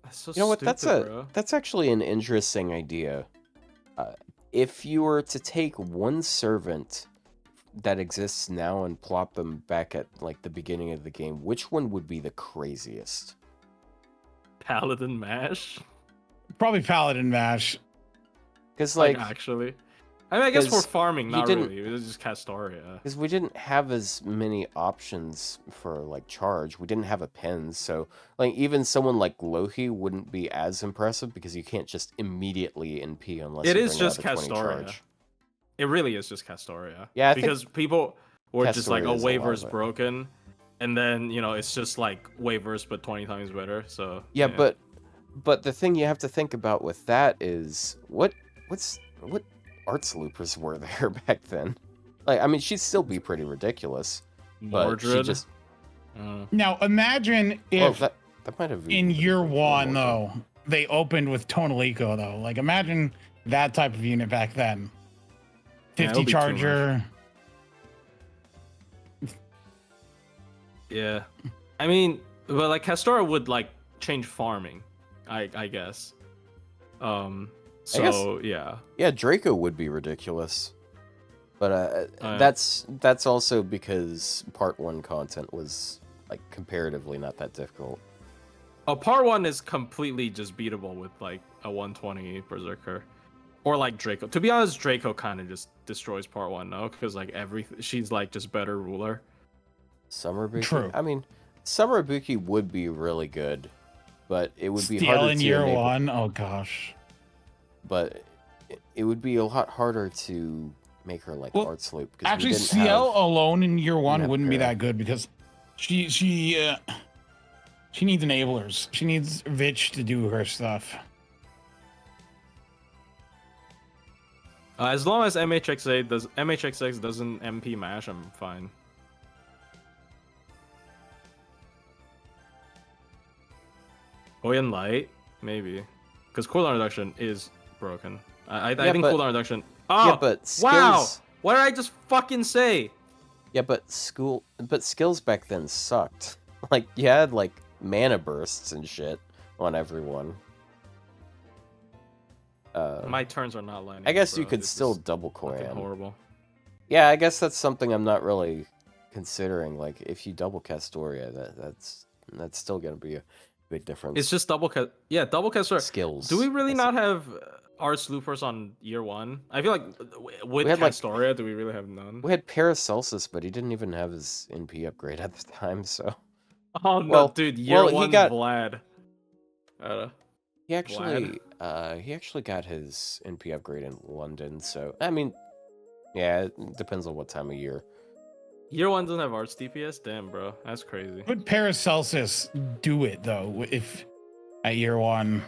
B: That's so
C: you know what?
B: Bro.
C: That's actually an interesting idea. If you were to take one servant that exists now and plop them back at like the beginning of the game, which one would be the craziest?
B: Paladin Mash?
A: Probably Paladin Mash.
C: Because like
B: actually, I mean, I guess for farming, not really. It was just Castoria.
C: Because we didn't have as many options for like charge. We didn't have a pen, so like even someone like Lohi wouldn't be as impressive because you can't just immediately NP unless
B: it
C: you
B: is
C: bring
B: just
C: out a 20
B: Castoria.
C: charge.
B: It really is just Castoria.
C: Yeah,
B: because people were just like,
C: Castoria
B: "Oh,
C: is a
B: waiver's
C: lot,
B: broken," and then it's just like waivers but 20 times better. So
C: yeah, but the thing you have to think about with that is what arts loopers were there back then. Like, I mean, she'd still be pretty ridiculous, but
B: Mordred?
C: she just.
A: Now imagine if
C: that might have
A: in year one though they opened with Tonalico though. Like imagine that type of unit back then. 50 charger.
B: Yeah, I mean, but like Castora would like change farming, I guess. So yeah.
C: Yeah, Draco would be ridiculous, but that's also because Part 1 content was like comparatively not that difficult.
B: Part 1 is completely just beatable with like a 120 Berserker. Or like Draco. To be honest, Draco kind of just destroys Part 1, no? Because like she's like just better ruler.
C: Summer Buki?
A: True.
C: I mean, Summer Buki would be really good, but it would be
A: Steal
C: harder
A: in
C: to
A: year
C: enable.
A: one? Oh gosh.
C: But it would be a lot harder to make her like Arts Loop.
A: Actually, CL alone in year one wouldn't be that good because She needs enablers. She needs Vitch to do her stuff.
B: As long as MHX6 doesn't MP Mash, I'm fine. Oyen Light, maybe, because cooldown reduction is broken. I think cooldown reduction. Oh,
C: yeah, but skills...
B: wow! What did I just fucking say?
C: Yeah, but skills back then sucked. Like you had like mana bursts and shit on everyone.
B: My turns are not lining.
C: I guess
B: up,
C: you
B: bro.
C: could
B: This
C: still
B: is
C: double coin.
B: horrible.
C: Yeah, I guess that's something I'm not really considering. Like, if you double cast Doria, that's still gonna be a big difference.
B: It's just double cast. Yeah, double cast
C: skills.
B: Do we really not have Ars Loopers on year 1? I feel like with Castoria, do we really have none?
C: We had Paracelsus, but he didn't even have his NP upgrade at the time. So.
B: Oh no, dude! Year 1
C: he got
B: Vlad.
C: He actually got his NP upgrade in London, so I mean, yeah, it depends on what time of year.
B: Year 1 doesn't have Arts DPS? Damn, bro, that's crazy.
A: Would Paracelsus do it though? If at year 1.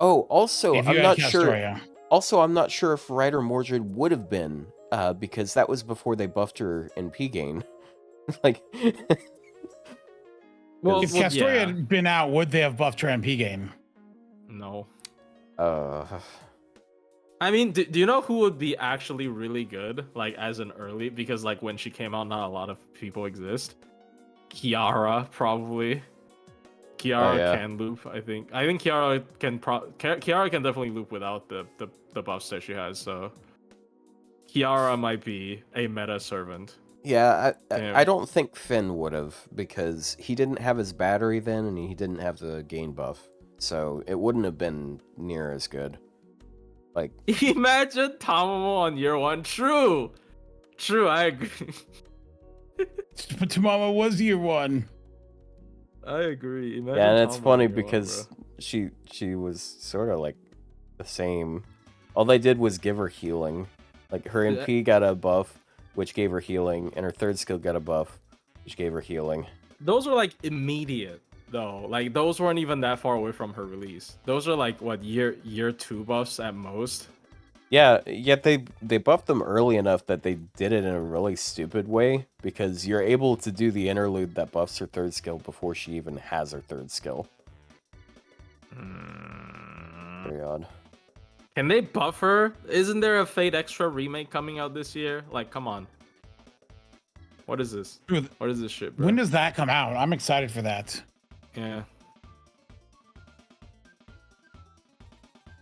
C: Oh, also, I'm not sure.
A: Castoria.
C: Also, I'm not sure if Ryder Mordred would have been, because that was before they buffed her NP gain. Like,
A: well, if Castoria had been out, would they have buffed her MP gain?
B: No.
C: I
B: mean, do you know who would be actually really good, like as an early? Because like when she came out, not a lot of people exist. Kiara probably. Kiara can loop. I think Kiara can. Kiara can definitely loop without the buffs that she has. So Kiara might be a meta servant.
C: Yeah, I don't think Finn would have, because he didn't have his battery then, and he didn't have the gain buff. So it wouldn't have been near as good. Like,
B: imagine Tamamo on year 1. True, I agree.
A: But Tamamo was year 1.
B: I agree. Imagine
C: yeah, and it's
B: Tamamo
C: funny
B: on year
C: because
B: 1,
C: she was sort of like the same. All they did was give her healing. Like her NP got a buff, which gave her healing, and her third skill got a buff, which gave her healing.
B: Those were like immediate. Though, like those weren't even that far away from her release. Those are like what year 2 buffs at most.
C: Yeah, yet they buffed them early enough that they did it in a really stupid way, because you're able to do the interlude that buffs her third skill before she even has her third skill. Very odd.
B: Can they buff her? Isn't there a Fate Extra remake coming out this year? Like, come on. What is this? What is this shit, bro?
A: When does that come out? I'm excited for that.
B: Yeah.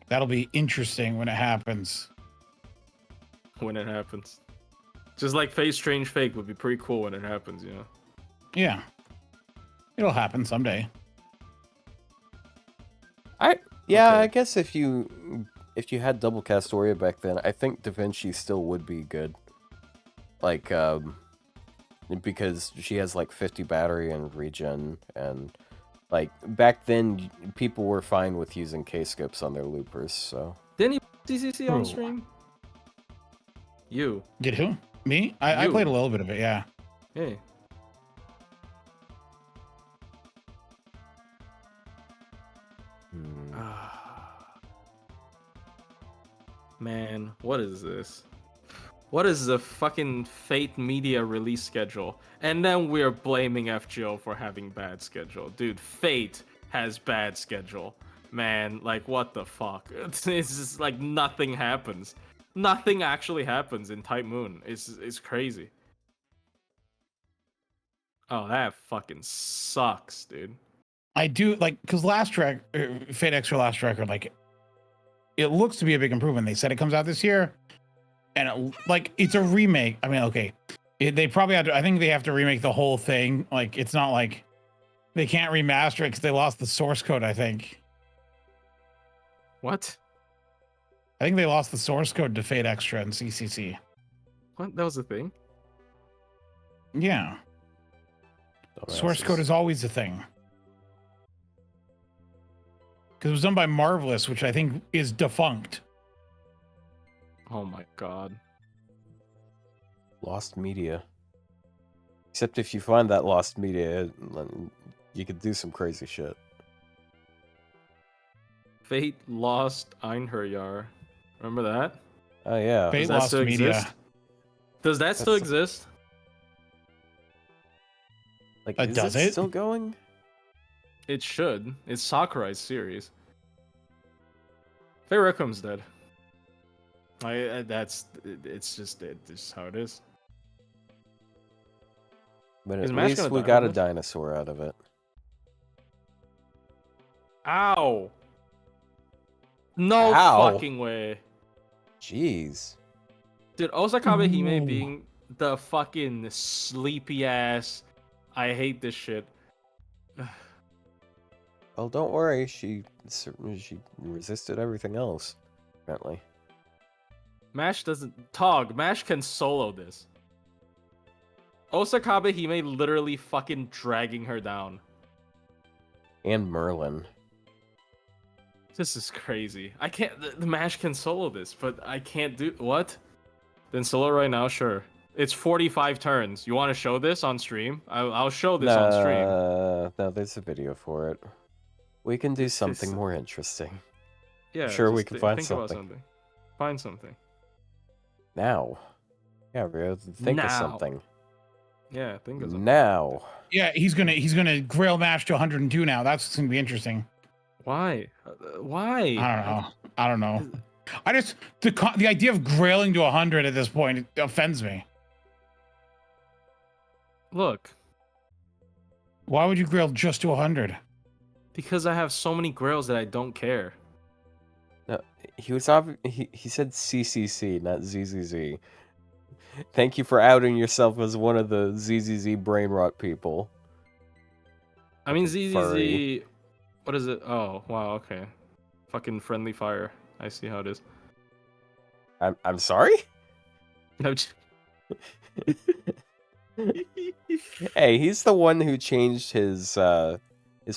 A: That'll be interesting when it happens.
B: When it happens. Just like Phase Strange Fake would be pretty cool when it happens, you know?
A: Yeah. It'll happen someday.
C: I guess if you had double Castoria back then, I think Da Vinci still would be good. Like, because she has like 50 battery and regen, and like back then people were fine with using K-scopes on their loopers, so.
B: Didn't he CCC on stream? You.
A: Did who? Me? I played a little bit of it, yeah.
B: Hey. Man, what is this? What is the fucking Fate Media release schedule? And then we're blaming FGO for having bad schedule. Dude, Fate has bad schedule. Man, like, what the fuck? It's just like nothing happens. Nothing actually happens in Type Moon. It's crazy. Oh, that fucking sucks, dude.
A: I do, like, because Fate Extra Last Record, like, it looks to be a big improvement. They said it comes out this year. And it's a remake. I mean, okay, they probably have to. I think they have to remake the whole thing. Like, it's not like they can't remaster it because they lost the source code. I think.
B: What?
A: I think they lost the source code to Fate Extra and CCC.
B: What? That was a thing?
A: Yeah. Source code is always a thing. Because it was done by Marvelous, which I think is defunct.
B: Oh my god.
C: Lost media. Except if you find that lost media, you could do some crazy shit.
B: Fate lost Einherjar. Remember that?
C: Oh yeah.
A: Fate
B: Does that
A: lost
B: still
A: media.
B: exist? Does that still exist?
C: Like,
A: Does
C: it
A: it?
C: still going?
B: It should. It's Sakurai's series. Fate Requiem's dead. It's just how it is.
C: But
B: Is
C: at
B: Mash
C: least
B: gonna
C: we
B: die
C: got a
B: on this?
C: dinosaur out of it.
B: Ow! No
C: Ow.
B: fucking way.
C: Jeez.
B: Dude, Osakabe Hime
A: Ooh.
B: being the fucking sleepy ass. I hate this shit.
C: Well, don't worry. She resisted everything else. Apparently.
B: Mash doesn't. Mash can solo this. Osakabe Hime literally fucking dragging her down.
C: And Merlin.
B: This is crazy. I can't. The Mash can solo this, but I can't do. What? Then solo right now? Sure. It's 45 turns. You want to show this on stream? I'll show this on stream.
C: No, there's a video for it. We can do something more interesting.
B: Yeah.
C: Sure, we
B: just
C: can find
B: think about
C: something.
B: Find something.
C: Now. Yeah, Ryou, think of
B: Now.
C: something.
B: Yeah, think of something.
C: Now.
A: Yeah, he's gonna grail Mash to 102 now. That's gonna be interesting.
B: Why? Why?
A: I don't know. I just the idea of grailing to 100 at this point it offends me.
B: Look,
A: Why would you grail just to 100?
B: because I have so many grails that I don't care.
C: No, he said CCC, not ZZZ. Thank you for outing yourself as one of the ZZZ brain rot people.
B: I mean,
C: Fucking
B: ZZZ.
C: furry.
B: What is it? Oh, wow. Okay. Fucking friendly fire. I see how it is.
C: I'm sorry?
B: No, j-
C: Hey, he's the one who changed his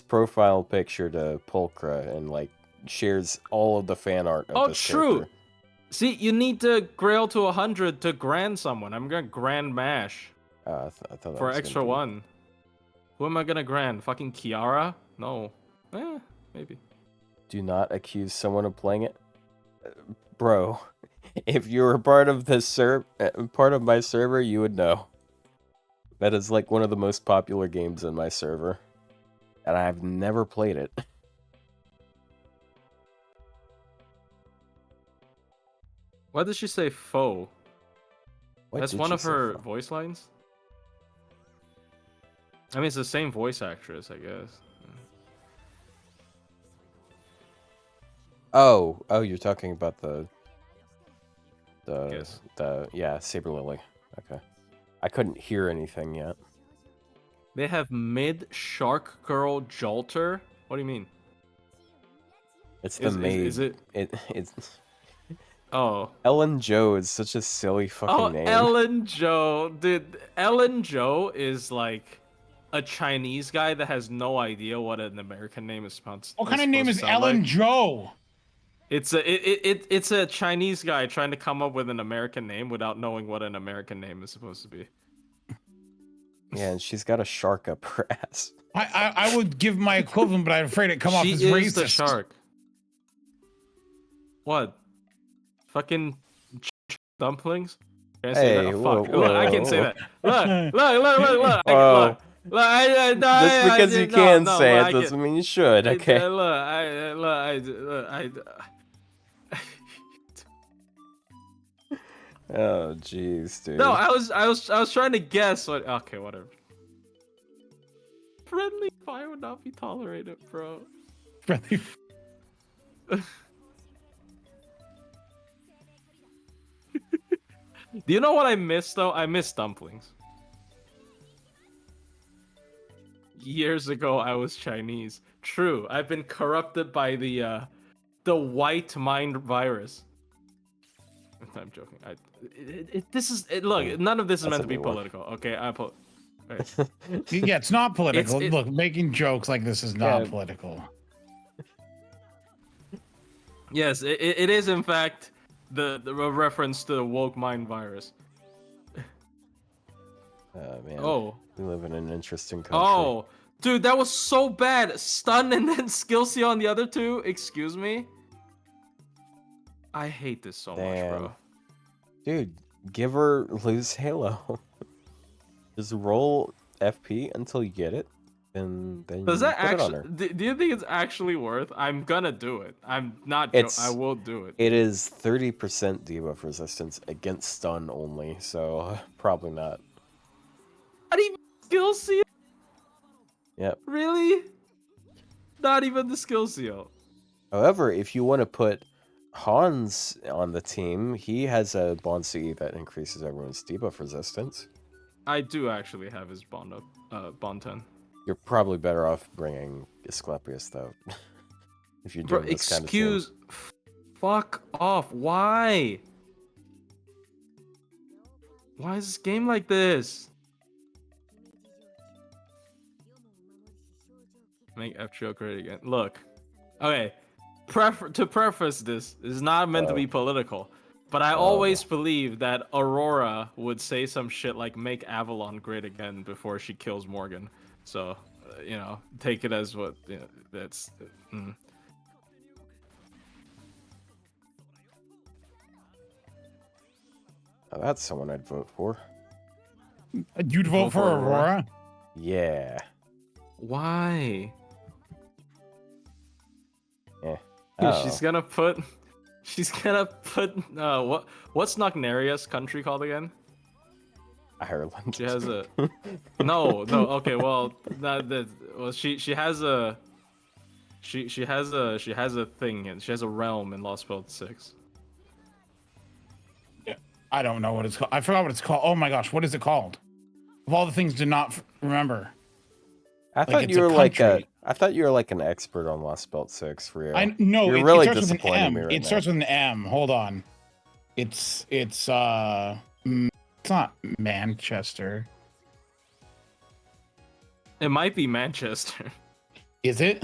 C: profile picture to Pulchra and like shares all of the fan art of
B: Oh,
C: this
B: true.
C: character.
B: See, you need to grail to 100 to grand someone. I'm gonna grand Mash
C: I thought that
B: for
C: was gonna
B: extra
C: be-
B: one. Who am I gonna grand? Fucking Kiara? No. Maybe.
C: Do not accuse someone of playing it. Bro, if you were part of this part of my server, you would know. That is like one of the most popular games in my server. And I've never played it.
B: Why did she say foe?
C: What
B: That's
C: did
B: one
C: she
B: of
C: say
B: her
C: for?
B: voice lines. I mean, it's the same voice actress, I guess.
C: Oh, you're talking about
B: Yes.
C: Saber Lily. Okay. I couldn't hear anything yet.
B: They have mid Shark Girl Jolter. What do you mean?
C: It's the maid.
B: Is it?
C: It's
B: Oh.
C: Ellen Joe is such a silly fucking name.
B: Ellen Joe. Dude, Ellen Joe is like a Chinese guy that has no idea what an American name is supposed.
A: What kind of name
B: to
A: is
B: sound
A: Ellen
B: like.
A: Joe?
B: It's a Chinese guy trying to come up with an American name without knowing what an American name is supposed to be.
C: Yeah, and she's got a shark up her ass.
A: I would give my equivalent, but I'm afraid it come off
B: She
A: as
B: is
A: racist.
B: the shark. What? Fucking dumplings? Can I say
C: Hey,
B: that? Oh,
C: whoa,
B: fuck. Look, I can say
C: whoa.
B: that. Look.
C: Oh.
B: Look,
C: Just because you can say it doesn't mean you should, okay? Oh, jeez, dude.
B: No, I was trying to guess what. Okay, whatever. Friendly fire would not be tolerated, bro.
A: Friendly.
B: Do you know what I miss though? I miss dumplings. Years ago, I was Chinese. True, I've been corrupted by the white mind virus. I'm joking. Look, none of this is
C: That's
B: meant
C: a
B: to be
C: new one.
B: political. Okay, right.
A: Yeah, it's not political.
B: It's-
A: Look, making jokes like this is not
C: Yeah.
A: political.
B: Yes, it is in fact the reference to the woke mind virus.
C: Man.
B: Oh.
C: We live in an interesting country.
B: Oh. Dude, that was so bad. Stun and then skill seal on the other two. Excuse me. I hate this so much, bro.
C: Dude, give her lose Halo. Just roll FP until you get it, and then
B: Does that
C: put it on
B: actually?
C: her.
B: Do you think it's actually worth? I'm gonna do it. I'm not. I will do it.
C: It is 30% debuff resistance against stun only, so probably not.
B: Not even skill seal.
C: Yep.
B: Really? Not even the skill seal.
C: However, if you want to put Hans on the team, he has a Bond CE that increases everyone's debuff resistance.
B: I do actually have his Bond 10.
C: You're probably better off bringing Asclepius though. If you're doing this kind of thing.
B: Fuck off. Why? Why is this game like this? Make F-Trail great again. Look. Okay. To preface this is not meant to be political. But I always believe that Aurora would say some shit like make Avalon great again before she kills Morgan. So, you know, take it as what, you know, that's... Oh,
C: that's someone I'd vote for.
A: You'd vote for Aurora?
C: Yeah.
B: Why?
C: Yeah.
B: She's gonna put what's Knocknaria's country called again?
C: Ireland.
B: She has a no okay well she has a thing and she has a realm in Lost World 6.
A: Yeah, I don't know what it's called. I forgot what it's called. Oh my gosh, what is it called? Of all the things to not remember.
C: I thought you were I thought you were like an expert on Lost Belt 6 for you.
A: No,
C: You're really
A: starts with an
C: disappointing
A: M.
C: me right
A: It
C: now.
A: starts with an M. Hold on. It's not Manchester.
B: It might be Manchester.
A: Is it?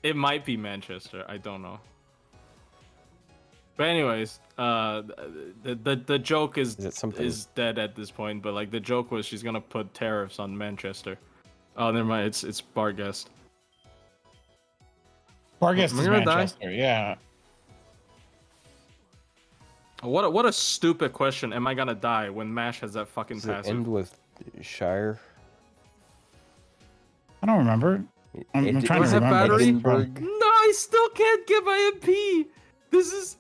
B: It might be Manchester. I don't know. But anyways, the joke is dead at this point. But like the joke was she's gonna put tariffs on Manchester. Oh, never mind. It's Barghest.
A: Barghest is Manchester. Yeah.
B: What a stupid question. Am I gonna die when Mash has that fucking
C: Does
B: passive?
C: it end with Shire?
A: I don't remember. I'm trying to remember.
B: No, I still can't get my MP. This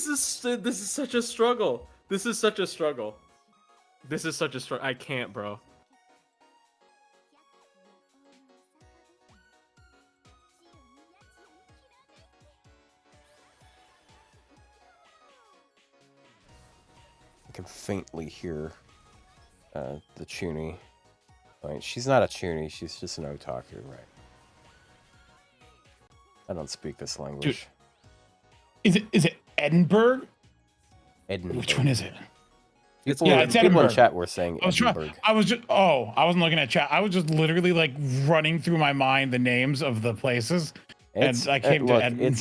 B: is such a struggle. This is such a struggle. I can't, bro.
C: I can faintly hear the Chuny. Wait, she's not a Chuny, she's just an otaku, right? I don't speak this language.
A: Dude, is it Edinburgh?
C: Edinburgh.
A: Which one is it?
C: It's
A: Edinburgh.
C: People in chat were saying Edinburgh.
A: I wasn't looking at chat. I was just literally like running through my mind the names of the places. And I came to Edinburgh.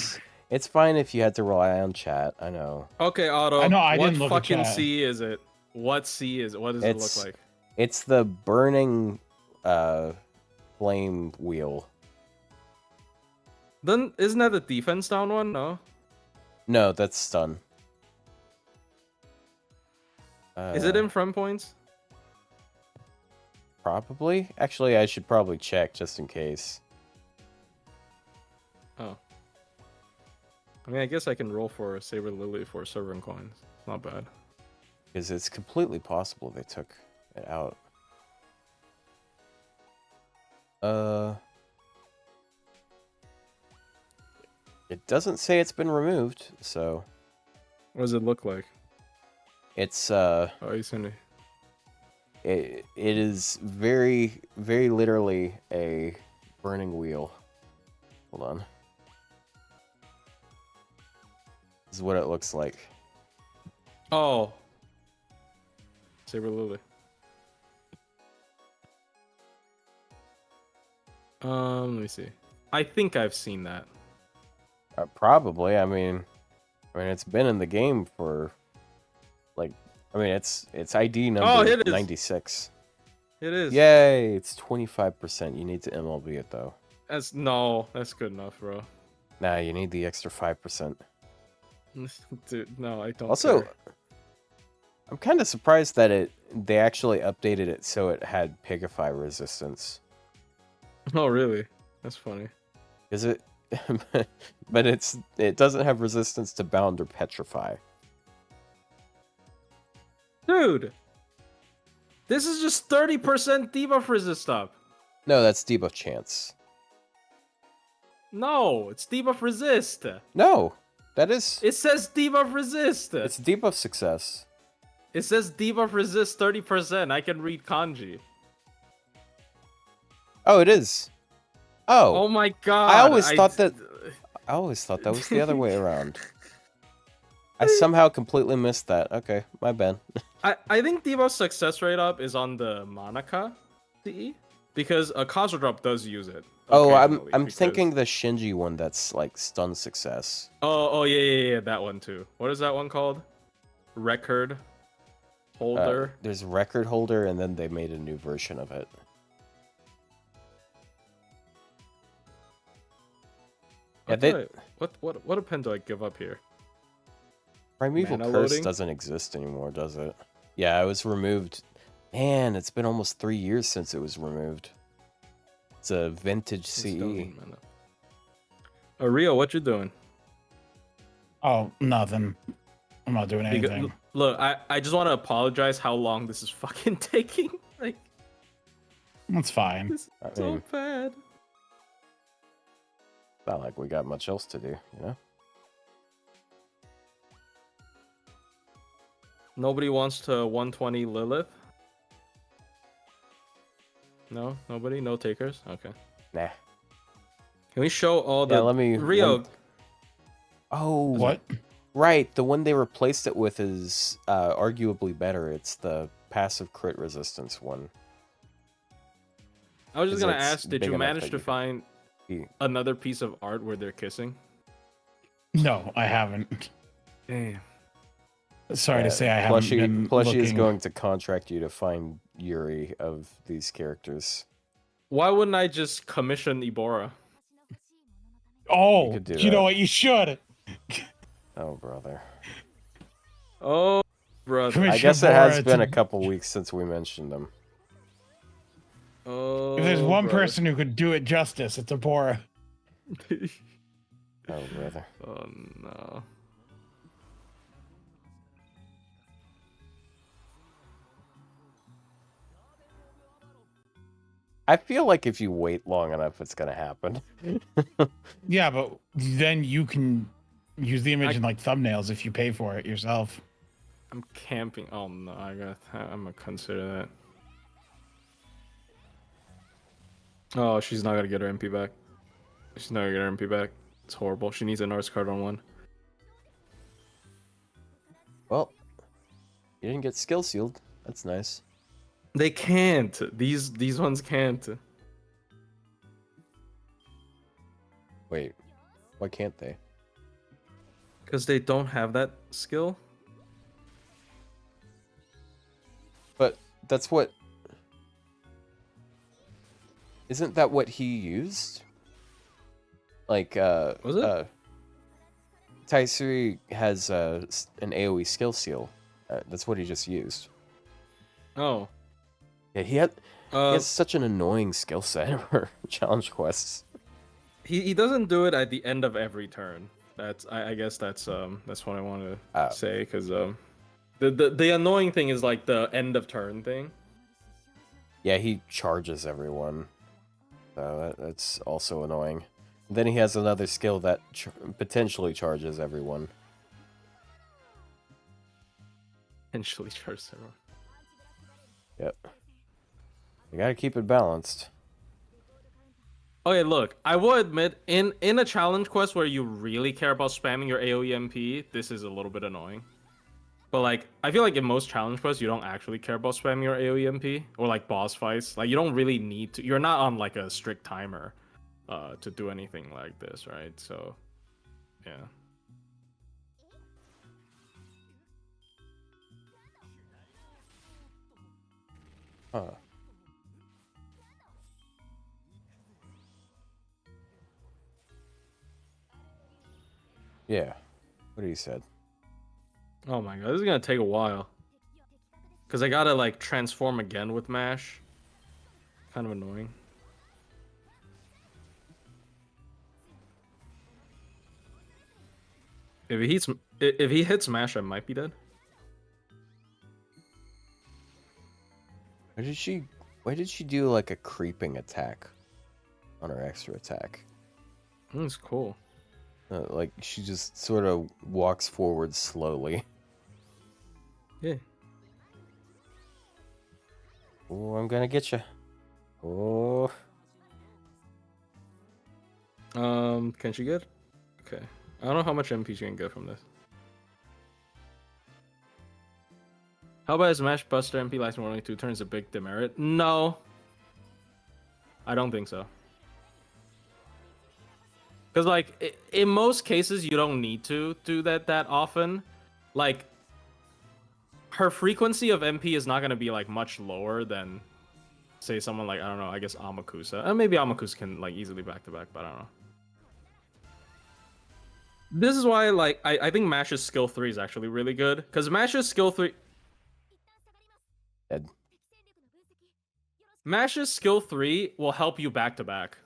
C: It's fine if you had to rely on chat. I know.
B: Okay, Otto.
A: I know. I
B: what
A: didn't look
B: fucking
A: at chat.
B: sea is it? What sea is it? What does it look like?
C: It's the burning flame wheel.
B: Then isn't that the defense down one? No.
C: No, that's stun.
B: Is it in front points?
C: Probably. Actually, I should probably check just in case.
B: Oh. I mean, I guess I can roll for Saber Lilith for Servant coins. Not bad.
C: Because it's completely possible they took it out. It doesn't say it's been removed, so...
B: What does it look like?
C: It's,
B: Oh, you seen it.
C: It is very, very literally a burning wheel. Hold on. This is what it looks like.
B: Oh. Saber Lily. Let me see. I think I've seen that.
C: Probably. I mean, it's been in the game for like I mean, it's ID
B: Oh,
C: number
B: it is.
C: 96.
B: It is.
C: Yay! It's 25%. You need to MLB it though.
B: That's good enough, bro.
C: Nah, you need the extra 5%.
B: Dude, no, I don't.
C: Also,
B: care.
C: I'm kind of surprised that they actually updated it so it had Pigify resistance.
B: Oh, really? That's funny.
C: Is it? But it doesn't have resistance to Bound or Petrify.
B: Dude, this is just 30% debuff resist up.
C: No, that's debuff chance.
B: No, it's debuff resist.
C: No, that is.
B: It says debuff resist.
C: It's debuff success.
B: It says debuff resist 30%. I can read kanji.
C: Oh, it is. Oh.
B: Oh my god.
C: I always thought that was the other way around. I somehow completely missed that. Okay, my bad.
B: I think debuff success rate up is on the Manaka CE because a Kazu drop does use it.
C: Oh, I'm thinking the Shinji one that's like stun success.
B: Oh yeah, that one too. What is that one called? Record holder.
C: There's record holder, and then they made a new version of it. Yeah,
B: what pen do I give up here?
C: Primeval
B: Mana
C: Curse
B: loading?
C: doesn't exist anymore, does it? Yeah, it was removed. Man, it's been almost 3 years since it was removed. It's a vintage CE.
B: Ryou, what you doing?
A: Oh, nothing. I'm not doing anything.
B: Look, I just want to apologize how long this is fucking taking. Like,
A: That's fine.
B: this is so bad.
C: Not like we got much else to do, you know?
B: Nobody wants to 120 Lilith? No? Nobody? No takers? Okay.
C: Nah.
B: Can we show all the...
C: Yeah, let me...
B: Ryou.
C: Oh.
A: What?
C: Right, the one they replaced it with is arguably better. It's the passive crit resistance one.
B: I was just
C: 'Cause
B: going to
C: it's
B: ask, did
C: big
B: you
C: enough
B: manage
C: that
B: to
C: you can
B: find
C: be-
B: another piece of art where they're kissing?
A: No, I haven't.
B: Damn.
A: Sorry to say I haven't been
C: Plushie is
A: looking.
C: going to contract you to find Yuri of these characters.
B: Why wouldn't I just commission Ibora?
A: Oh,
C: You could do
A: you know
C: that.
A: what? You should.
C: Oh, brother.
B: Oh, brother.
A: Commission
C: I guess it has
A: Bora
C: been
A: to-
C: a couple weeks since we mentioned them.
B: Oh,
A: If there's one
B: brother.
A: person who could do it justice, it's Abora.
C: Oh, brother.
B: Oh, no.
C: I feel like if you wait long enough, it's gonna happen.
A: Yeah, but then you can use the image in like thumbnails if you pay for it yourself.
B: I'm camping. Oh, no. I'm going to consider that. Oh, she's not going to get her MP back. She's not going to get her MP back. It's horrible. She needs a Nars card on one.
C: Well, you didn't get skill sealed. That's nice.
B: They can't. These ones can't.
C: Wait, why can't they?
B: Because they don't have that skill.
C: But that's what... Isn't that what he used? Like,
B: Was it?
C: Taisuri has an AoE skill seal. That's what he just used.
B: Oh.
C: Yeah, he has such an annoying skill set for challenge quests.
B: He doesn't do it at the end of every turn. I guess that's what I want to say, because the annoying thing is like the end of turn thing.
C: Yeah, he charges everyone. So that's also annoying. Then he has another skill that potentially charges everyone.
B: Potentially charges everyone.
C: Yep. You gotta keep it balanced.
B: Okay, look, I will admit, in a challenge quest where you really care about spamming your AoE MP, this is a little bit annoying. But like, I feel like in most challenge quests, you don't actually care about spamming your AoE MP, or like boss fights. Like, you don't really need to. You're not on like a strict timer to do anything like this, right? So, yeah.
C: Huh. Yeah. What he said.
B: Oh my god, this is gonna take a while. Cause I gotta like transform again with Mash. Kind of annoying. If he hits Mash, I might be dead.
C: Why did she do like a creeping attack on her extra attack?
B: That's cool.
C: Like she just sort of walks forward slowly.
B: Yeah.
C: Oh, I'm gonna get you. Oh.
B: Can she get? Okay. I don't know how much MP she can get from this. How about Smash Buster MP lasting only 2 turns a big demerit? No. I don't think so. Because, like, in most cases, you don't need to do that often. Like, her frequency of MP is not going to be, like, much lower than, say, someone like, I don't know, I guess Amakusa. And maybe Amakusa can, like, easily back-to-back, but I don't know. This is why, like, I think Mash's skill 3 is actually really good. Because Mash's skill 3...
C: Dead.
B: Mash's skill 3 will help you back-to-back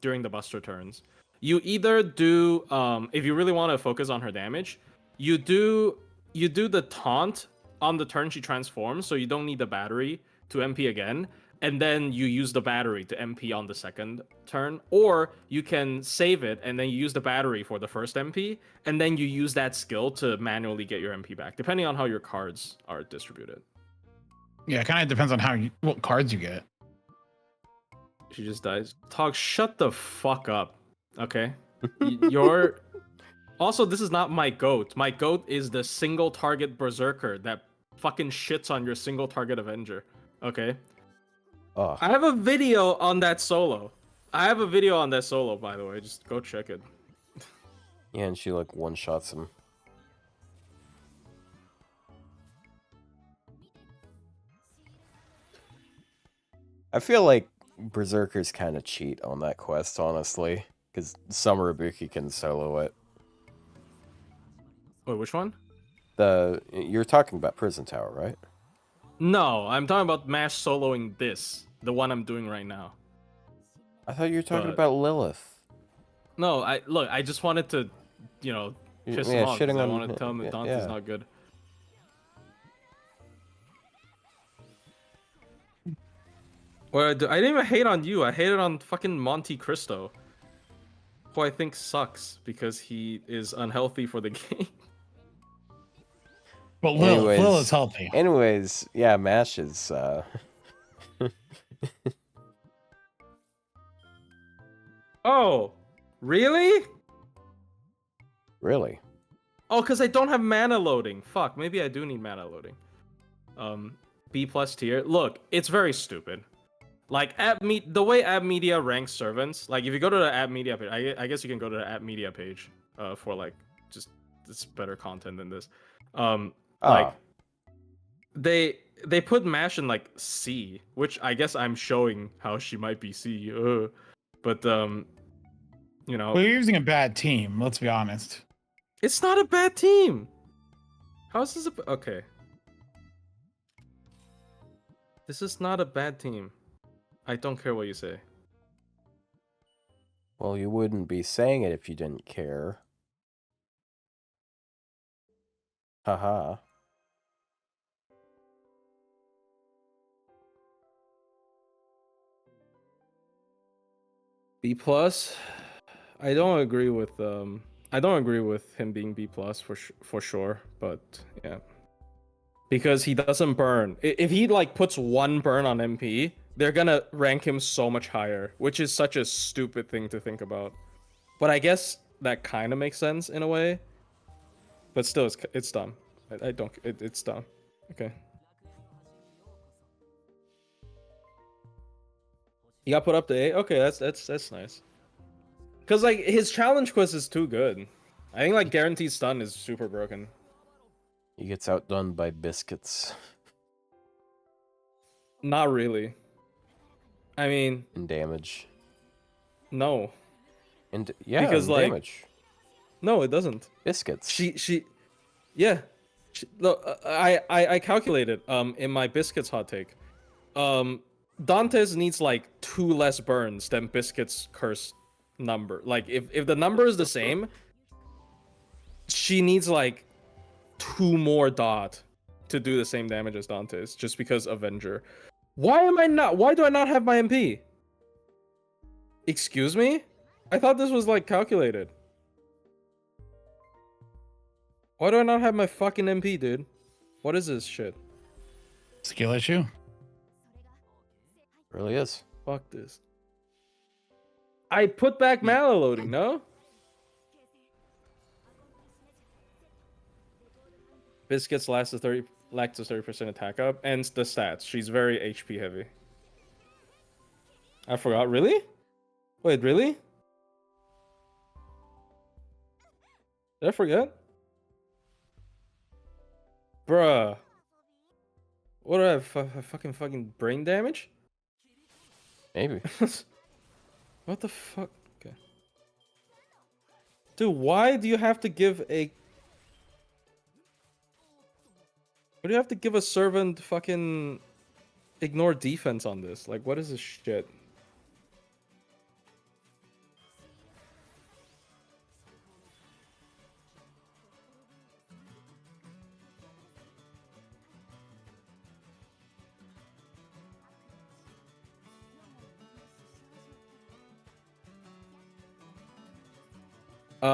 B: during the Buster turns. You either do, if you really want to focus on her damage, you do the taunt on the turn she transforms, so you don't need the battery to MP again, and then you use the battery to MP on the second turn, or you can save it and then you use the battery for the first MP, and then you use that skill to manually get your MP back, depending on how your cards are distributed.
A: Yeah, it kind of depends on what cards you get.
B: She just dies. Tog, shut the fuck up. Okay? You're... Also, this is not my goat. My goat is the single target berserker that fucking shits on your single target Avenger. Okay?
C: Oh.
B: I have a video on that solo. By the way. Just go check it.
C: Yeah, and she like one-shots him. I feel like Berserkers kind of cheat on that quest, honestly, because Sumerabuki can solo it.
B: Wait, which one?
C: You're talking about Prison Tower, right?
B: No, I'm talking about Mash soloing this. The one I'm doing right now.
C: I thought you were talking about Lilith.
B: No, I just wanted to, you know, piss him off. I want to tell him that Dante's not good. Well, I didn't even hate on you. I hated on fucking Monte Cristo, who I think sucks because he is unhealthy for the game.
A: But Lilith's healthy.
C: Anyways, yeah, Mash is...
B: Oh, really?
C: Really?
B: Oh, because I don't have mana loading. Fuck, maybe I do need mana loading. B+ tier. Look, it's very stupid. Like, the way App Media ranks servants, like, if you go to the App Media page, I guess you can go to the App Media page for, like, just this better content than this. Like, they put Mash in, like, C, which I guess I'm showing how she might be C. But, you know...
A: Well, you're using a bad team, let's be honest.
B: It's not a bad team! How is this okay. This is not a bad team. I don't care what you say.
C: Well, you wouldn't be saying it if you didn't care. Haha.
B: B+. I don't agree with him being B+ for sure, but yeah. Because he doesn't burn. If he like puts 1 burn on MP, they're gonna rank him so much higher, which is such a stupid thing to think about. But I guess that kind of makes sense in a way. But still, it's dumb. It's dumb. Okay. He got put up to 8. Okay, that's nice. Cause like his challenge quest is too good. I think like guaranteed stun is super broken.
C: He gets outdone by biscuits.
B: Not really. I mean,
C: in damage.
B: no.
C: And yeah,
B: Because
C: in
B: like,
C: damage.
B: no, it doesn't.
C: Biscuits.
B: Yeah. Look, I calculated in my biscuits hot take. Dante's needs like 2 less burns than Biscuit's curse number. Like if the number is the same, she needs like 2 more dot to do the same damage as Dante's just because Avenger. Why do I not have my MP? Excuse me? I thought this was like calculated. Why do I not have my fucking MP, dude? What is this shit?
A: Skill issue.
C: Really is.
B: Fuck this. I put back mana loading, no? Biscuits lacks a 30% attack up, and the stats. She's very HP heavy. I forgot. Really? Wait, really? Did I forget? Bruh. What do I have? Fucking brain damage?
C: Maybe.
B: What the fuck? Okay. Dude, why do you have to give a... Why do you have to give a servant fucking ignore defense on this? Like, what is this shit?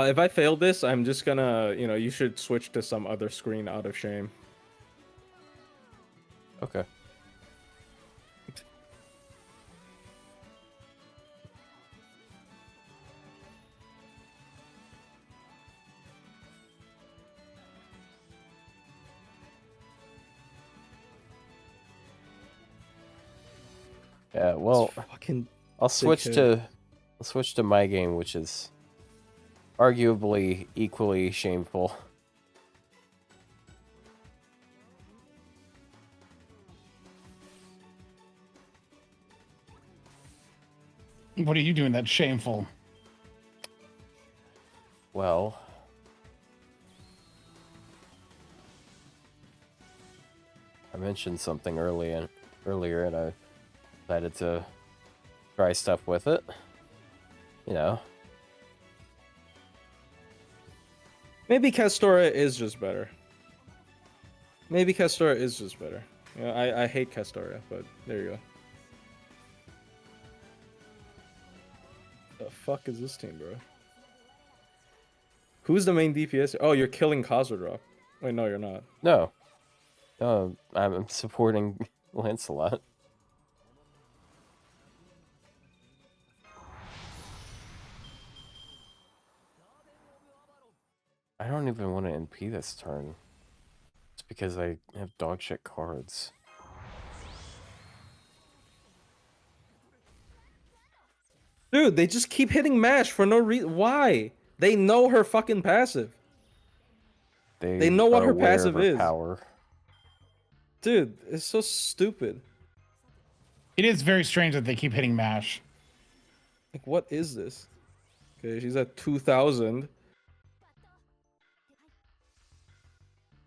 B: If I fail this, I'm just gonna, you should switch to some other screen out of shame.
C: Okay. Yeah, well, I'll switch to my game, which is arguably equally shameful.
A: What are you doing that's shameful?
C: Well, I mentioned something earlier, and I decided to try stuff with it.
B: Maybe Castora is just better. Maybe Castora is just better. I hate Castoria, but there you go. The fuck is this team, bro? Who's the main DPS? Oh, you're killing Khazra. Wait, no, you're not.
C: No. I'm supporting Lancelot. I don't even want to NP this turn. It's because I have dogshit cards.
B: Dude, they just keep hitting Mash for no reason. Why? They know her fucking passive. They know what her passive is.
C: Power.
B: Dude, it's so stupid.
A: It is very strange that they keep hitting Mash.
B: Like, what is this? Okay, she's at 2,000.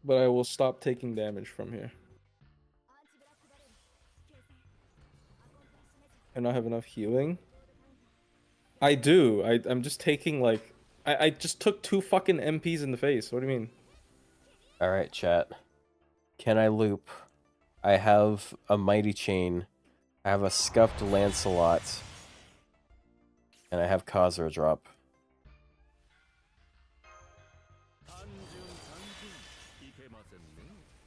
B: But I will stop taking damage from here. I not have enough healing. I do. I'm just taking like... I just took 2 fucking MPs in the face. What do you mean?
C: Alright, chat. Can I loop? I have a Mighty Chain. I have a Scuffed Lancelot. And I have Khazra drop.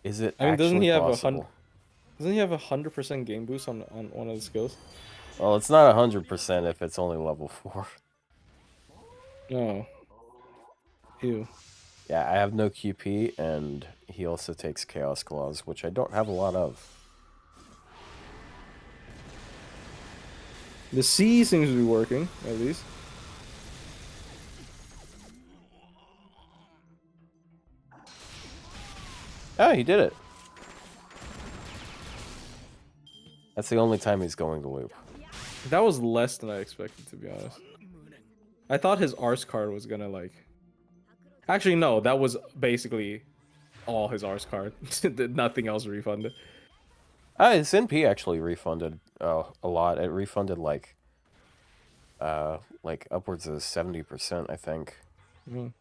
C: Is it
B: doesn't he have
C: possible?
B: Doesn't he have 100% game boost on one of the skills?
C: Well, it's not 100% if it's only level 4.
B: No. Ew.
C: Yeah, I have no QP, and he also takes Chaos Claws, which I don't have a lot of.
B: The C seems to be working, at least.
C: Oh, he did it. That's the only time he's going to loop.
B: That was less than I expected, to be honest. I thought his Ars card was gonna like... Actually, no, that was basically all his Ars card. Nothing else refunded.
C: His NP actually refunded a lot. It refunded like upwards of 70%, I think.
B: Mm.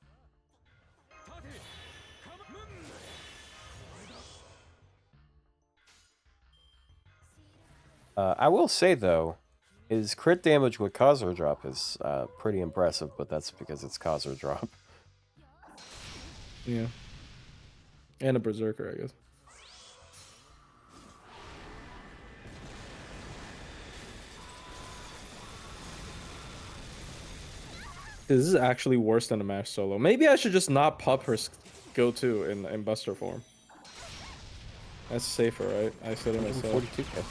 C: I will say though, his crit damage with Khazra drop is pretty impressive, but that's because it's Khazra drop.
B: Yeah. And a Berserker, I guess. This is actually worse than a Mash solo. Maybe I should just not pop her go-to in Buster form. That's safer, right? I said it myself.
C: 42k.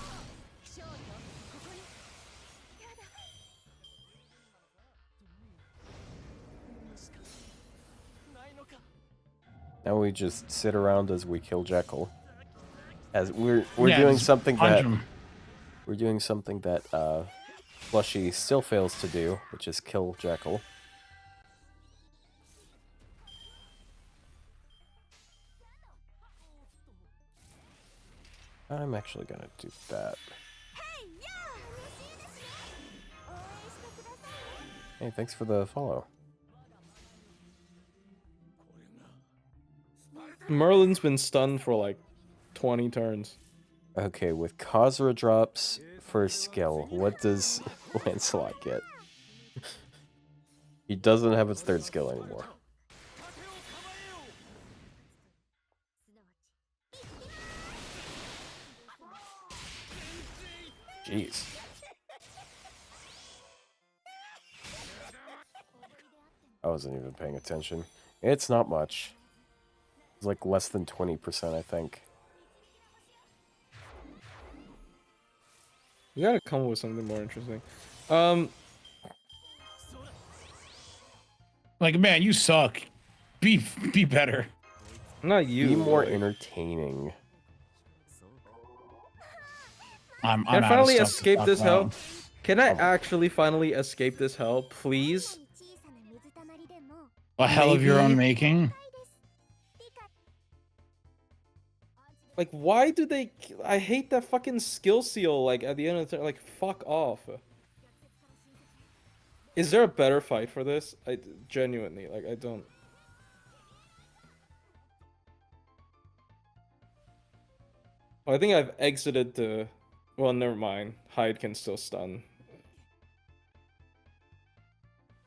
C: Now we just sit around as we kill Jekyll. As we're doing something that we're doing something that Plushie still fails to do, which is kill Jekyll. I'm actually gonna do that. Hey, thanks for the follow.
B: Merlin's been stunned for like 20 turns.
C: Okay, with Khazra drops first skill, what does Lancelot get? He doesn't have his third skill anymore. Jeez. I wasn't even paying attention. It's not much. It's like less than 20%, I think.
B: You gotta come up with something more interesting.
A: Like, man, you suck. Be better.
B: Not you.
C: Be more
B: like...
C: entertaining.
A: I'm
B: Can I finally escape this hell?
A: about.
B: Can I actually finally escape this hell, please?
A: A hell of your own
B: Maybe-
A: making.
B: Like, why do they... I hate that fucking skill seal, like, at the end of the... Like, fuck off. Is there a better fight for this? I genuinely, like, I don't... Oh, I think I've exited the... Well, never mind. Hyde can still stun.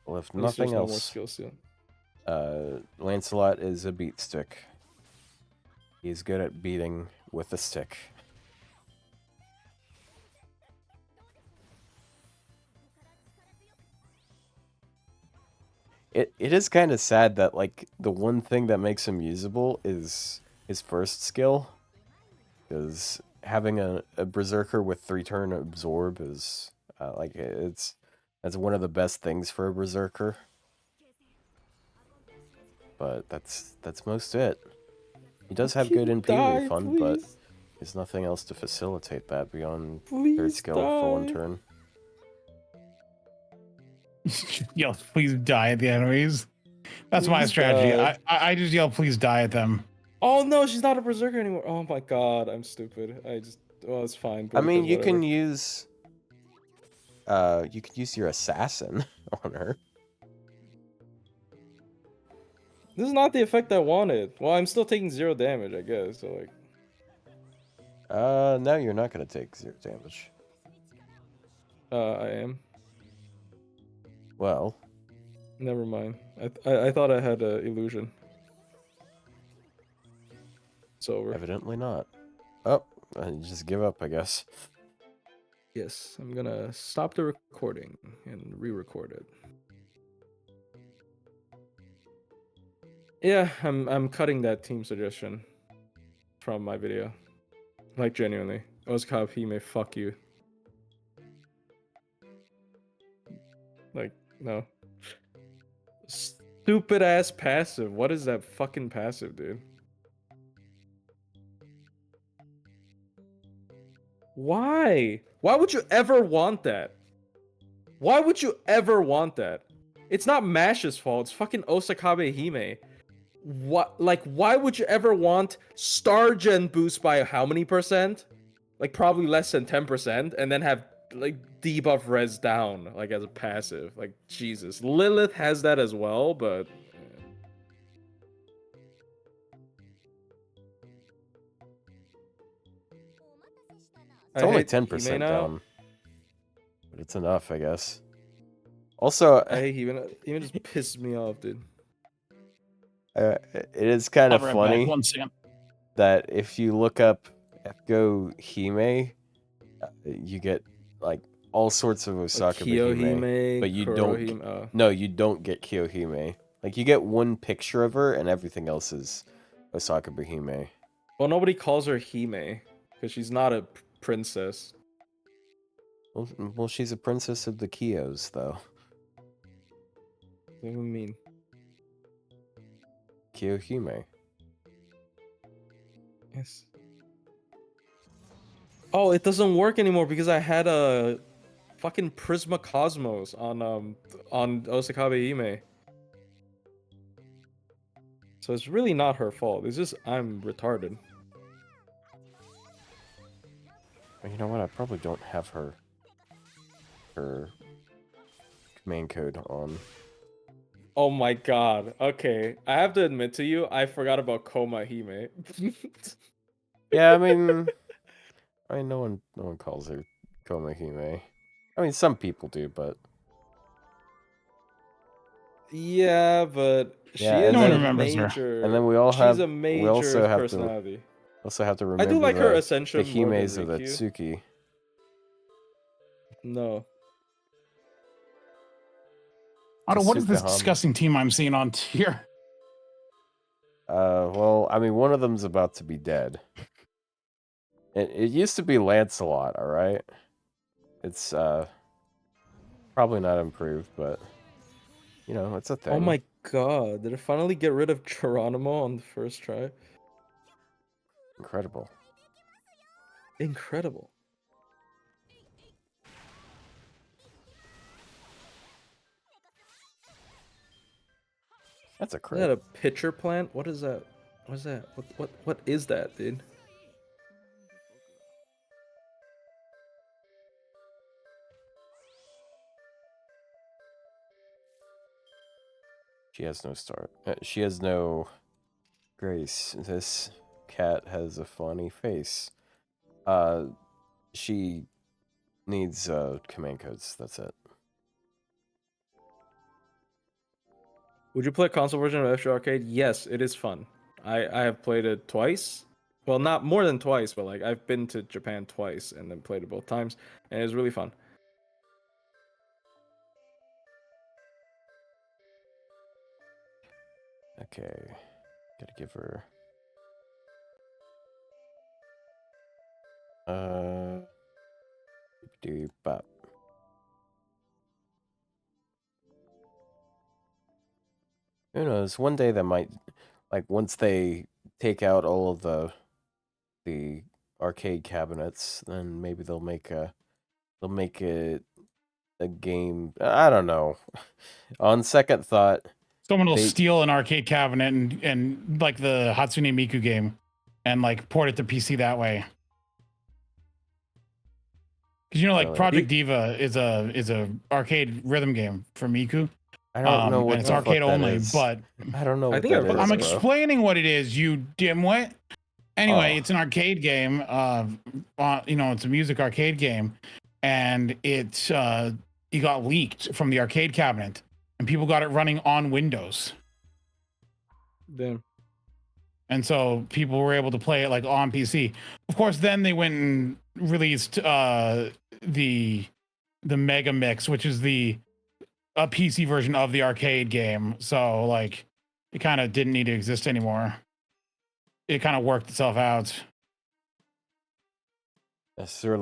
C: Well, if
B: At least there's
C: nothing
B: no more
C: else,
B: skill seal.
C: Lancelot is a beat stick. He's good at beating with a stick. It is kind of sad that like the one thing that makes him usable is his first skill. Because having a berserker with 3-turn absorb is like that's one of the best things for a berserker. But that's most it. He does have good NP refund, but there's nothing else to facilitate that beyond third skill for 1 turn.
A: Yell, please die at the enemies. That's my strategy. I just yell, please die at them.
B: Oh no, she's not a berserker anymore. Oh my god, I'm stupid. Well, it's fine.
C: I mean, you can use your assassin on her.
B: This is not the effect I wanted. Well, I'm still taking 0 damage, I guess. So like.
C: No, you're not gonna take 0 damage.
B: I am.
C: Well.
B: Never mind. I thought I had an illusion. It's over.
C: Evidently not. Oh, just give up, I guess.
B: Yes, I'm gonna stop the recording and re-record it. Yeah, I'm cutting that team suggestion from my video. Like genuinely. Ozcop, he may fuck you. Like, no. Stupid ass passive. What is that fucking passive, dude? Why? Why would you ever want that? Why would you ever want that? It's not Mash's fault. It's fucking Osakabe Hime. What? Like, why would you ever want Star Gen boost by how many percent? Like, probably less than 10%, and then have like debuff res down like as a passive. Like, Jesus, Lilith has that as well, but.
C: It's
B: I
C: only
B: hate
C: 10%
B: Hime now.
C: down, but it's enough, I guess. Also,
B: I hate Hime. Hime just pisses me off, dude.
C: it is kind
A: I'll
C: of
A: be right
C: funny
A: back. 1 second.
C: that if you look up Go Hime, you get like all sorts of Osaka
B: Kiyohime,
C: but you
B: Kurohime.
C: don't. No, you don't get Kiyohime. Like you get one picture of her, and everything else is Osaka Hime.
B: Well, nobody calls her Hime because she's not a princess.
C: Well, she's a princess of the Kiyos, though.
B: What do you mean?
C: Kiyohime.
B: Yes. Oh, it doesn't work anymore because I had a fucking Prisma Cosmos on Osakabe Hime. So it's really not her fault. It's just I'm retarded.
C: You know what? I probably don't have her command code on.
B: Oh my god. Okay. I have to admit to you, I forgot about Koma Hime.
C: Yeah, I mean, no one calls her Koma Hime. I mean, some people do, but
B: Yeah, but she
C: yeah,
B: is
A: No one
B: a
A: remembers her.
B: major.
C: and then we all
B: she's
C: have
B: a major
C: we also have
B: personality.
C: to remember
B: I do like her
C: the
B: Ascension more than
C: Himes of the
B: Rikyuu.
C: Tsuki.
B: No.
A: Otto, what is this
C: Tsukahama.
A: disgusting team I'm seeing on here?
C: Well, I mean, one of them's about to be dead. It used to be Lancelot, all right? It's probably not improved, but you know, it's a thing.
B: Oh my god, did it finally get rid of Geronimo on the first try?
C: Incredible.
B: Incredible.
C: That's a
B: Is
C: crit.
B: that a pitcher plant? What is that? What is that? What is that, dude?
C: She has no start. She has no grace. This cat has a funny face. She needs command codes. That's it.
B: Would you play a console version of F3 Arcade? Yes, it is fun. I have played it twice. Well, not more than twice, but like I've been to Japan twice and then played it both times, and it's really fun.
C: Okay, gotta give her. Do bop. Who knows? One day that might, like, once they take out all of the arcade cabinets, then maybe they'll make it a game. I don't know. On second thought,
A: Someone will steal an arcade cabinet and like the Hatsune Miku game and like port it to PC that way. Because you know, like
C: Really?
A: Project Diva is a arcade rhythm game for Miku.
C: I don't know what
A: and it's
C: the
A: arcade
C: fuck that
A: only,
C: is.
A: but
C: I don't know
B: I
C: what
B: think
C: that
B: I've
C: is,
B: heard
A: I'm
B: of
C: bro.
A: explaining what it is, you dimwit. Anyway,
C: Oh.
A: it's an arcade game. You know, it's a music arcade game, and it got leaked from the arcade cabinet, and people got it running on Windows.
B: Damn.
A: And so people were able to play it like on PC. Of course, then they went and released the Mega Mix, which is a PC version of the arcade game. So like it kind of didn't need to exist anymore. It kind of worked itself out.
C: It's sort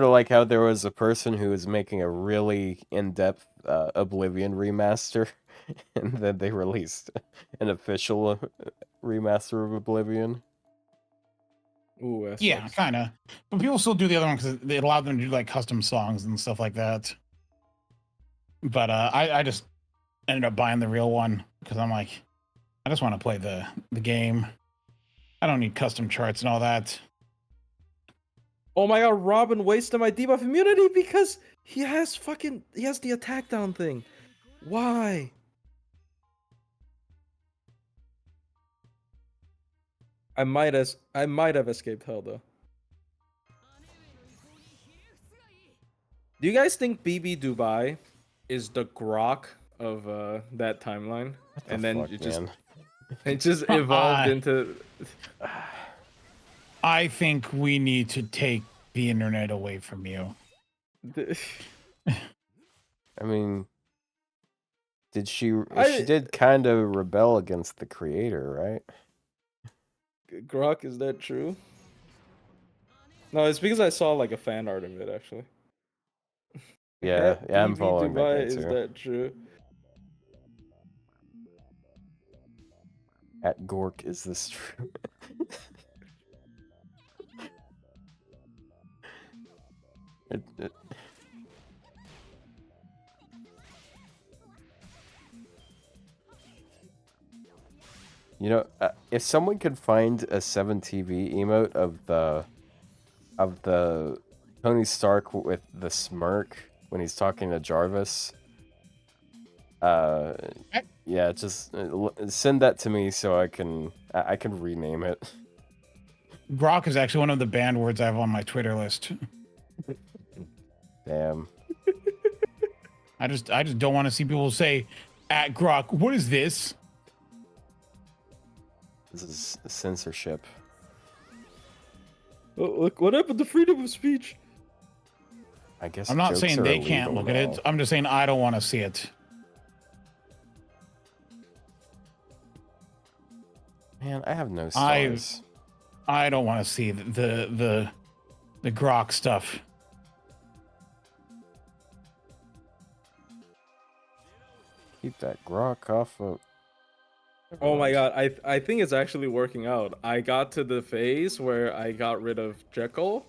C: of like how there was a person who was making a really in-depth Oblivion remaster, and then they released an official remaster of Oblivion.
B: Ooh, that
A: Yeah,
B: sucks.
A: kind of. But people still do the other one because it allowed them to do like custom songs and stuff like that. But I just ended up buying the real one because I'm like, I just want to play the game. I don't need custom charts and all that.
B: Oh my god, Robin wasted my debuff immunity because he has the attack down thing. Why? I might have escaped hell though. Do you guys think BB Dubai is the Grok of that timeline? And then it just evolved into.
A: I think we need to take the internet away from you.
C: I mean, she did kind of rebel against the creator, right?
B: Grok, is that true? No, it's because I saw like a fan art of it actually.
C: Yeah, I'm following that guy
B: Is
C: too.
B: that true?
C: At Gork, is this true? You know, if someone could find a 7TV emote of the Tony Stark with the smirk when he's talking to Jarvis, yeah, just send that to me so I can rename it.
A: Grok is actually one of the banned words I have on my Twitter list.
C: Damn.
A: I just don't want to see people say at Grok, what is this?
C: This is censorship.
B: Oh, look, what happened to freedom of speech?
C: I guess
A: I'm not
C: jokes
A: saying
C: are
A: they can't
C: illegal
A: look at
C: now.
A: it. I'm just saying I don't want to see it.
C: Man, I have no stars.
A: I don't want to see the Grok stuff.
C: Keep that Grok off of.
B: Oh my god, I think it's actually working out. I got to the phase where I got rid of Jekyll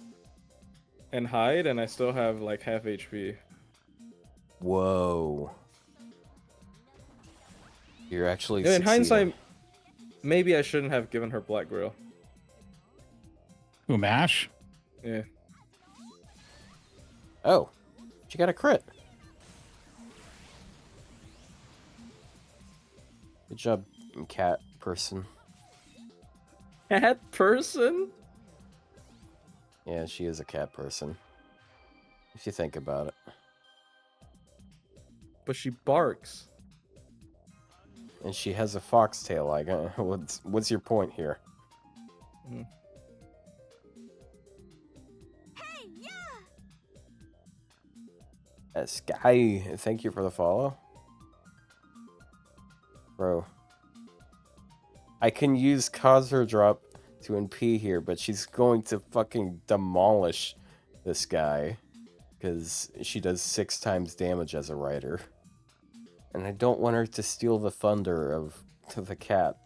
B: and Hyde, and I still have like half HP.
C: Whoa. You're actually
B: Yeah, in
C: succeeding.
B: hindsight, maybe I shouldn't have given her Black Grill.
A: Who, Mash?
B: Yeah.
C: Oh, she got a crit. Good job, cat person.
B: Cat person?
C: Yeah, she is a cat person. If you think about it.
B: But she barks.
C: And she has a foxtail. Like, what's your point here?
B: Mm.
C: Sky, thank you for the follow. Bro. I can use cause her drop to NP here, but she's going to fucking demolish this guy. Because she does 6 times damage as a rider. And I don't want her to steal the thunder of the cat.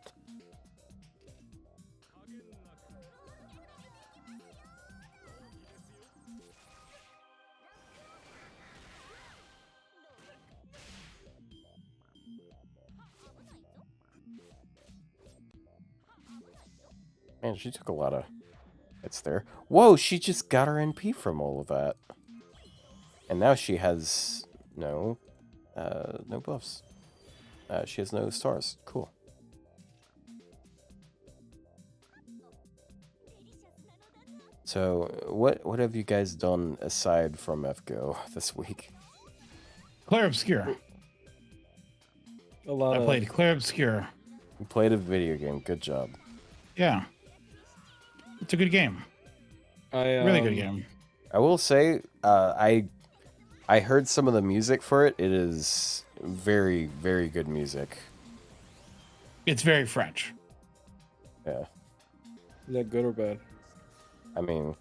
C: Man, she took a lot of hits there. Whoa, she just got her NP from all of that. And now she has no buffs. She has no stars. Cool. So, what have you guys done aside from FGO this week?
A: Claire Obscure. I played Claire Obscure.
C: You played a video game. Good job.
A: Yeah. It's a good game. Really good game.
C: I will say, I heard some of the music for it. It is very, very good music.
A: It's very French.
C: Yeah.
B: Is that good or bad?
C: I mean,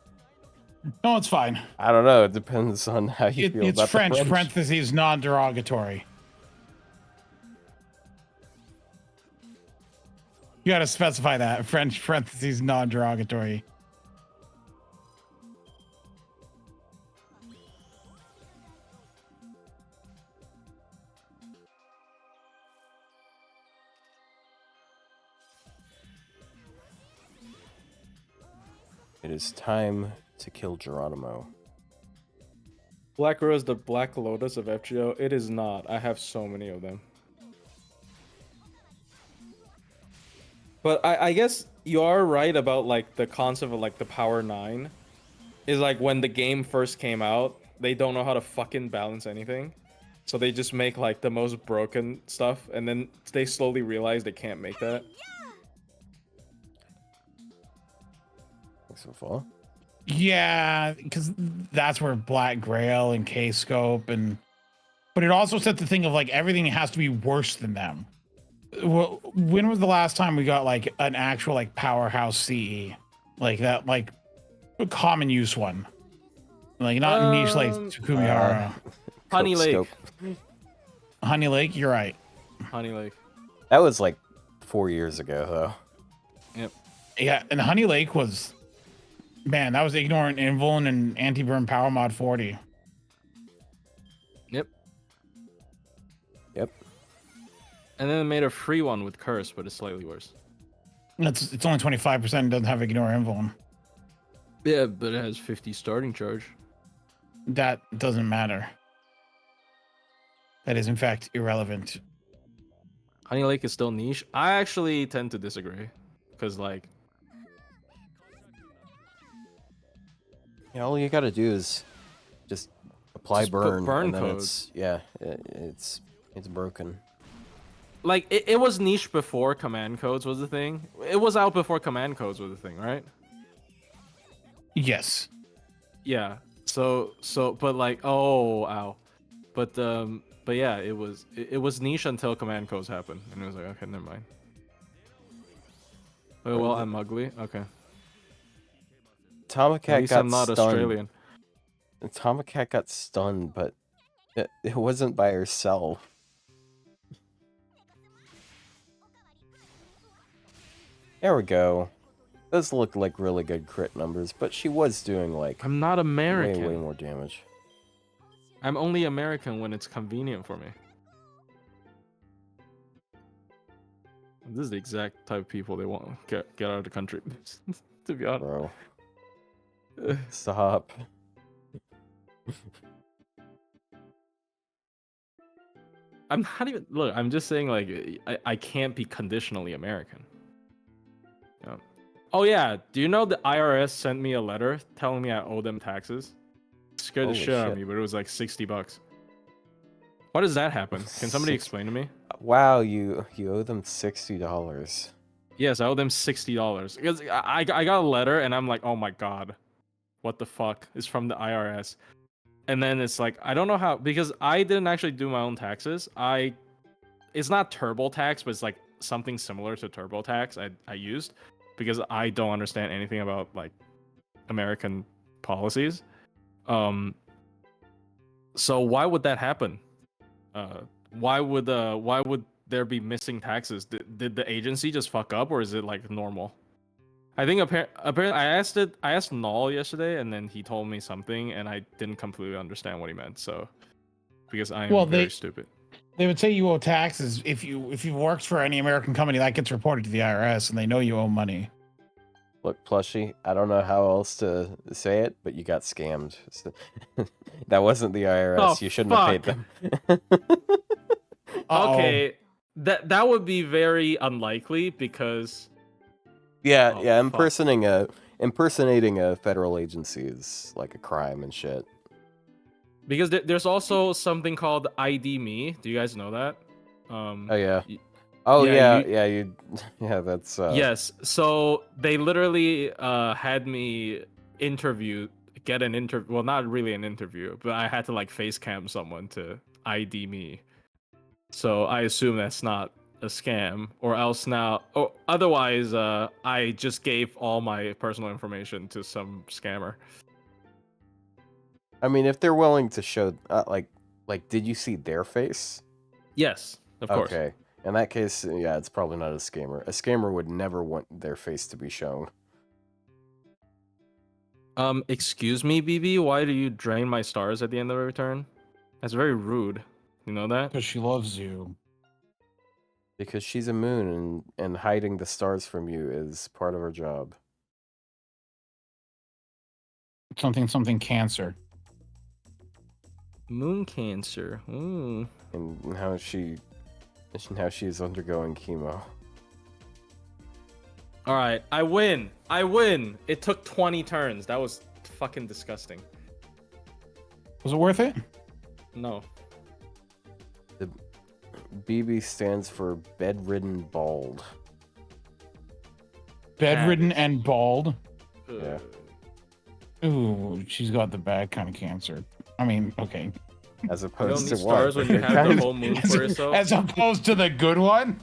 A: no, it's fine.
C: I don't know. It depends on how you feel
A: it's
C: about
A: French,
C: the French.
A: parentheses, non-derogatory. You gotta specify that. French, parentheses, non-derogatory.
C: It is time to kill Geronimo.
B: Black Rose, the Black Lotus of FGO. It is not. I have so many of them. But I guess you are right about like the concept of like the Power 9. Is like when the game first came out, they don't know how to fucking balance anything. So they just make like the most broken stuff, and then they slowly realize they can't make that.
C: So far.
A: Yeah, because that's where Black Grail and K-Scope but it also set the thing of like everything has to be worse than them. Well, when was the last time we got like an actual like powerhouse CE like that, like a common use one, like not niche like Takumihara.
B: Honey Lake.
A: Honey Lake, you're right.
B: Honey Lake.
C: That was like 4 years ago, though.
B: Yep.
A: Yeah, and Honey Lake was, man, that was ignorant Invuln and anti-burn power mod 40.
B: Yep.
C: Yep.
B: And then they made a free one with Curse, but it's slightly worse.
A: It's only 25% and doesn't have ignore Invuln.
B: Yeah, but it has 50 starting charge.
A: That doesn't matter. That is in fact irrelevant.
B: Honey Lake is still niche. I actually tend to disagree, because like,
C: yeah, all you gotta do is just apply
B: Just put
C: burn,
B: burn
C: and then
B: code.
C: it's broken.
B: like it was niche before command codes was the thing. It was out before command codes was the thing, right?
A: Yes.
B: Yeah. So, but like, oh, ow. But yeah, it was niche until command codes happened, and it was like, okay, never mind. Oh well, I'm ugly. Okay. At
C: Tomacat
B: least
C: got
B: I'm not
C: stunned.
B: Australian.
C: Tomacat got stunned, but it wasn't by herself. There we go. Those look like really good crit numbers, but she was doing like
B: I'm not American.
C: way more damage.
B: I'm only American when it's convenient for me. This is the exact type of people they want to get out of the country. To be honest.
C: Bro. Stop.
B: I'm not even. Look, I'm just saying, like, I can't be conditionally American. Yeah. Oh, yeah. Do you know the IRS sent me a letter telling me I owe them taxes? It scared the
C: Holy
B: shit out of
C: shit.
B: me, but it was like $60. Why does that happen? Can somebody explain to me?
C: Wow, you owe them $60.
B: Yes, I owe them $60 because I got a letter and I'm like, oh my god, what the fuck? It's from the IRS, and then it's like I don't know how, because I didn't actually do my own taxes. It's not TurboTax, but it's like something similar to TurboTax. I used because I don't understand anything about like American policies. So why would that happen? Why would there be missing taxes? Did the agency just fuck up, or is it like normal? I think apparently I asked Null yesterday, and then he told me something, and I didn't completely understand what he meant. So because I am very stupid.
A: They would say you owe taxes if you worked for any American company, that gets reported to the IRS, and they know you owe money.
C: Look, Plushie, I don't know how else to say it, but you got scammed. That wasn't the IRS.
B: Oh,
C: you shouldn't have paid them.
B: Okay, that would be very unlikely because
C: Yeah,
B: Oh,
C: yeah,
B: fuck.
C: impersonating a federal agency is like a crime and shit.
B: because there's also something called ID Me. Do you guys know that?
C: Oh yeah.
B: y-
C: Oh
B: yeah,
C: yeah, yeah, that's
B: Yes. So they literally had me get an interview. Well, not really an interview, but I had to like face cam someone to ID me. So I assume that's not a scam, or else or otherwise, I just gave all my personal information to some scammer.
C: I mean, if they're willing to show like did you see their face?
B: Yes, of course.
C: Okay. In that case, yeah, it's probably not a scammer. A scammer would never want their face to be shown.
B: Excuse me, BB. Why do you drain my stars at the end of every turn? That's very rude. You know that?
A: Because she loves you.
C: Because she's a moon, and hiding the stars from you is part of her job.
A: something cancer.
B: Moon cancer. Ooh.
C: And how she is undergoing chemo.
B: All right, I win. It took 20 turns. That was fucking disgusting.
A: Was it worth it?
B: No.
C: The BB stands for bedridden bald.
A: Bedridden and bald.
C: Yeah.
A: Ooh, she's got the bad kind of cancer. I mean, okay.
C: As
B: You don't
C: opposed
B: need
C: to
B: stars
C: what?
B: when you have the whole moon for yourself.
A: As opposed to the good one.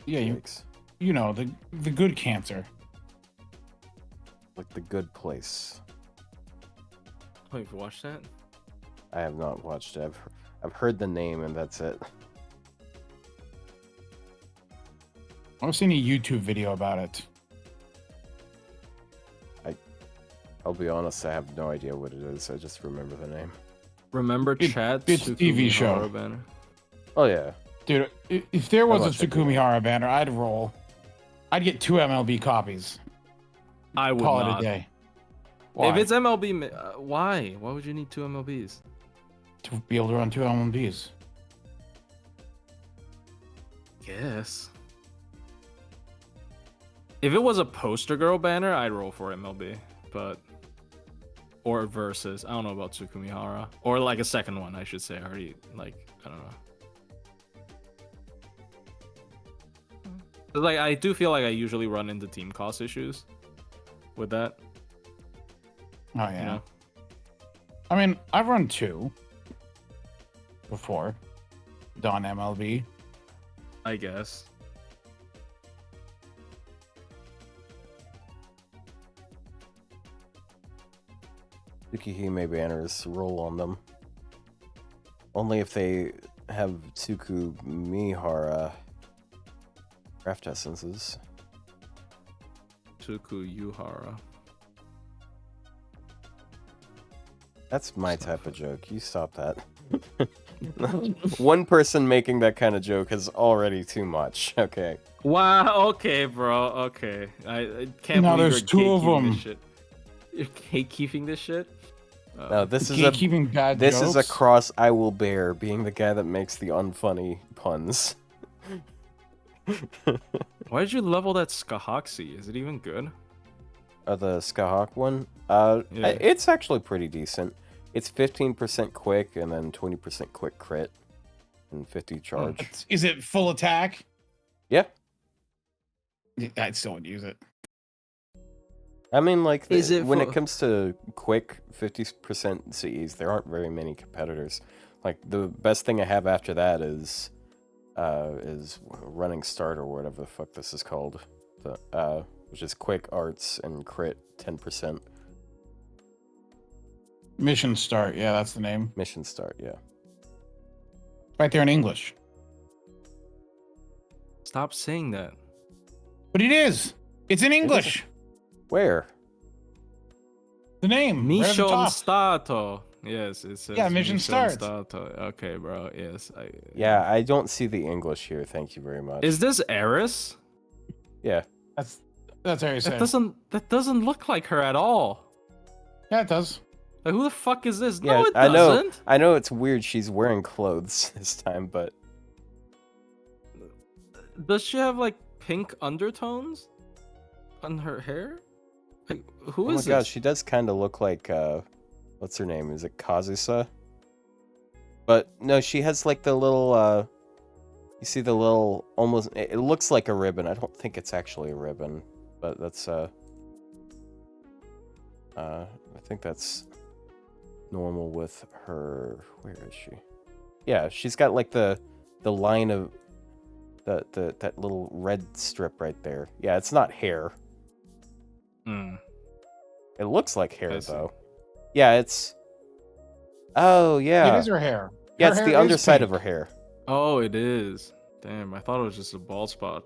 A: Yeah, you know the good cancer.
C: Like the good place.
B: Oh, you've watched that?
C: I have not watched it. I've heard the name and that's it.
A: I've seen a YouTube video about it.
C: I'll be honest, I have no idea what it is. I just remember the name.
B: Remember Chad?
A: It's a TV show.
B: Banner?
C: Oh yeah.
A: Dude, if there was a
C: watched it.
A: Tsukumi Hara banner, I'd roll. I'd get 2 MLB copies.
B: I would
A: Call
B: not.
A: it a day.
B: If
A: Why?
B: it's MLB, why? Why would you need 2 MLBs?
A: To be able to run 2 MLBs.
B: Yes. If it was a poster girl banner, I'd roll for MLB, but or versus. I don't know about Tsukumi Hara or like a second one. I should say. I already I don't know. Like I do feel like I usually run into team cost issues with that.
A: Oh yeah.
B: You know?
A: I mean, I've run 2 before. Done MLB.
B: I guess.
C: Tsukihime banners, roll on them. Only if they have Tsukumihara craft essences.
B: Tsukuyuhara.
C: That's my type of joke. You stop that. One person making that kind of joke is already too much. Okay.
B: Wow. Okay, bro. Okay. I can't
A: Now
B: believe
A: there's
B: you're
A: 2 of
B: gatekeeping
A: them.
B: this shit. You're gatekeeping this shit.
C: No, this is
A: Gatekeeping bad
C: this is a
A: jokes.
C: cross I will bear, being the guy that makes the unfunny puns.
B: Why did you level that Skahoxi? Is it even good?
C: The Skahawk one?
B: Yeah.
C: It's actually pretty decent. It's 15% quick and then 20% quick crit and 50 charge.
A: Is it full attack?
C: Yeah.
A: I'd still would use it.
C: I mean, like,
B: Is it
C: when
B: full-
C: it comes to quick 50% CEs, there aren't very many competitors. Like, the best thing I have after that is running start or whatever the fuck this is called, which is quick arts and crit 10%.
A: Mission start. Yeah, that's the name.
C: Mission start, yeah.
A: Right there in English.
B: Stop saying that.
A: But it is. It's in English.
C: Where?
A: The name. right at the
B: Mission
A: top.
B: Stato. Yes, it says
A: Yeah, mission starts.
B: Stato. Okay, bro. Yes.
C: Yeah, I don't see the English here. Thank you very much.
B: Is this Eris?
C: Yeah.
A: That's how you say.
B: That doesn't look like her at all.
A: Yeah, it does.
B: Like, who the fuck is this?
C: Yeah,
B: No, it
C: I
B: doesn't.
C: I know it's weird she's wearing clothes this time, but
B: Does she have like pink undertones on her hair? Like, who
C: oh
B: is
C: my god,
B: this?
C: she does kind of look like what's her name? Is it Kazusa? But no, she has like the little you see the little almost it looks like a ribbon. I don't think it's actually a ribbon, but that's I think that's normal with her. Where is she? Yeah, she's got like the line of that little red strip right there. Yeah, it's not hair.
B: Hmm.
C: It looks like hair
B: I see.
C: though. Yeah, it's. Oh yeah.
A: It is her hair.
C: Yeah,
A: Her
C: it's
A: hair
C: the
A: is
C: underside
A: pink.
C: of her hair.
B: Oh, it is. Damn, I thought it was just a bald spot.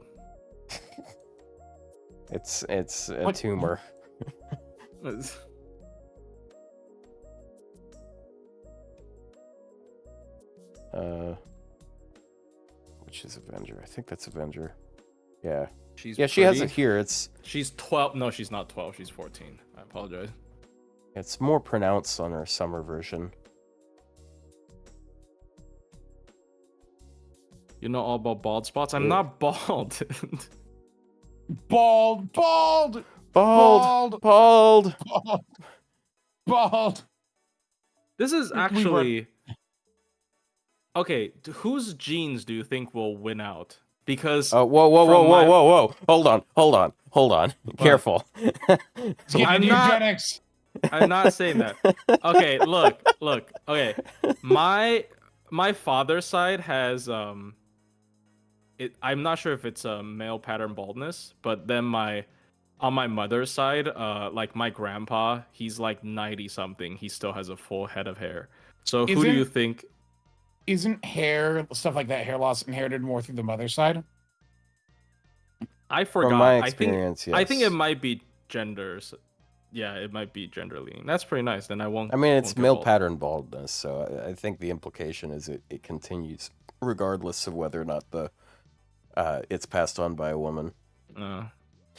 C: It's a
A: What?
C: tumor. Which is Avenger? I think that's Avenger. Yeah.
B: She's
C: she has it here.
B: She's 12. No, she's not 12. She's 14. I apologize.
C: It's more pronounced on her summer version.
B: You know all about bald spots? I'm not bald.
A: Bald.
B: This is actually... Okay, whose genes do you think will win out? Because...
C: Whoa. Hold on. Careful.
A: Eugenics.
B: I'm not saying that. Okay, look. Okay, my father's side has I'm not sure if it's a male pattern baldness, but then on my mother's side, like my grandpa, he's like 90 something. He still has a full head of hair. So who do you think?
A: Isn't hair stuff like that, hair loss, inherited more through the mother's side?
B: I forgot.
C: From my experience,
B: I think it might be genders. Yeah, it might be gender leaning. That's pretty nice. Then I won't.
C: I mean, it's male pattern baldness, so I think the implication is it continues regardless of whether or not it's passed on by a woman.
B: Oh,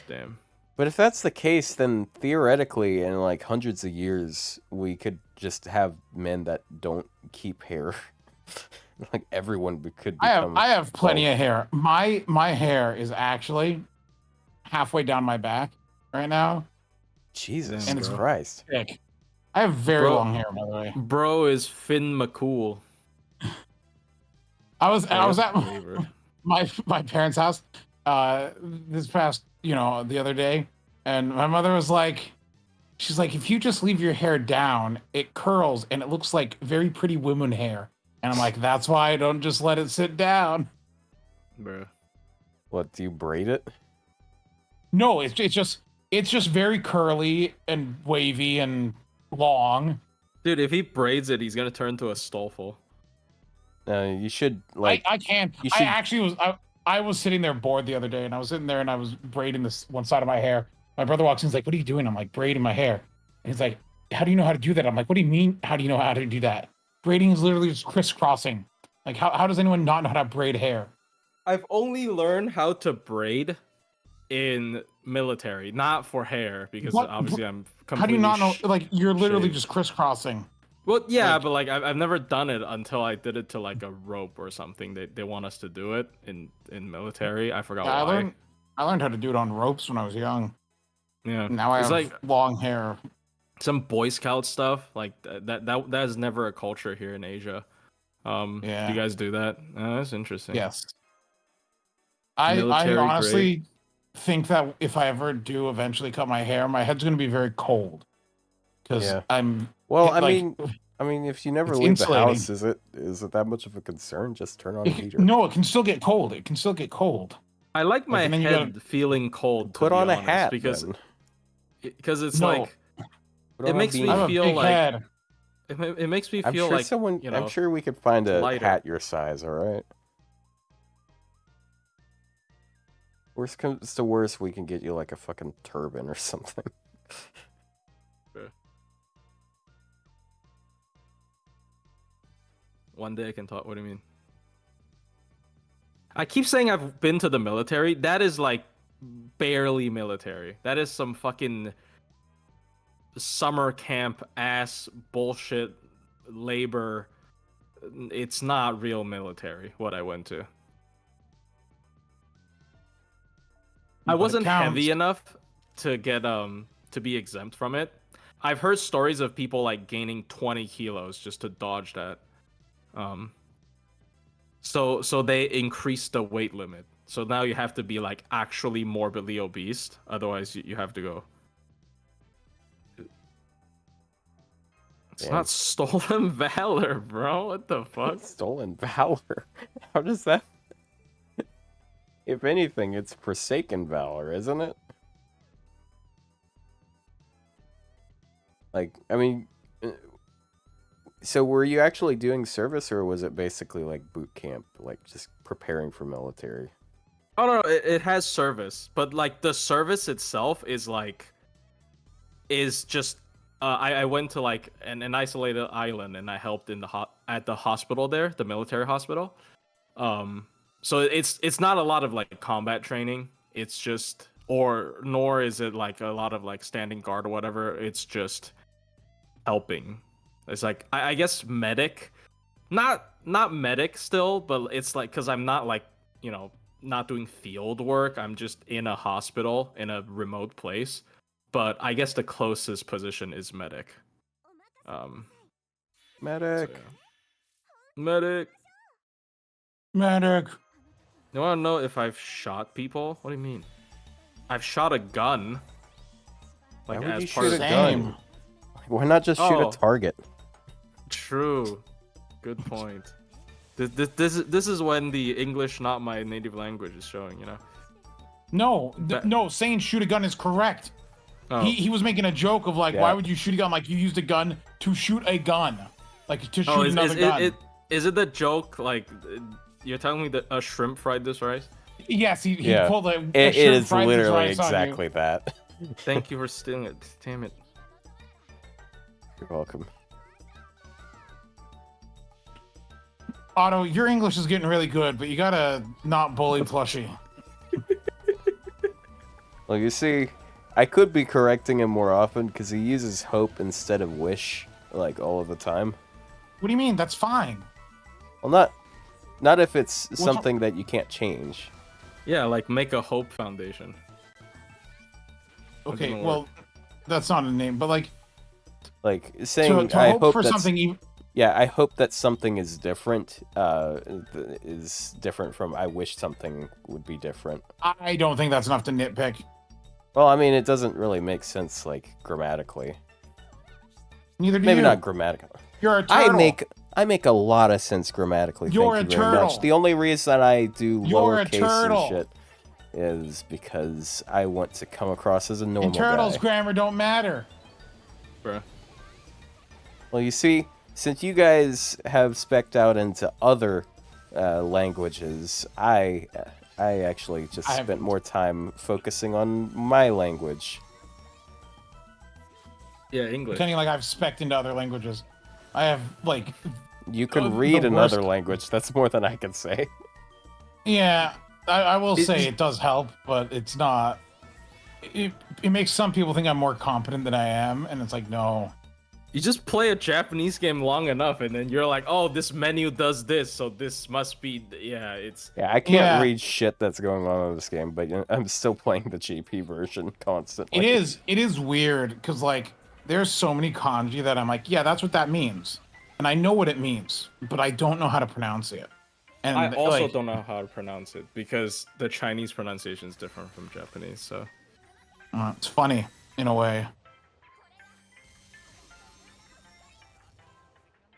B: damn.
C: But if that's the case, then theoretically, in like hundreds of years, we could just have men that don't keep hair. Like everyone could become
A: I have plenty of hair. My hair is actually halfway down my back right now.
C: Jesus
A: and it's
C: Christ.
A: Thick. I have very long hair, by the way.
B: Bro is Finn McCool.
A: I was at my parents' house this past, the other day, and my mother was like, she's like, if you just leave your hair down, it curls and it looks like very pretty women hair. And I'm like, that's why I don't just let it sit down.
B: Bro.
C: What, do you braid it?
A: No, it's just very curly and wavy and long.
B: Dude, if he braids it, he's gonna turn into a Stoffel.
C: You should like.
A: I can't. I actually I was sitting there bored the other day, and I was sitting there and I was braiding this one side of my hair. My brother walks in, he's like, "What are you doing?" I'm like, "Braiding my hair." And he's like, "How do you know how to do that?" I'm like, "What do you mean? How do you know how to do that?" Braiding is literally just crisscrossing. Like, how does anyone not know how to braid hair?
B: I've only learned how to braid in military, not for hair, because obviously I'm completely
A: How do you not know? Like, you're literally just crisscrossing.
B: Well, yeah, but like I've never done it until I did it to like a rope or something. They want us to do it in military. I forgot why.
A: I learned how to do it on ropes when I was young.
B: Yeah.
A: Now I have like long hair.
B: Some Boy Scout stuff like that is never a culture here in Asia. Do you guys do that? That's interesting.
A: Yes. I honestly think that if I ever do eventually cut my hair, my head's gonna be very cold. Because I'm
C: I mean, if you never leave the house, is it that much of a concern? Just turn on a heater.
A: No, it can still get cold.
B: I like my head feeling cold.
C: Put on a hat
B: because it's like it makes me feel like it makes me feel like
C: someone. I'm sure we could find a hat your size. All right. Worst comes to worst, we can get you like a fucking turban or something.
B: One day I can talk. What do you mean? I keep saying I've been to the military. That is like barely military. That is some fucking summer camp ass bullshit labor. It's not real military what I went to. I wasn't heavy enough to get to be exempt from it. I've heard stories of people like gaining 20 kilos just to dodge that. So they increased the weight limit. So now you have to be like actually morbidly obese, otherwise you have to go. It's not stolen valor, bro. What the fuck?
C: Stolen valor? How does that? If anything, it's forsaken valor, isn't it? Like, I mean, so were you actually doing service, or was it basically like boot camp, like just preparing for military?
B: Oh no, it has service, but like the service itself is just I went to like an isolated island and I helped in the at the hospital there, the military hospital. So it's not a lot of like combat training. It's just nor is it like a lot of like standing guard or whatever. It's just helping. It's like I guess medic, not medic still, but it's like because I'm not like not doing field work. I'm just in a hospital in a remote place. But I guess the closest position is medic.
C: Medic.
B: So, yeah. Medic.
A: Medic.
B: You want to know if I've shot people? What do you mean? I've shot a gun. Like
C: Why would
B: as
C: you
B: part
C: shoot
B: of
C: a
B: the
C: gun?
B: game.
C: Why not just shoot
B: Oh.
C: a target?
B: True. Good point. This is when the English, not my native language, is showing.
A: No, saying shoot a gun is correct.
B: Oh.
A: He was making a joke of like,
C: Yeah.
A: why would you shoot a gun? Like you used a gun to shoot a gun, like to shoot
B: is
A: another gun.
B: is it the joke like you're telling me that a shrimp fried this rice?
A: Yes, he
C: Yeah.
A: pulled a
C: It
A: shrimp
C: is
A: fried this
C: literally
A: rice on you.
C: exactly that.
B: Thank you for stealing it. Damn it.
C: You're welcome.
A: Otto, your English is getting really good, but you gotta not bully Plushie.
C: Well, you see, I could be correcting him more often because he uses hope instead of wish, like all of the time.
A: What do you mean? That's fine.
C: Well, not if it's
A: wrong?
C: something that you can't change.
B: Yeah, like make a hope foundation.
A: Okay,
B: doesn't
A: well, that's not a name, but like
C: Like saying,
A: to
C: I
A: hope
C: hope
A: for
C: that's,
A: something.
C: yeah, I hope that something is different. Is different from I wish something would be different.
A: I don't think that's enough to nitpick.
C: Well, I mean, it doesn't really make sense, like grammatically.
A: Neither do
C: Maybe
A: you.
C: not grammatically.
A: You're a turtle.
C: I make a lot of sense grammatically.
A: You're
C: thank
A: a
C: you very much.
A: turtle.
C: The only reason I do
A: You're a
C: lowercase
A: turtle.
C: and shit is because I want to come across as a normal
A: And turtles'
C: guy.
A: grammar don't matter.
B: Bruh.
C: Well, you see, since you guys have spec'd out into other languages, I actually just spent more time focusing on my language.
B: Yeah, English.
A: Pretending like I've spec'd into other languages. I have like,
C: You can
A: the
C: read another
A: worst-
C: language. That's more than I can say.
A: yeah, I will say it does help, but it's not. It makes some people think I'm more competent than I am, and it's like, no.
B: You just play a Japanese game long enough, and then you're like, oh, this menu does this, so this must be. Yeah, it's.
C: Yeah, I can't
A: Yeah.
C: read shit that's going on in this game, but I'm still playing the GP version constantly.
A: It is weird because like there's so many kanji that I'm like, yeah, that's what that means, and I know what it means, but I don't know how to pronounce it. And
B: I also
A: like,
B: don't know how to pronounce it because the Chinese pronunciation is different from Japanese. So
A: it's funny in a way.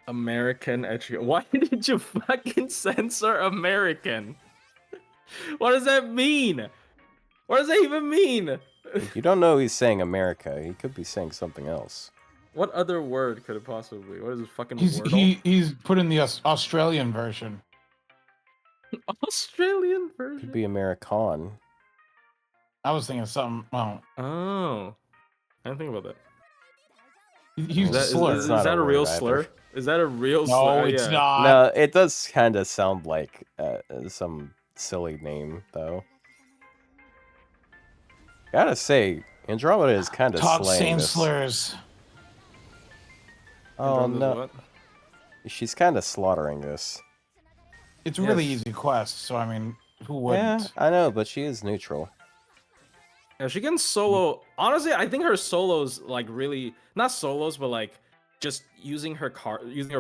B: American education. Why did you fucking censor American? What does that mean? What does that even mean?
C: You don't know he's saying America. He could be saying something else.
B: What other word could it possibly be? What is this fucking
A: He's
B: Wordle?
A: he's put in the Australian version.
B: Australian version?
C: Could be American.
A: I was thinking of something. Well,
B: Oh. I didn't think about that.
A: he's
B: Is that,
A: slur.
B: is
C: not
B: that
C: a
B: a real
C: word either.
B: slur? Is that a real
A: No,
B: slur?
A: it's
B: Yeah.
A: not.
C: No, it does kind of sound like some silly name, though. Gotta say, Andromeda is kind of
A: Talk
C: slaying
A: same
C: this.
A: slurs.
C: Oh
B: Andromeda's
C: no,
B: what?
C: she's kind of slaughtering this.
A: It's a really
B: Yes.
A: easy quest, so I mean, who
C: Yeah,
A: wouldn't?
C: I know, but she is neutral.
B: Yeah, she can solo. Honestly, I think her solos like really not solos, but like just using her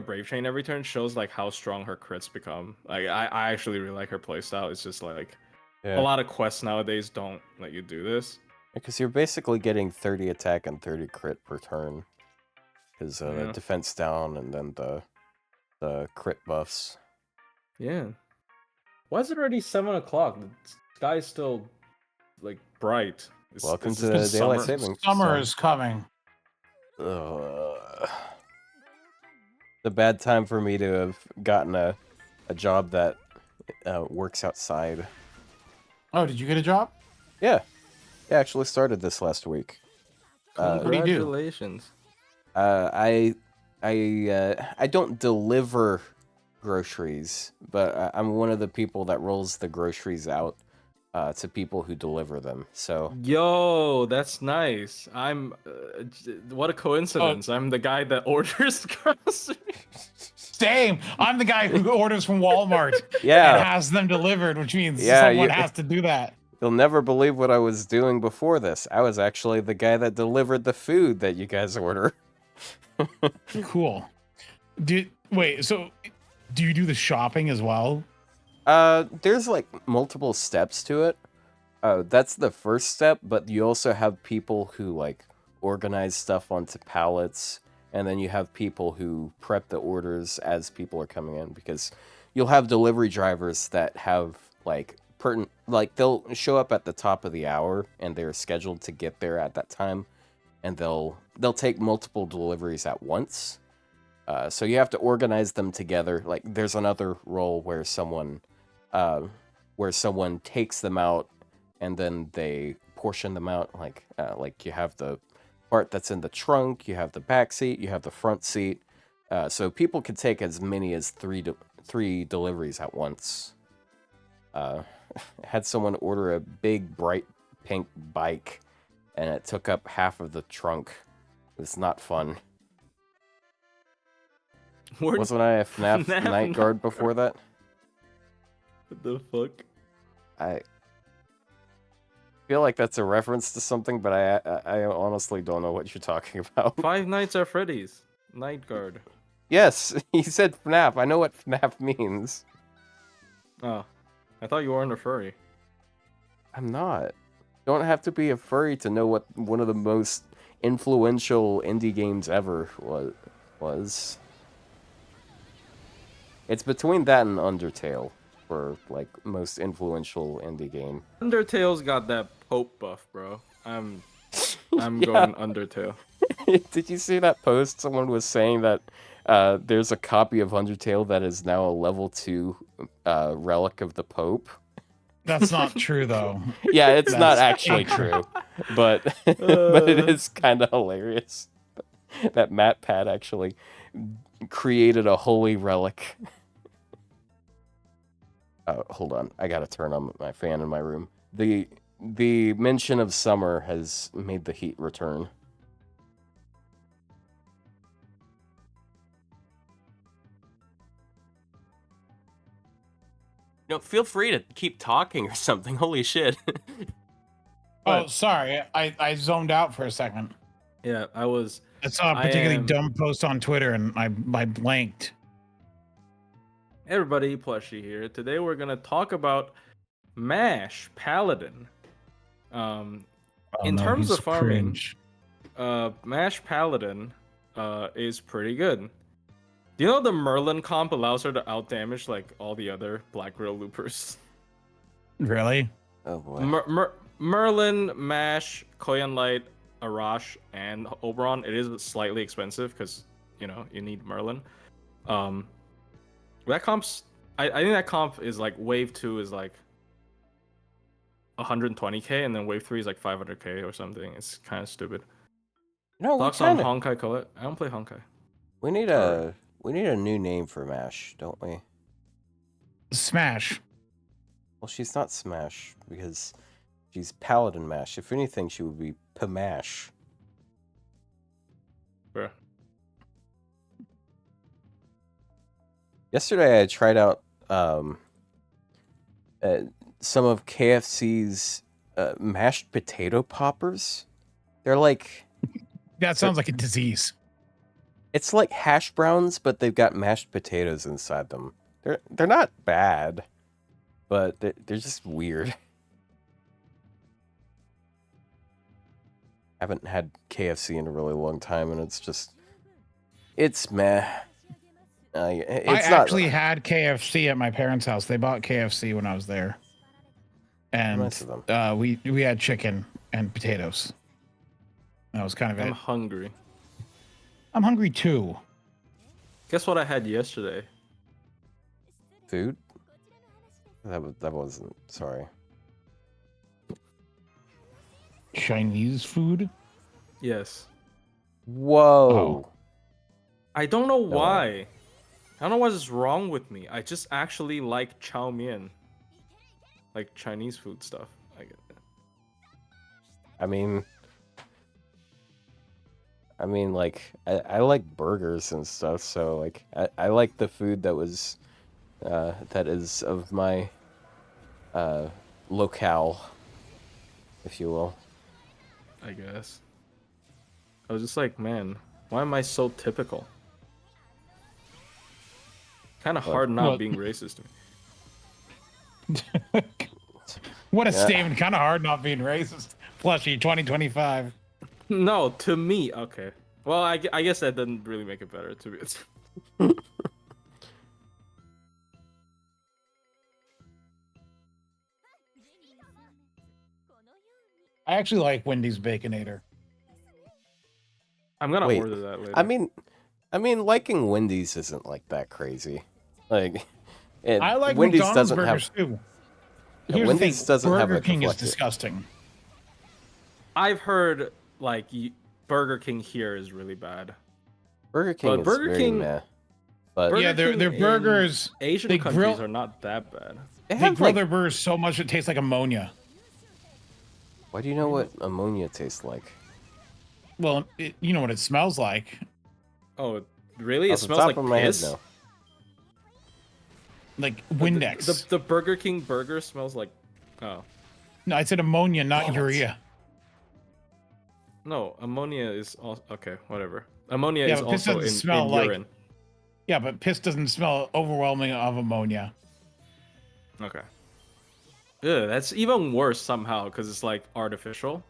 B: brave chain every turn shows like how strong her crits become. Like I actually really like her playstyle. It's just like
C: Yeah.
B: a lot of quests nowadays don't let you do this.
C: Because you're basically getting 30 attack and 30 crit per turn. Because
B: Yeah.
C: defense down and then the crit buffs.
B: Yeah. Why is it already 7 o'clock? The sky is still like bright.
C: Welcome
B: Is
C: to
B: this
C: daylight
B: summer?
C: saving.
A: Summer is coming.
C: Ugh. The bad time for me to have gotten a job that works outside.
A: Oh, did you get a job?
C: Yeah. I actually started this last week.
A: What do you do?
B: Congratulations.
C: I I don't deliver groceries, but I'm one of the people that rolls the groceries out to people who deliver them. So
B: Yo, that's nice. What a
A: Oh,
B: coincidence. I'm the guy that orders groceries.
A: same. I'm the guy who orders from Walmart and
C: yeah,
A: has them delivered, which means
C: yeah,
A: someone has to do that.
C: you'll never believe what I was doing before this. I was actually the guy that delivered the food that you guys order.
A: Cool. Wait, so do you do the shopping as well?
C: There's like multiple steps to it. That's the first step, but you also have people who like organize stuff onto pallets, and then you have people who prep the orders as people are coming in, because you'll have delivery drivers that have like they'll show up at the top of the hour and they're scheduled to get there at that time, and they'll take multiple deliveries at once. So you have to organize them together. Like there's another role where someone takes them out and then they portion them out. Like you have the part that's in the trunk, you have the back seat, you have the front seat. So people can take as many as three deliveries at once. Had someone order a big bright pink bike, and it took up half of the trunk. It's not fun. Wasn't I a FNAF night guard before that?
B: What the fuck?
C: I feel like that's a reference to something, but I honestly don't know what you're talking about.
B: Five Nights at Freddy's. Night guard.
C: Yes, he said FNAF. I know what FNAF means.
B: Oh. I thought you weren't a furry.
C: I'm not. Don't have to be a furry to know what one of the most influential indie games ever was. It's between that and Undertale for like most influential indie game.
B: Undertale's got that Pope buff, bro. I'm
C: Yeah.
B: going Undertale.
C: Did you see that post? Someone was saying that there's a copy of Undertale that is now a level 2 relic of the Pope.
A: That's not true, though.
C: Yeah, it's not actually true, but but it is kind of hilarious that MatPat actually created a holy relic. Hold on, I gotta turn on my fan in my room. The mention of summer has made the heat return. No, feel free to keep talking or something. Holy shit.
A: Oh, sorry. I zoned out for a second.
B: Yeah, I was.
A: I saw a particularly dumb post on Twitter and I blanked.
B: Hey everybody, Plushie here. Today we're gonna talk about Mash Paladin. In terms of farming, Mash Paladin is pretty good. Do you know the Merlin comp allows her to outdamage like all the other Black Grill loopers?
A: Really?
C: Oh boy.
B: Merlin, Mash, Koyan Light, Arash, and Oberon. It is slightly expensive because you need Merlin. That comp's I think that comp is like wave 2 is like 120k and then wave 3 is like 500k or something. It's kind of stupid.
C: No,
B: Thoughts on Honkai Colette? I don't play Honkai.
C: We need a new name for Mash, don't we?
A: Smash.
C: Well, she's not Smash because she's Paladin Mash. If anything, she would be Pamash.
B: Bruh.
C: Yesterday, I tried out some of KFC's mashed potato poppers. They're like...
A: That sounds like a disease.
C: It's like hash browns, but they've got mashed potatoes inside them. They're not bad, but they're just weird. I haven't had KFC in a really long time, and it's meh.
A: I actually had KFC at my parents' house. They bought KFC when I was there, and
C: nice of them.
A: we had chicken and potatoes. That was kind of
B: I'm
A: it.
B: hungry.
A: I'm hungry too.
B: Guess what I had yesterday?
C: Food? That wasn't. Sorry.
A: Chinese food?
B: Yes.
C: Whoa.
B: I don't know
C: No way.
B: why. I don't know what is wrong with me. I just actually like chow mein. Like Chinese food stuff. I get that.
C: I mean, like, I like burgers and stuff, so, like, I like the food that was, that is of my, locale, if you will.
B: I guess. I was just like, man, why am I so typical? Kind of hard not
A: What?
B: being racist to me.
A: What a
C: Yeah.
A: statement. Kind of hard not being racist. Plushie 2025.
B: No, to me, okay. Well, I guess that doesn't really make it better, to be honest.
A: I actually like Wendy's Baconator.
B: I'm gonna
C: Wait,
B: order that later.
C: I mean, liking Wendy's isn't, like, that crazy. Like,
A: I like
C: Wendy's
A: McDonald's
C: doesn't
A: burgers
C: have...
A: too.
C: Yeah,
A: Here's
C: Wendy's
A: the thing.
C: doesn't have
A: Burger
C: a
A: King is
C: deflector.
A: disgusting.
B: I've heard like Burger King here is really bad.
C: Burger King
B: But
C: is
B: Burger
C: very
B: King-
C: meh. But
A: Yeah, their
B: King in
A: burgers,
B: Asian
A: they
B: countries
A: grill-
B: are not that bad.
C: they
A: they
C: have,
A: grill
C: like...
A: their burgers so much it tastes like ammonia.
C: Why do you know what ammonia tastes like?
A: Well, you know what it smells like.
B: Oh, really?
C: Off
B: It
C: the
B: smells
C: top
B: like
C: of my head,
B: piss.
C: no.
A: Like Windex.
B: The Burger King burger smells like. Oh
A: No, I said ammonia, not
C: Damn it.
A: urea.
B: no, ammonia is also okay. Whatever. Ammonia
A: Yeah,
B: is
A: but piss
B: also
A: doesn't
B: in
A: smell like-
B: urine.
A: Yeah, but piss doesn't smell overwhelming of ammonia.
B: Okay. Yeah, that's even worse somehow because it's like artificial.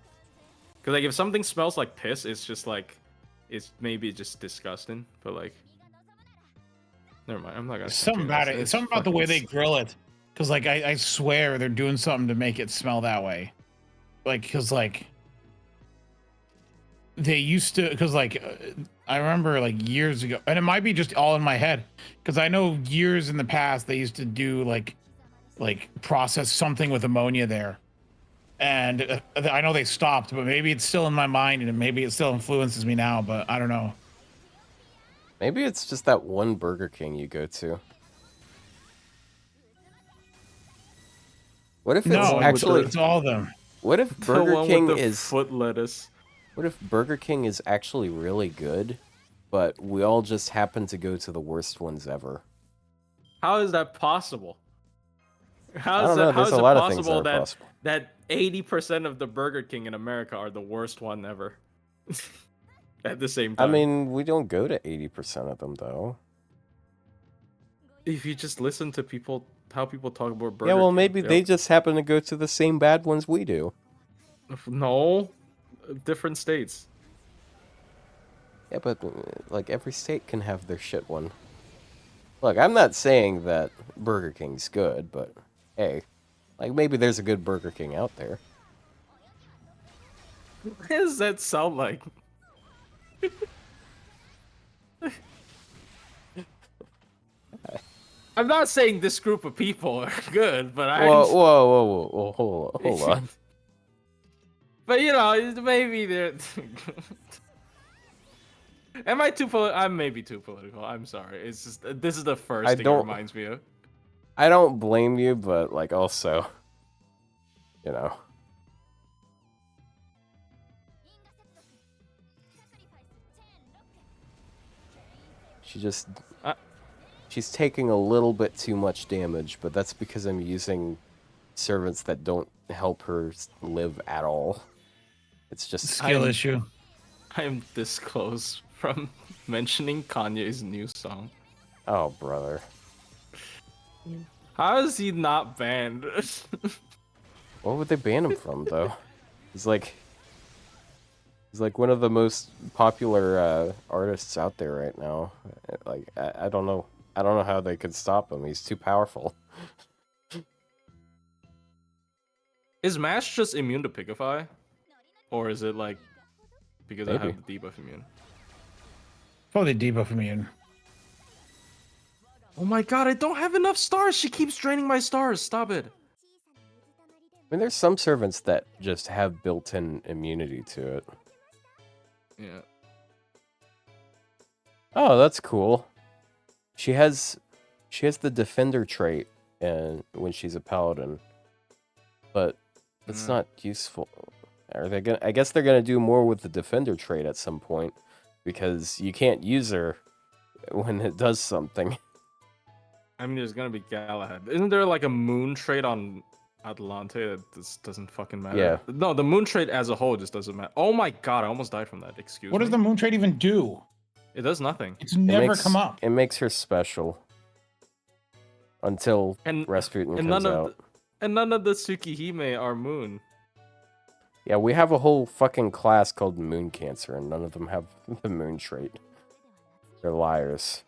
B: Because like if something smells like piss, it's just like, it's maybe just disgusting. But like, never mind. I'm not gonna.
A: Something
B: continue
A: about
B: this.
A: it.
B: It's
A: Something about the way they
B: fucking-
A: grill it. Because like I swear they're doing something to make it smell that way. Like because like they used to because like I remember like years ago, and it might be just all in my head because I know years in the past they used to do like process something with ammonia there, and I know they stopped, but maybe it's still in my mind and maybe it still influences me now, but I don't know.
C: Maybe it's just that one Burger King you go to. What if it's
A: No,
C: actually...
A: it's all of them.
C: What if
B: The
C: Burger
B: one
C: King
B: with the
C: is...
B: foot lettuce.
C: What if Burger King is actually really good, but we all just happen to go to the worst ones ever?
B: How is that possible?
C: I
B: How
C: don't
B: is
C: know.
B: that? How
C: There's
B: is
C: a
B: it
C: lot of things
B: possible
C: that are
B: that
C: possible.
B: that 80% of the Burger King in America are the worst one ever? At the same
C: I
B: time,
C: mean, we don't go to 80% of them, though.
B: if you just listen to people, how people talk about Burger
C: Yeah, well,
B: King,
C: maybe
B: they'll-
C: they just happen to go to the same bad ones we do.
B: No, different states.
C: Yeah, but, like, every state can have their shit one. Look, I'm not saying that Burger King's good, but, hey, like, maybe there's a good Burger King out there.
B: What does that sound like? I'm not saying this group of people are good, but
C: Whoa, hold on.
B: But you know, maybe they're. Am I too I'm maybe too political. I'm sorry. It's just this is the first thing it reminds me of.
C: I don't blame you, but, like, also, you know. She's taking a little bit too much damage, but that's because I'm using servants that don't help her live at all. It's just...
A: Skill issue.
B: I am this close from mentioning Kanye's new song.
C: Oh, brother.
B: How is he not banned?
C: What would they ban him from, though? He's like one of the most popular artists out there right now. Like, I don't know. I don't know how they could stop him. He's too powerful.
B: Is Mash just immune to Pigify? Or is it like because I
C: Maybe.
B: have the debuff immune?
A: Probably debuff immune.
B: Oh my god, I don't have enough stars! She keeps draining my stars! Stop it!
C: I mean, there's some servants that just have built-in immunity to it.
B: Yeah.
C: Oh, that's cool. She has the defender trait and when she's a paladin. But it's not useful. Are they gonna I guess they're gonna do more with the defender trait at some point. Because you can't use her when it does something.
B: I mean, there's gonna be Galahad. Isn't there like a moon trait on Atlante that just doesn't fucking matter?
C: Yeah.
B: No, the moon trait as a whole just doesn't matter. Oh my god, I almost died from that. Excuse me.
A: What does the moon trait even do?
B: It does nothing.
A: It's never come up.
C: It makes her special. Until Rasputin comes out.
B: And none of the Tsukihime are moon.
C: Yeah, we have a whole fucking class called Moon Cancer, and none of them have the moon trait. They're liars.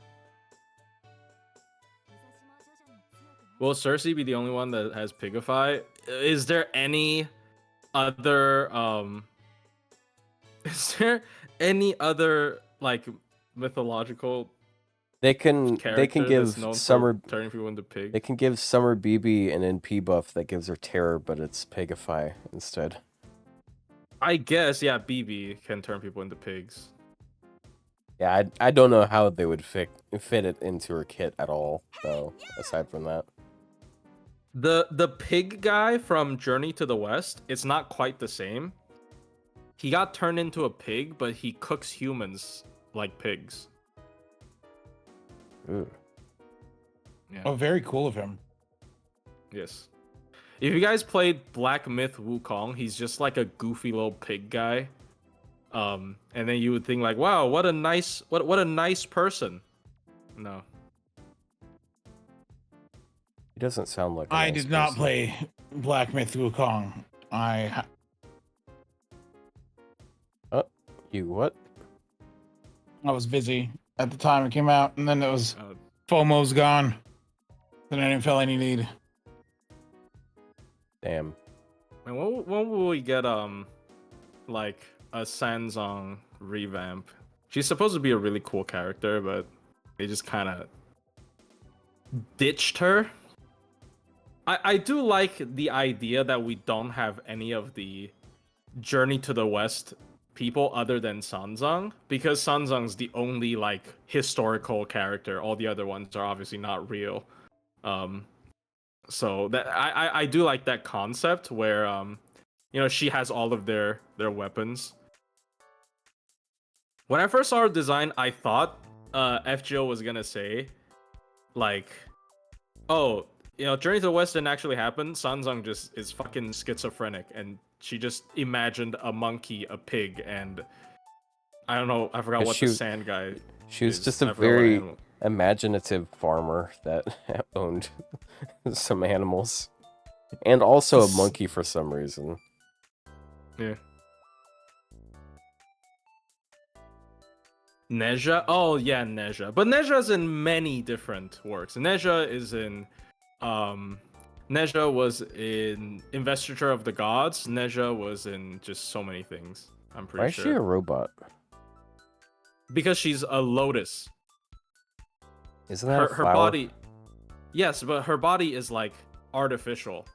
B: Will Cersei be the only one that has Pigify? Is there any other like mythological
C: They can give Summer
B: turning people into pigs?
C: They can give Summer BB an NP buff that gives her terror, but it's Pigify instead.
B: I guess, yeah, BB can turn people into pigs.
C: Yeah, I don't know how they would fit it into her kit at all, though, aside from that.
B: The pig guy from Journey to the West, it's not quite the same. He got turned into a pig, but he cooks humans like pigs.
C: Ooh.
B: Yeah.
A: Oh, very cool of him.
B: Yes. If you guys played Black Myth Wukong, he's just like a goofy little pig guy. And then you would think like, wow, what a nice person. No.
C: He doesn't sound like
A: I did not play Black Myth Wukong.
C: You what?
A: I was busy at the time it came out, and then it was FOMO's gone. Then I didn't feel any need.
C: Damn.
B: And when will we get like a Sanzong revamp? She's supposed to be a really cool character, but they just kind of ditched her. I do like the idea that we don't have any of the Journey to the West people other than Sanzong, because Sanzong's the only like historical character. All the other ones are obviously not real. So that I do like that concept where you know, she has all of their weapons. When I first saw her design, I thought FGO was gonna say like, oh, you know, Journey to the West didn't actually happen. Sanzong just is fucking schizophrenic, and she just imagined a monkey, a pig, and I don't know, I forgot what the sand guy.
C: She was just a very imaginative farmer that owned some animals, and also a monkey for some reason.
B: Yeah. Nezha? Oh yeah, Nezha. But Nezha's in many different works. Nezha is in Nezha was in Investiture of the Gods. Nezha was in just so many things. I'm pretty sure.
C: Why is she a robot?
B: Because she's a lotus.
C: Isn't that
B: her body? Yes, but her body is like artificial.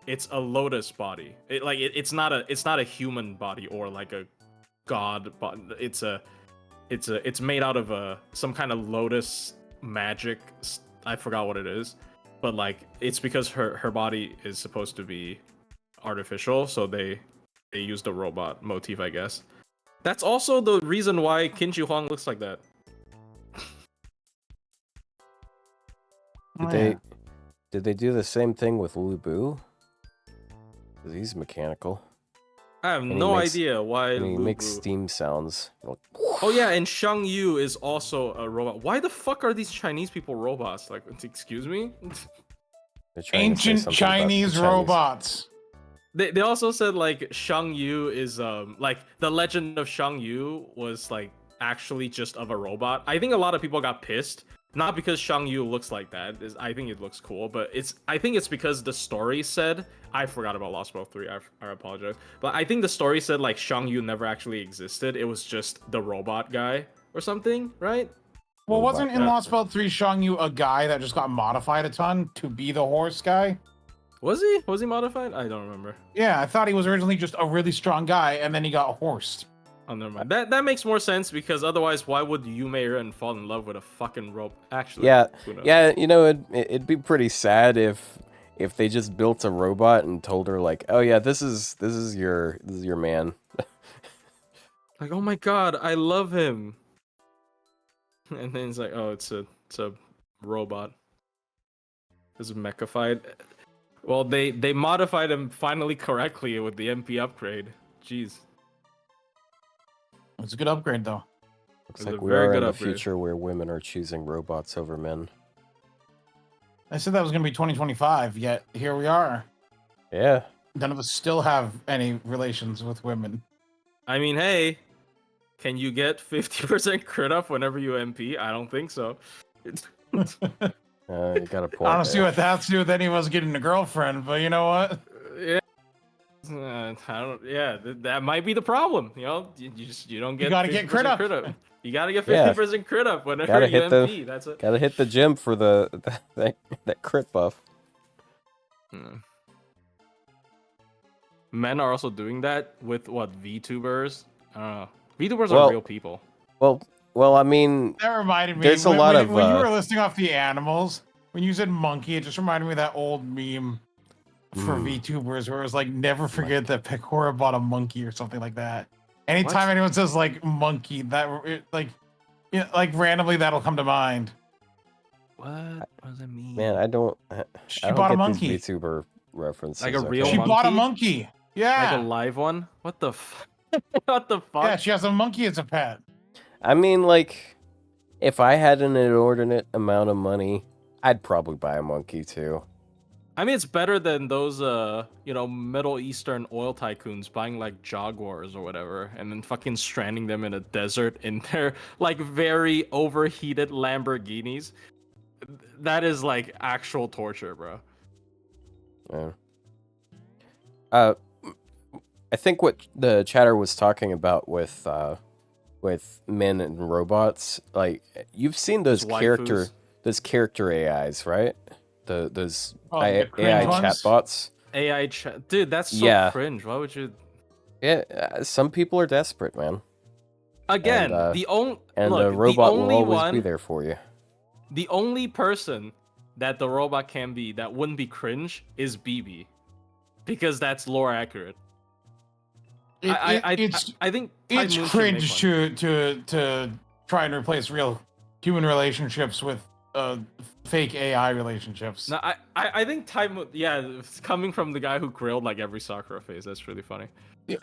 B: It's a lotus body. It's not a human body or like a god body. It's made out of some kind of lotus magic. I forgot what it is, but like it's because her body is supposed to be artificial, so they used a robot motif, I guess. That's also the reason why Qin Shi Huang looks like that.
C: Did they do the same thing with Lu Bu? Because he's mechanical.
B: I have no idea why.
C: And he makes steam sounds.
B: Oh yeah, and Shang Yu is also a robot. Why the fuck are these Chinese people robots? Like, excuse me?
A: Ancient Chinese robots.
B: They also said like Shang Yu is like the legend of Shang Yu was like actually just of a robot. I think a lot of people got pissed. Not because Shang Yu looks like that. I think it looks cool, but I think it's because the story said, I forgot about Lost World 3, I apologize. But I think the story said like Shang Yu never actually existed. It was just the robot guy or something, right?
A: Well, wasn't in Lost World 3 Shang Yu a guy that just got modified a ton to be the horse guy?
B: Was he? Was he modified? I don't remember.
A: Yeah, I thought he was originally just a really strong guy, and then he got horsed.
B: Oh, never mind. That makes more sense because otherwise, why would Yumeira fall in love with a fucking rope? Actually,
C: Yeah,
B: who knows?
C: yeah. You know, it'd be pretty sad if they just built a robot and told her like, oh yeah, this is your man.
B: Like, oh my god, I love him. And then it's like, oh, it's a robot. It's mechified. Well, they modified him finally correctly with the MP upgrade. Jeez.
A: It's a good upgrade, though.
C: Looks
B: It's a
C: like we
B: very
C: are
B: good
C: in a
B: upgrade.
C: future where women are choosing robots over men.
A: I said that was going to be 2025, yet here we are.
C: Yeah.
A: None of us still have any relations with women.
B: I mean, hey, can you get 50% crit up whenever you MP? I don't think so.
C: You got a point.
A: I don't see what that's to do with any of us getting a girlfriend, but you know what?
B: Yeah. I don't. Yeah, that might be the problem. You know, you don't get.
A: You gotta get
B: 50%
A: crit up.
B: You gotta get
C: Yeah.
B: 50% crit up whenever
C: Gotta
B: you
C: hit
B: MP. That's it.
C: Gotta hit the gym for that crit buff.
B: Men are also doing that with what VTubers? I don't know. VTubers are real people.
C: Well, I mean,
A: That reminded me.
C: there's a lot of
A: when you were listing off the animals, when you said monkey, it just reminded me of that old meme for VTubers where it was like, never forget that Pecora bought a monkey or something like that. Anytime anyone says like monkey, like randomly that'll come to mind.
B: What does it mean?
C: man, I don't
A: She
C: get
A: bought a monkey.
C: these VTuber references.
B: Like a real
A: She
B: monkey?
A: bought a monkey. Yeah.
B: Like a live one? What the what the fuck?
A: Yeah, she has a monkey as a pet.
C: I mean, like, if I had an inordinate amount of money, I'd probably buy a monkey too.
B: I mean, it's better than those, Middle Eastern oil tycoons buying like Jaguars or whatever, and then fucking stranding them in a desert in their like very overheated Lamborghinis. That is like actual torture, bro.
C: Yeah. I think what the chatter was talking about with men and robots, like you've seen those
B: waifus.
C: character AIs, right? Those
A: Oh,
C: AI
A: the cringe ones?
C: chatbots.
B: AI chat, dude, that's so cringe. Why would you?
C: Yeah, some people are desperate, man.
B: Again,
C: And,
B: the only
C: the robot will always be there for you.
B: The only person that the robot can be that wouldn't be cringe is BB, because that's lore accurate. I think
A: it's
B: Type Moon should
A: cringe
B: make one.
A: to try and replace real human relationships with fake AI relationships.
B: No, I think Type Moon, it's coming from the guy who grilled like every Sakura phase. That's really funny.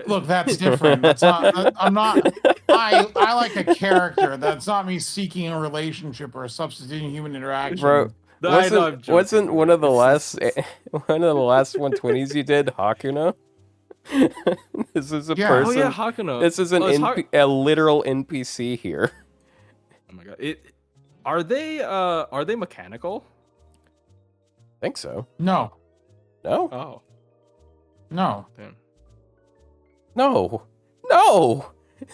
A: Look, that's different. That's not. I'm not. I like a character. That's not me seeking a relationship or substituting human interaction.
C: Bro,
B: No, I know, I'm joking,
C: wasn't
B: bro.
C: one of the last 120s you did Hakuno? This is a person.
B: Oh yeah, Hakuno.
C: This is a literal NPC here.
B: Oh my god. Are they mechanical?
C: I think so.
A: No.
C: No?
B: Oh.
A: No.
B: Damn.
C: No!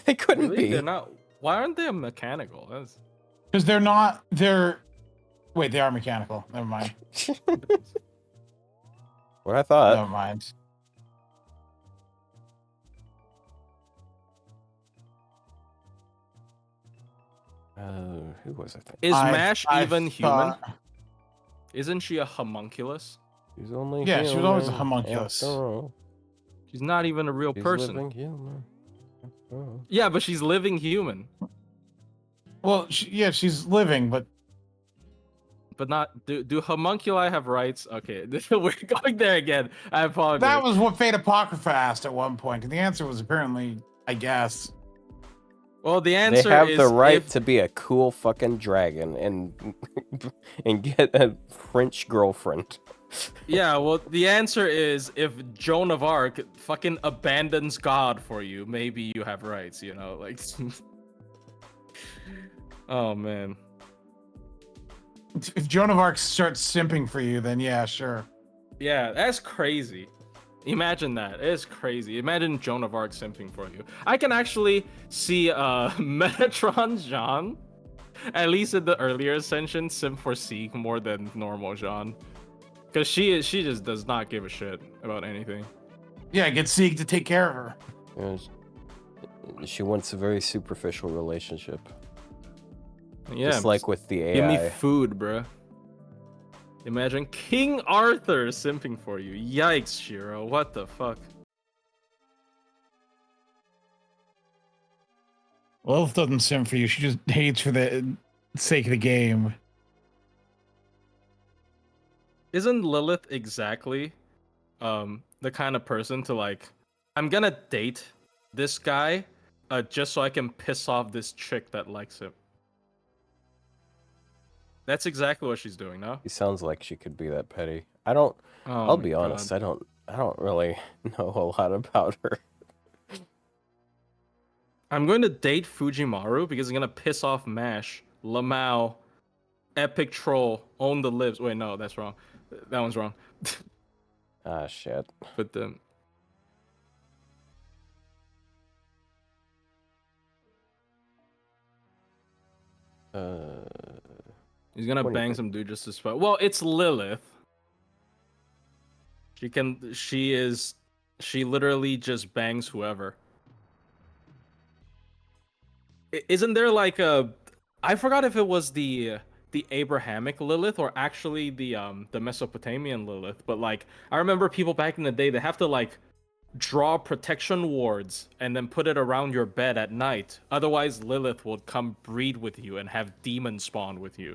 C: They couldn't
B: Really?
C: be.
B: They're not. Why aren't they mechanical?
A: Because they're not. Wait, they are mechanical. Never mind.
C: What I thought.
A: Never mind.
C: Who was I thinking?
B: Is Mash
A: I
B: even human?
A: thought-
B: Isn't she a homunculus?
C: She's only
A: Yeah, she was always a
C: human
A: homunculus.
C: after all.
B: She's not even a real
C: She's
B: person.
C: living human. Oh.
B: Yeah, but she's living human.
A: Well, she's living, but
B: Not do homunculi have rights? Okay, we're going there again. I apologize.
A: that was what Fate Apocrypha asked at one point, and the answer was apparently, I guess.
B: Well, the
C: They
B: answer
C: have
B: is
C: the right
B: if-
C: to be a cool fucking dragon and get a French girlfriend.
B: Yeah, well, the answer is if Joan of Arc fucking abandons God for you, maybe you have rights, like. Oh man.
A: If Joan of Arc starts simping for you, then yeah, sure.
B: Yeah, that's crazy. Imagine that. It's crazy. Imagine Joan of Arc simping for you. I can actually see Metatron Jean, at least in the earlier Ascension, simp for Seek more than normal Jean. Because she just does not give a shit about anything.
A: Yeah, get Sieg to take care of her.
C: She wants a very superficial relationship.
B: Yeah,
C: Just like with the AI.
B: give me food, bruh. Imagine King Arthur simping for you. Yikes, Shiro. What the fuck?
A: Lilith doesn't sim for you. She just hates for the sake of the game.
B: Isn't Lilith exactly the kind of person to like, I'm gonna date this guy just so I can piss off this chick that likes him? That's exactly what she's doing now.
C: She sounds like she could be that petty. I'll be honest, I don't really know a lot about her.
B: I'm going to date Fujimaru because I'm gonna piss off Mash, Lamau, Epic Troll, Own the Libs. Wait, no, that's wrong. That one's wrong.
C: Ah, shit.
B: But then he's gonna bang some dude just to spite. Well, it's Lilith. She literally just bangs whoever. Isn't there like I forgot if it was the Abrahamic Lilith or actually the Mesopotamian Lilith, but like I remember people back in the day, they have to like draw protection wards and then put it around your bed at night. Otherwise Lilith would come breed with you and have demons spawn with you.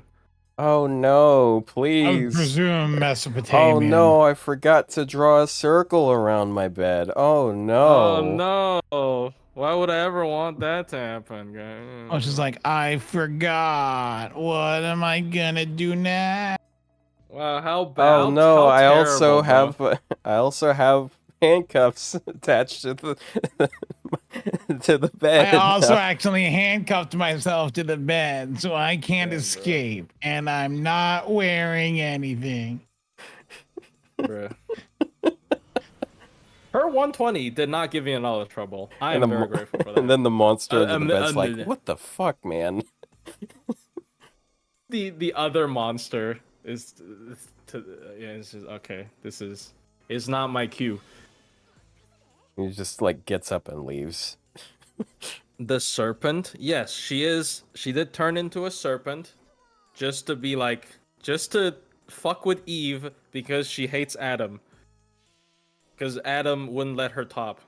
C: Oh no,
A: I would
C: please.
A: presume Mesopotamian.
C: Oh no, I forgot to draw a circle around my bed. Oh no.
B: Oh no. Why would I ever want that to happen, guys?
A: Oh, she's like, I forgot. What am I gonna do now?
B: Wow, how bad.
C: Oh no,
B: how
C: I also
B: terrible,
C: have handcuffs attached to the to the bed.
A: I also
C: now.
A: actually handcuffed myself to the bed, so I can't escape, and I'm not wearing anything.
B: Bruh. Her 120 did not give me a lot of trouble. I am very grateful for that.
C: And then the monster under the bed's like, what the fuck, man?
B: The other monster is it's just, okay, this is not my cue.
C: He just like gets up and leaves.
B: The serpent, yes, she did turn into a serpent just to fuck with Eve because she hates Adam. Because Adam wouldn't let her top.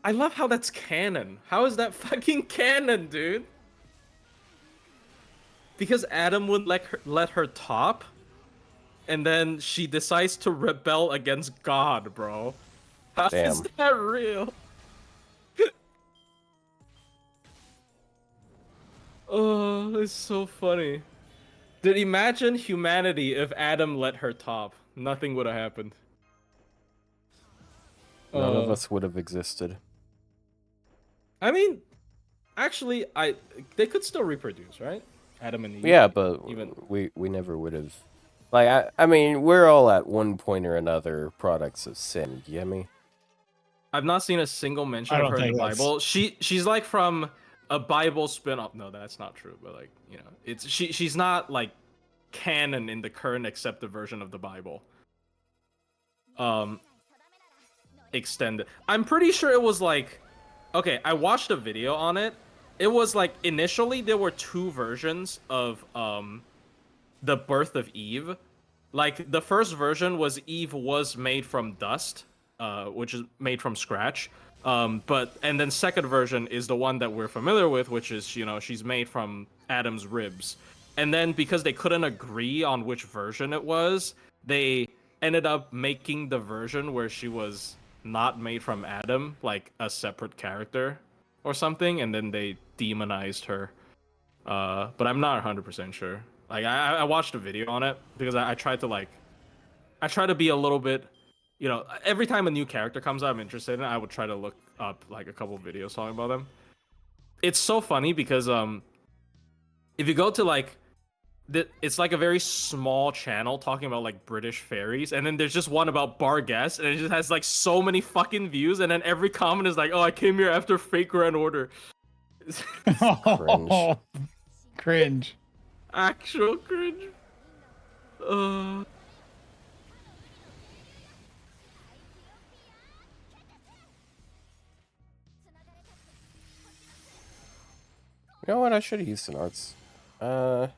B: I love how that's canon. How is that fucking canon, dude? Because Adam wouldn't let her top, and then she decides to rebel against God, bro. How is that real? Oh, it's so funny. Dude, imagine humanity if Adam let her top. Nothing would have happened.
C: None of us would have existed.
B: I mean, actually, they could still reproduce, right? Adam and Eve.
C: Yeah, but
B: even
C: we never would have. Like I mean, we're all at one point or another products of sin. You get me?
B: I've not seen a single mention of her in the Bible. She's like from a Bible spin-off. No, that's not true. But like, you know, she's not like canon in the current accepted version of the Bible. Extended. I'm pretty sure it was like, okay, I watched a video on it. It was like initially there were two versions of the birth of Eve. Like the first version was Eve was made from dust, which is made from scratch. And then second version is the one that we're familiar with, which is, you know, she's made from Adam's ribs. And then because they couldn't agree on which version it was, they ended up making the version where she was not made from Adam, like a separate character or something, and then they demonized her. But I'm not 100% sure. Like I watched a video on it because I tried to be a little bit, you know, every time a new character comes out I'm interested in it, I would try to look up like a couple videos talking about them. It's so funny because if you go to like it's like a very small channel talking about like British fairies, and then there's just one about Barghest, and it just has like so many fucking views, and then every comment is like, "Oh, I came here after fake Grand Order."
C: Cringe.
A: Cringe.
B: Actual cringe.
C: You know what? I should have used an arts. I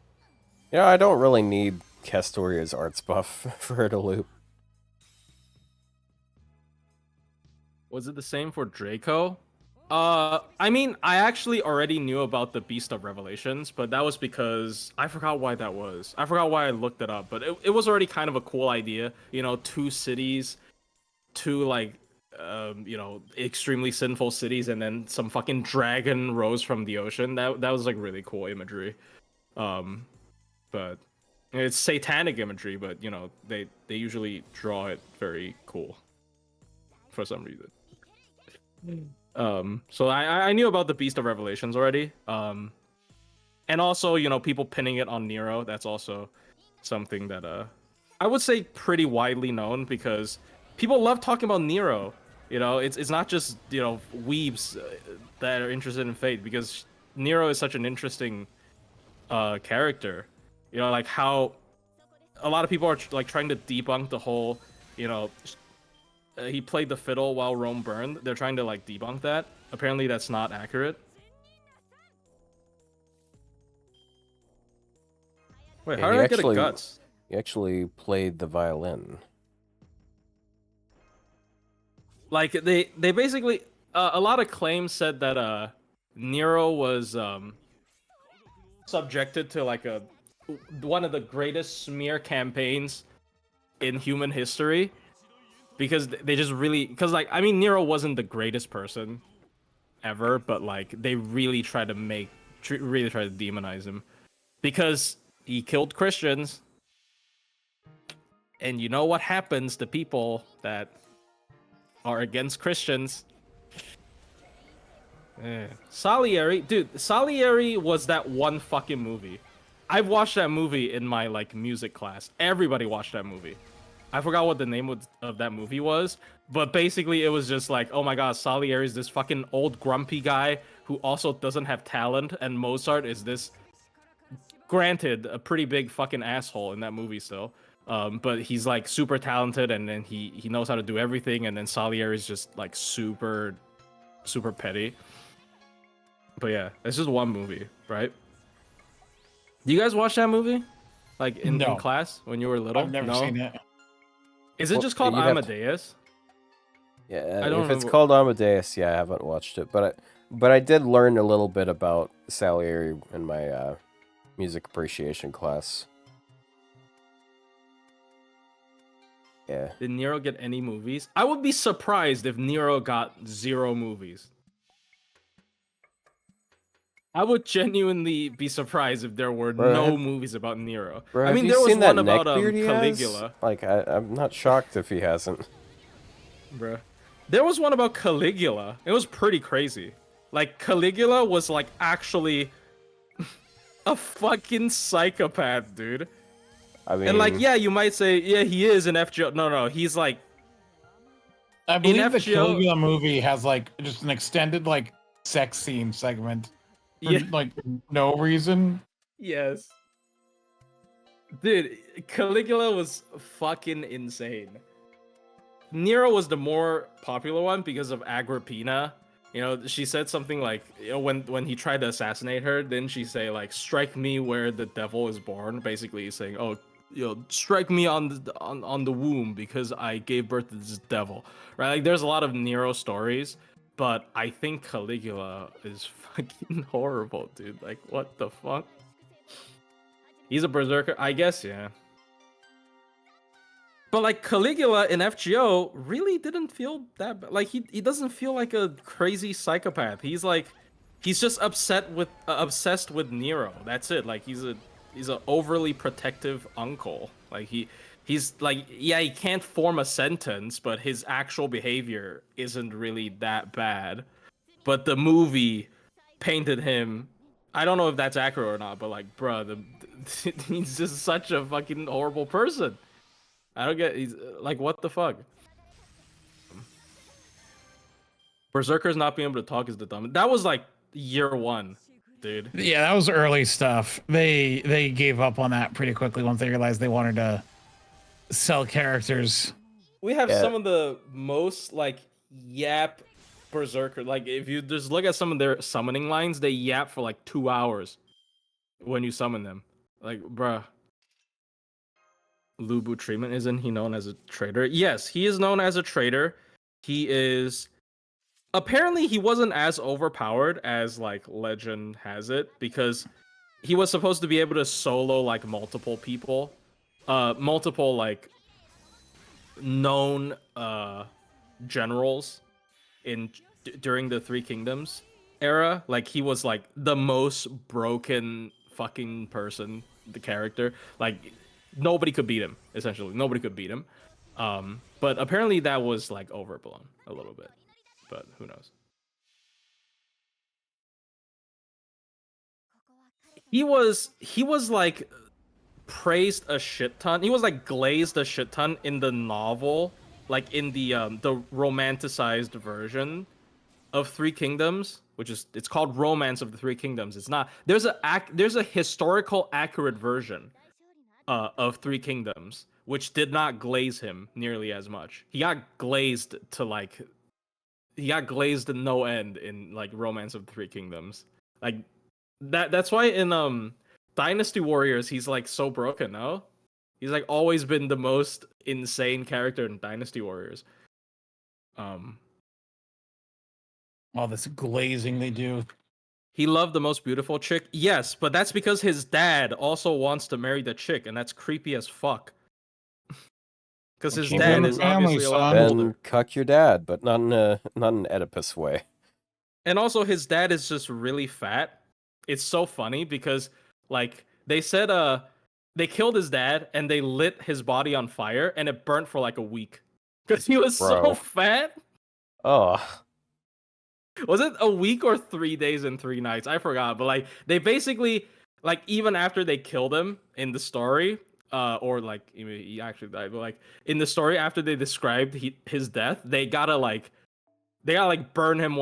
C: don't really need Castoria's arts buff for her to loop.
B: Was it the same for Draco? I mean, I actually already knew about the Beast of Revelations, but that was because I forgot why that was. I forgot why I looked it up, but it was already kind of a cool idea. You know, 2 cities, 2 like, extremely sinful cities, and then some fucking dragon rose from the ocean. That was like really cool imagery. But it's satanic imagery, but you know, they usually draw it very cool for some reason. So I knew about the Beast of Revelations already. And also, you know, people pinning it on Nero. That's also something that I would say pretty widely known because people love talking about Nero. You know, it's not just, you know, weebs that are interested in Fate, because Nero is such an interesting character. You know, like how a lot of people are like trying to debunk the whole, you know, he played the fiddle while Rome burned. They're trying to like debunk that. Apparently that's not accurate. Wait, how did I get a guts?
C: He actually played the violin.
B: Like they basically a lot of claims said that Nero was subjected to like one of the greatest smear campaigns in human history, because they just really, because like, I mean, Nero wasn't the greatest person ever, but like they really tried to demonize him because he killed Christians. And you know what happens to people that are against Christians? Salieri, dude, Salieri was that one fucking movie. I've watched that movie in my like music class. Everybody watched that movie. I forgot what the name of that movie was, but basically it was just like, oh my god, Salieri is this fucking old grumpy guy who also doesn't have talent, and Mozart is this, granted, a pretty big fucking asshole in that movie still. But he's like super talented, and then he knows how to do everything, and then Salieri is just like super petty. But yeah, it's just one movie, right? Do you guys watch that movie? Like in class when you were little?
A: I've never seen it.
B: Is it just called Amadeus?
C: Yeah, if it's called Amadeus, yeah, I haven't watched it, but I did learn a little bit about Salieri in my music appreciation class. Yeah.
B: Did Nero get any movies? I would be surprised if Nero got 0 movies. I would genuinely be surprised if there were no movies about Nero.
C: Bro,
B: I mean, there was one about Caligula.
C: Like, I'm not shocked if he hasn't.
B: Bruh. There was one about Caligula. It was pretty crazy. Like, Caligula was, like, actually a fucking psychopath, dude.
C: I mean...
B: And, like, yeah, you might say, yeah, he is an FGO. No, he's, like...
A: I believe the Caligula movie has, like, just an extended, like, sex scene segment. For, like, no reason.
B: Yes. Dude, Caligula was fucking insane. Nero was the more popular one because of Agrippina. You know, she said something like, you know, when he tried to assassinate her, didn't she say, like, strike me where the devil is born? Basically saying, oh, you know, strike me on the womb because I gave birth to this devil. Right? Like, there's a lot of Nero stories. But I think Caligula is fucking horrible, dude. Like, what the fuck? He's a berserker, I guess, yeah. But like Caligula in FGO really didn't feel that bad. Like he doesn't feel like a crazy psychopath. He's just obsessed with Nero. That's it. Like he's a overly protective uncle. Like he's like, yeah, he can't form a sentence, but his actual behavior isn't really that bad. But the movie painted him, I don't know if that's accurate or not, but like, bruh, he's just such a fucking horrible person. I don't get, he's like, what the fuck? Berserkers not being able to talk is the dumbest. That was like year 1, dude.
A: Yeah, that was early stuff. They gave up on that pretty quickly once they realized they wanted to sell characters.
B: We have some of the most like yap berserker. Like if you just look at some of their summoning lines, they yap for like 2 hours when you summon them. Like, bruh. Lubu treatment, isn't he known as a traitor? Yes, he is known as a traitor. He is apparently he wasn't as overpowered as like legend has it, because he was supposed to be able to solo like multiple people, multiple like known generals in during the Three Kingdoms era. Like he was like the most broken fucking person, the character. Like nobody could beat him, essentially. Nobody could beat him. But apparently that was like overblown a little bit. But who knows? He was like praised a shit ton. He was like glazed a shit ton in the novel, like in the romanticized version of Three Kingdoms, which is it's called Romance of the Three Kingdoms. It's not there's a historical accurate version of Three Kingdoms, which did not glaze him nearly as much. He got glazed to no end in like Romance of the Three Kingdoms. Like that's why in Dynasty Warriors he's like so broken, no? He's like always been the most insane character in Dynasty Warriors.
A: All this glazing they do.
B: He loved the most beautiful chick. Yes, but that's because his dad also wants to marry the chick, and that's creepy as fuck. Because his
A: Keep it
B: dad
A: in the
B: is
A: family,
B: obviously a lot
A: son.
B: older.
C: Then cuck your dad, but not in an Oedipus way.
B: And also his dad is just really fat. It's so funny because like they said they killed his dad and they lit his body on fire and it burnt for like a week. Because he was so
C: Bro.
B: fat.
C: Oh,
B: Was it a week or 3 days and 3 nights? I forgot. But like they basically like even after they killed him in the story, or like he actually died, but like in the story after they described his death, they gotta burn him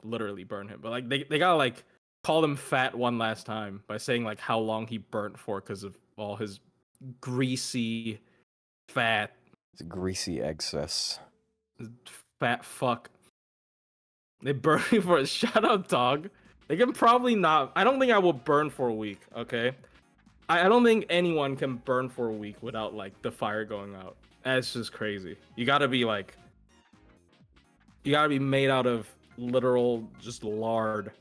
B: literally burn him, but like they gotta like call him fat one last time by saying like how long he burnt for because of all his greasy fat
C: it's greasy excess.
B: fat fuck. They burn me for a shout out, dog. They can probably not. I don't think I will burn for a week. Okay, I don't think anyone can burn for a week without like the fire going out. That's just crazy. You gotta be made out of literal just lard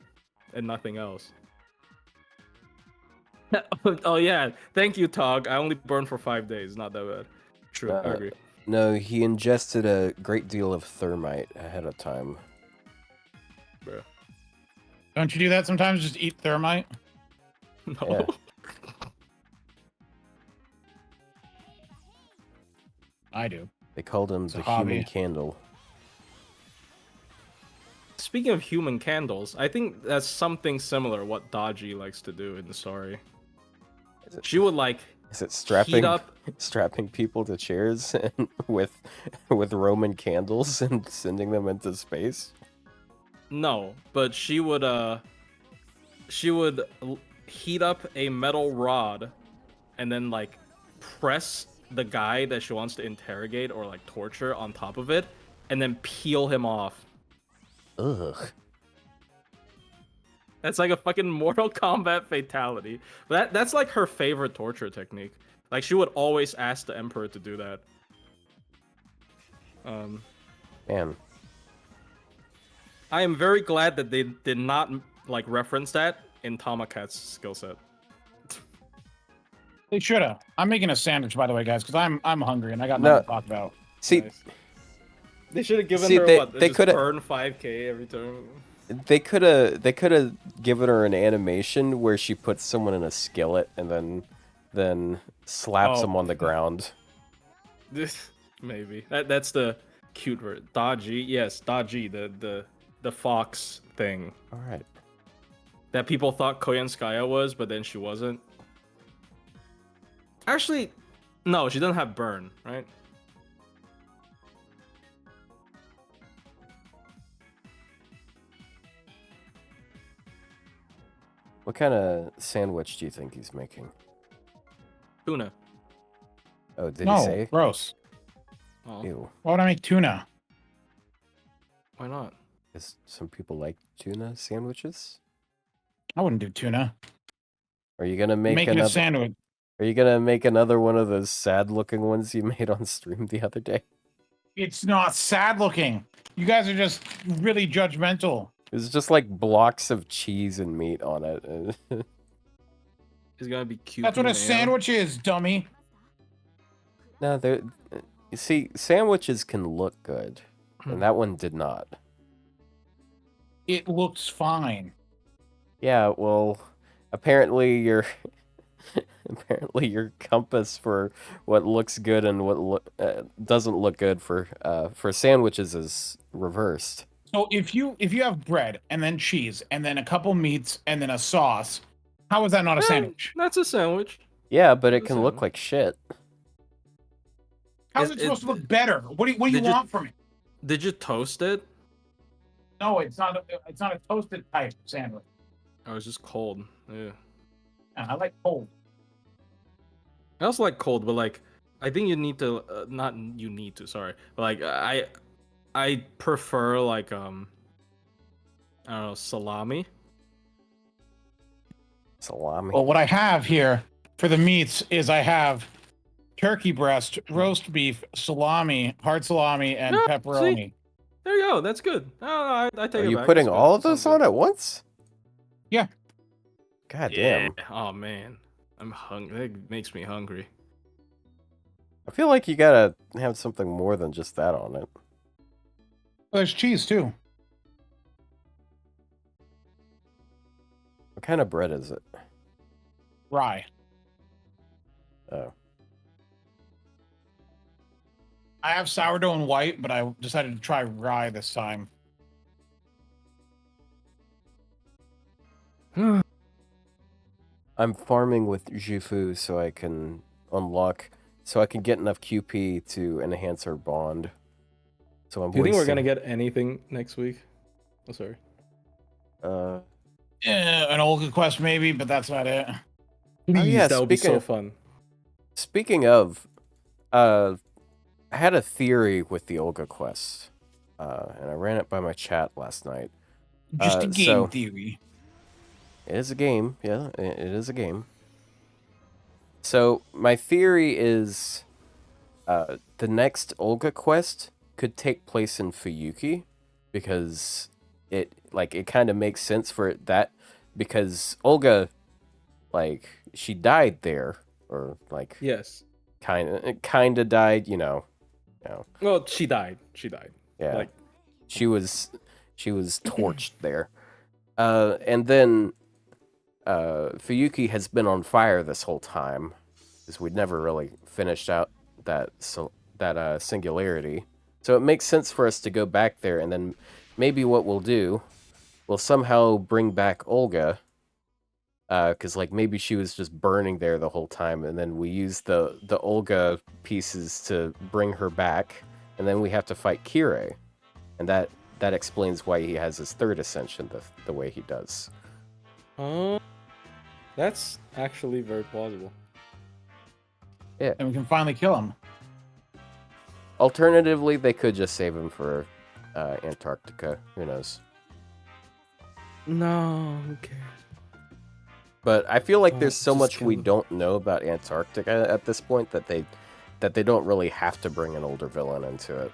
B: and nothing else. Oh yeah, thank you, Tog. I only burned for 5 days. Not that bad. True, I agree.
C: No, he ingested a great deal of thermite ahead of time.
B: Bro.
A: Don't you do that sometimes? Just eat thermite?
B: No.
C: Yeah.
A: I do.
C: They called him
A: It's a
C: the
A: hobby.
C: human candle.
B: Speaking of human candles, I think that's something similar what Daji likes to do in the story. She would like
C: Is it
B: heat up.
C: strapping people to chairs and with Roman candles and sending them into space?
B: No, but she would heat up a metal rod and then like press the guy that she wants to interrogate or like torture on top of it and then peel him off.
C: Ugh.
B: That's like a fucking Mortal Kombat fatality. But that's like her favorite torture technique. Like she would always ask the Emperor to do that.
C: Man.
B: I am very glad that they did not like reference that in Tamakat's skill set.
A: They should have. I'm making a sandwich, by the way, guys, because I'm hungry and I got nothing to talk about.
C: See,
B: Nice. They should have given
C: See,
B: her
C: they-
B: what?
C: they
B: Just
C: coulda-
B: burn 5k every turn.
C: they could have given her an animation where she puts someone in a skillet and then slaps
B: Oh.
C: them on the ground.
B: Maybe that's the cute word. Daji, yes, Daji, the fox thing
C: All right.
B: that people thought Koyanskaya was, but then she wasn't. Actually, no, she doesn't have burn, right?
C: What kind of sandwich do you think he's making?
B: Tuna.
C: Oh, did
A: No,
C: he say?
A: gross.
B: Oh,
C: Ew.
A: Why would I make tuna?
B: why not?
C: Because some people like tuna sandwiches.
A: I wouldn't do tuna.
C: Are you gonna make
A: Making
C: another?
A: a sandwich.
C: Are you gonna make another one of those sad-looking ones you made on stream the other day?
A: It's not sad looking. You guys are just really judgmental.
C: It's just like blocks of cheese and meat on it.
B: It's gonna be cute.
A: That's what a sandwich is, dummy.
C: No, you see, sandwiches can look good, and that one did not.
A: It looks fine.
C: Yeah, well, apparently your compass for what looks good and what doesn't look good for sandwiches is reversed.
A: So if you have bread and then cheese and then a couple meats and then a sauce, how is that not a sandwich?
B: That's a sandwich.
C: Yeah, but it can look like shit.
A: How is it supposed to look better? What do you want from it?
B: Did you toast it?
A: No, it's not a toasted type sandwich.
B: Oh, it's just cold. Yeah.
A: I like cold.
B: I also like cold, but like, I think you need to sorry, but like I prefer like I don't know, salami.
C: Salami.
A: Well, what I have here for the meats is I have turkey breast, roast beef, salami, hard salami, and pepperoni.
B: See? There you go. That's good. I take it back.
C: Are you putting all of those on at once?
A: Yeah.
C: God damn.
B: Oh man, I'm hungry. That makes me hungry.
C: I feel like you gotta have something more than just that on it.
A: Well, there's cheese too.
C: What kind of bread is it?
A: Rye.
C: Oh.
A: I have sourdough and white, but I decided to try rye this time.
C: I'm farming with Jifu so I can get enough QP to enhance our bond. So I'm
B: Do you think we're gonna get anything next week? Oh, sorry.
A: An Olga quest maybe, but that's not it.
B: Please,
C: yeah,
B: that would be so fun.
C: Speaking of, I had a theory with the Olga quest, and I ran it by my chat last night.
A: Just a game theory.
C: It is a game, yeah, it is a game. So my theory is, the next Olga quest could take place in Fuyuki, because it kind of makes sense for that, because Olga, like, she died there, or like,
B: yes,
C: kind of died, you know.
B: Well, she died.
C: Yeah,
B: like
C: she was torched there, and then Fuyuki has been on fire this whole time, because we'd never really finished out that singularity. So it makes sense for us to go back there, and then maybe what we'll do, we'll somehow bring back Olga, because like maybe she was just burning there the whole time, and then we use the Olga pieces to bring her back, and then we have to fight Kirei, and that explains why he has his third ascension the way he does.
B: That's actually very plausible.
C: Yeah,
A: and we can finally kill him.
C: Alternatively, they could just save him for Antarctica. Who knows?
B: No, who cares?
C: But I feel like there's so much we don't know about Antarctica at this point that they don't really have to bring an older villain into it.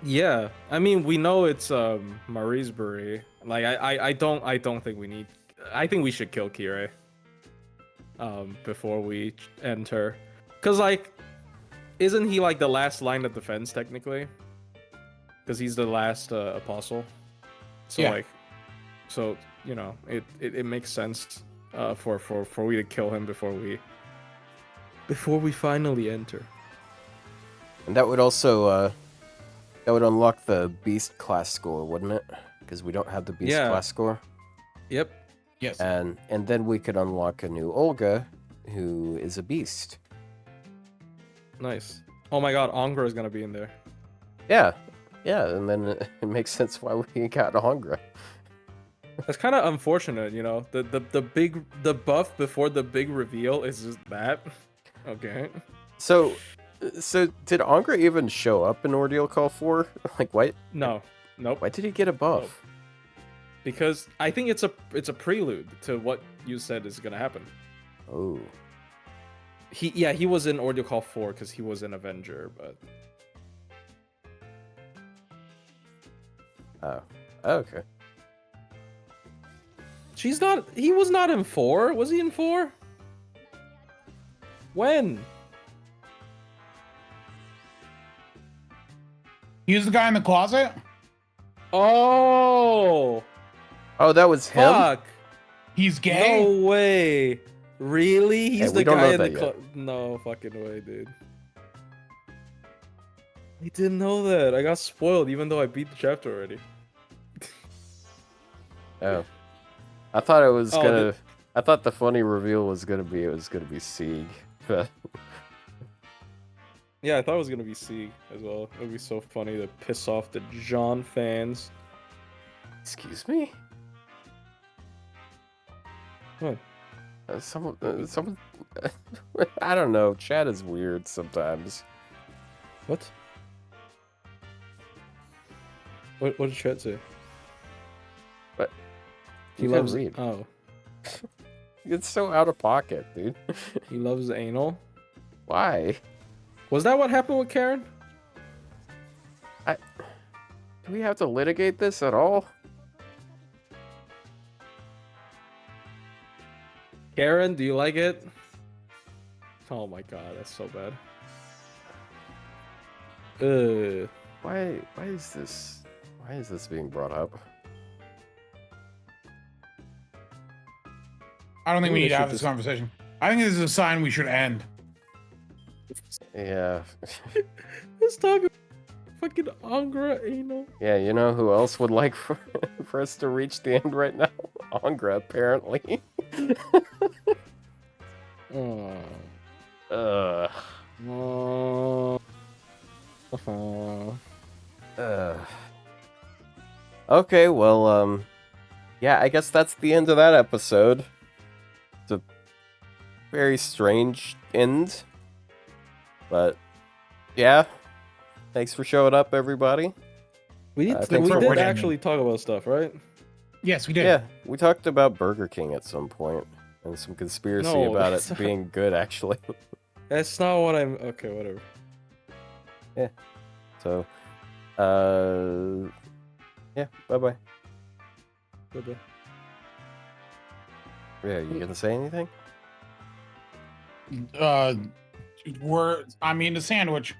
B: Yeah, I mean, we know it's Marisbury. Like, I don't think we need. I think we should kill Kirei before we enter, cause like, isn't he like the last line of defense technically? Because he's the last apostle. So
A: yeah.
B: like, so you know, it makes sense for we to kill him before we finally enter.
C: And that would also that would unlock the beast class score, wouldn't it? Because we don't have the beast class score.
B: Yep.
A: Yes.
C: And then we could unlock a new Olga, who is a beast.
B: Nice. Oh my god, Angra is gonna be in there.
C: Yeah, and then it makes sense why we got Angra.
B: That's kind of unfortunate, you know. The buff before the big reveal is just that. Okay.
C: So did Angra even show up in Ordeal Call 4? Like, what?
B: No. Nope.
C: Why did he get a buff?
B: Because I think it's a prelude to what you said is gonna happen.
C: Oh.
B: He was in Ordeal Call 4 because he was an Avenger, but
C: Oh. Okay.
B: He was not in 4. Was he in 4? When?
A: He was the guy in the closet?
B: Oh,
C: That was him?
B: fuck.
A: He's gay?
B: No way. Really? He's the
C: we don't
B: guy
C: know
B: in the
C: that yet.
B: No fucking way, dude. I didn't know that. I got spoiled even though I beat the chapter already.
C: Oh. I thought it was
B: Oh,
C: gonna... I thought the funny reveal was gonna be Sieg. But...
B: Yeah, I thought it was gonna be Sieg as well. It would be so funny to piss off the John fans.
C: Excuse me?
B: What?
C: Someone... I don't know. Chat is weird sometimes.
B: What? What did Chet say?
C: What?
B: He
C: You can't
B: loves
C: read.
B: Oh,
C: It's so out of pocket, dude.
B: he loves anal.
C: Why?
B: Was that what happened with Karen?
C: Do we have to litigate this at all?
B: Karen, do you like it? Oh my god, that's so bad.
C: Why is this being brought up?
A: I don't think we
B: Maybe
A: need
B: they
A: to have
B: should
A: this
B: just-
A: conversation. I think this is a sign we should end.
C: Yeah.
B: Let's talk about fucking Angra anal.
C: Yeah, you know who else would like for us to reach the end right now? Angra, apparently.
B: Oh.
C: Ugh. Okay, well, yeah, I guess that's the end of that episode. It's a very strange end. But, yeah. Thanks for showing up, everybody.
B: We
C: thanks
B: did
C: for
A: watching.
B: actually talk about stuff, right?
A: Yes, we did.
C: Yeah, we talked about Burger King at some point, and some conspiracy
B: No,
C: about it
B: that's not-
C: being good, actually.
B: That's not what I'm. Okay, whatever.
C: So, yeah, bye-bye.
B: Bye-bye.
C: Yeah, you gonna say anything?
A: I mean, the sandwich.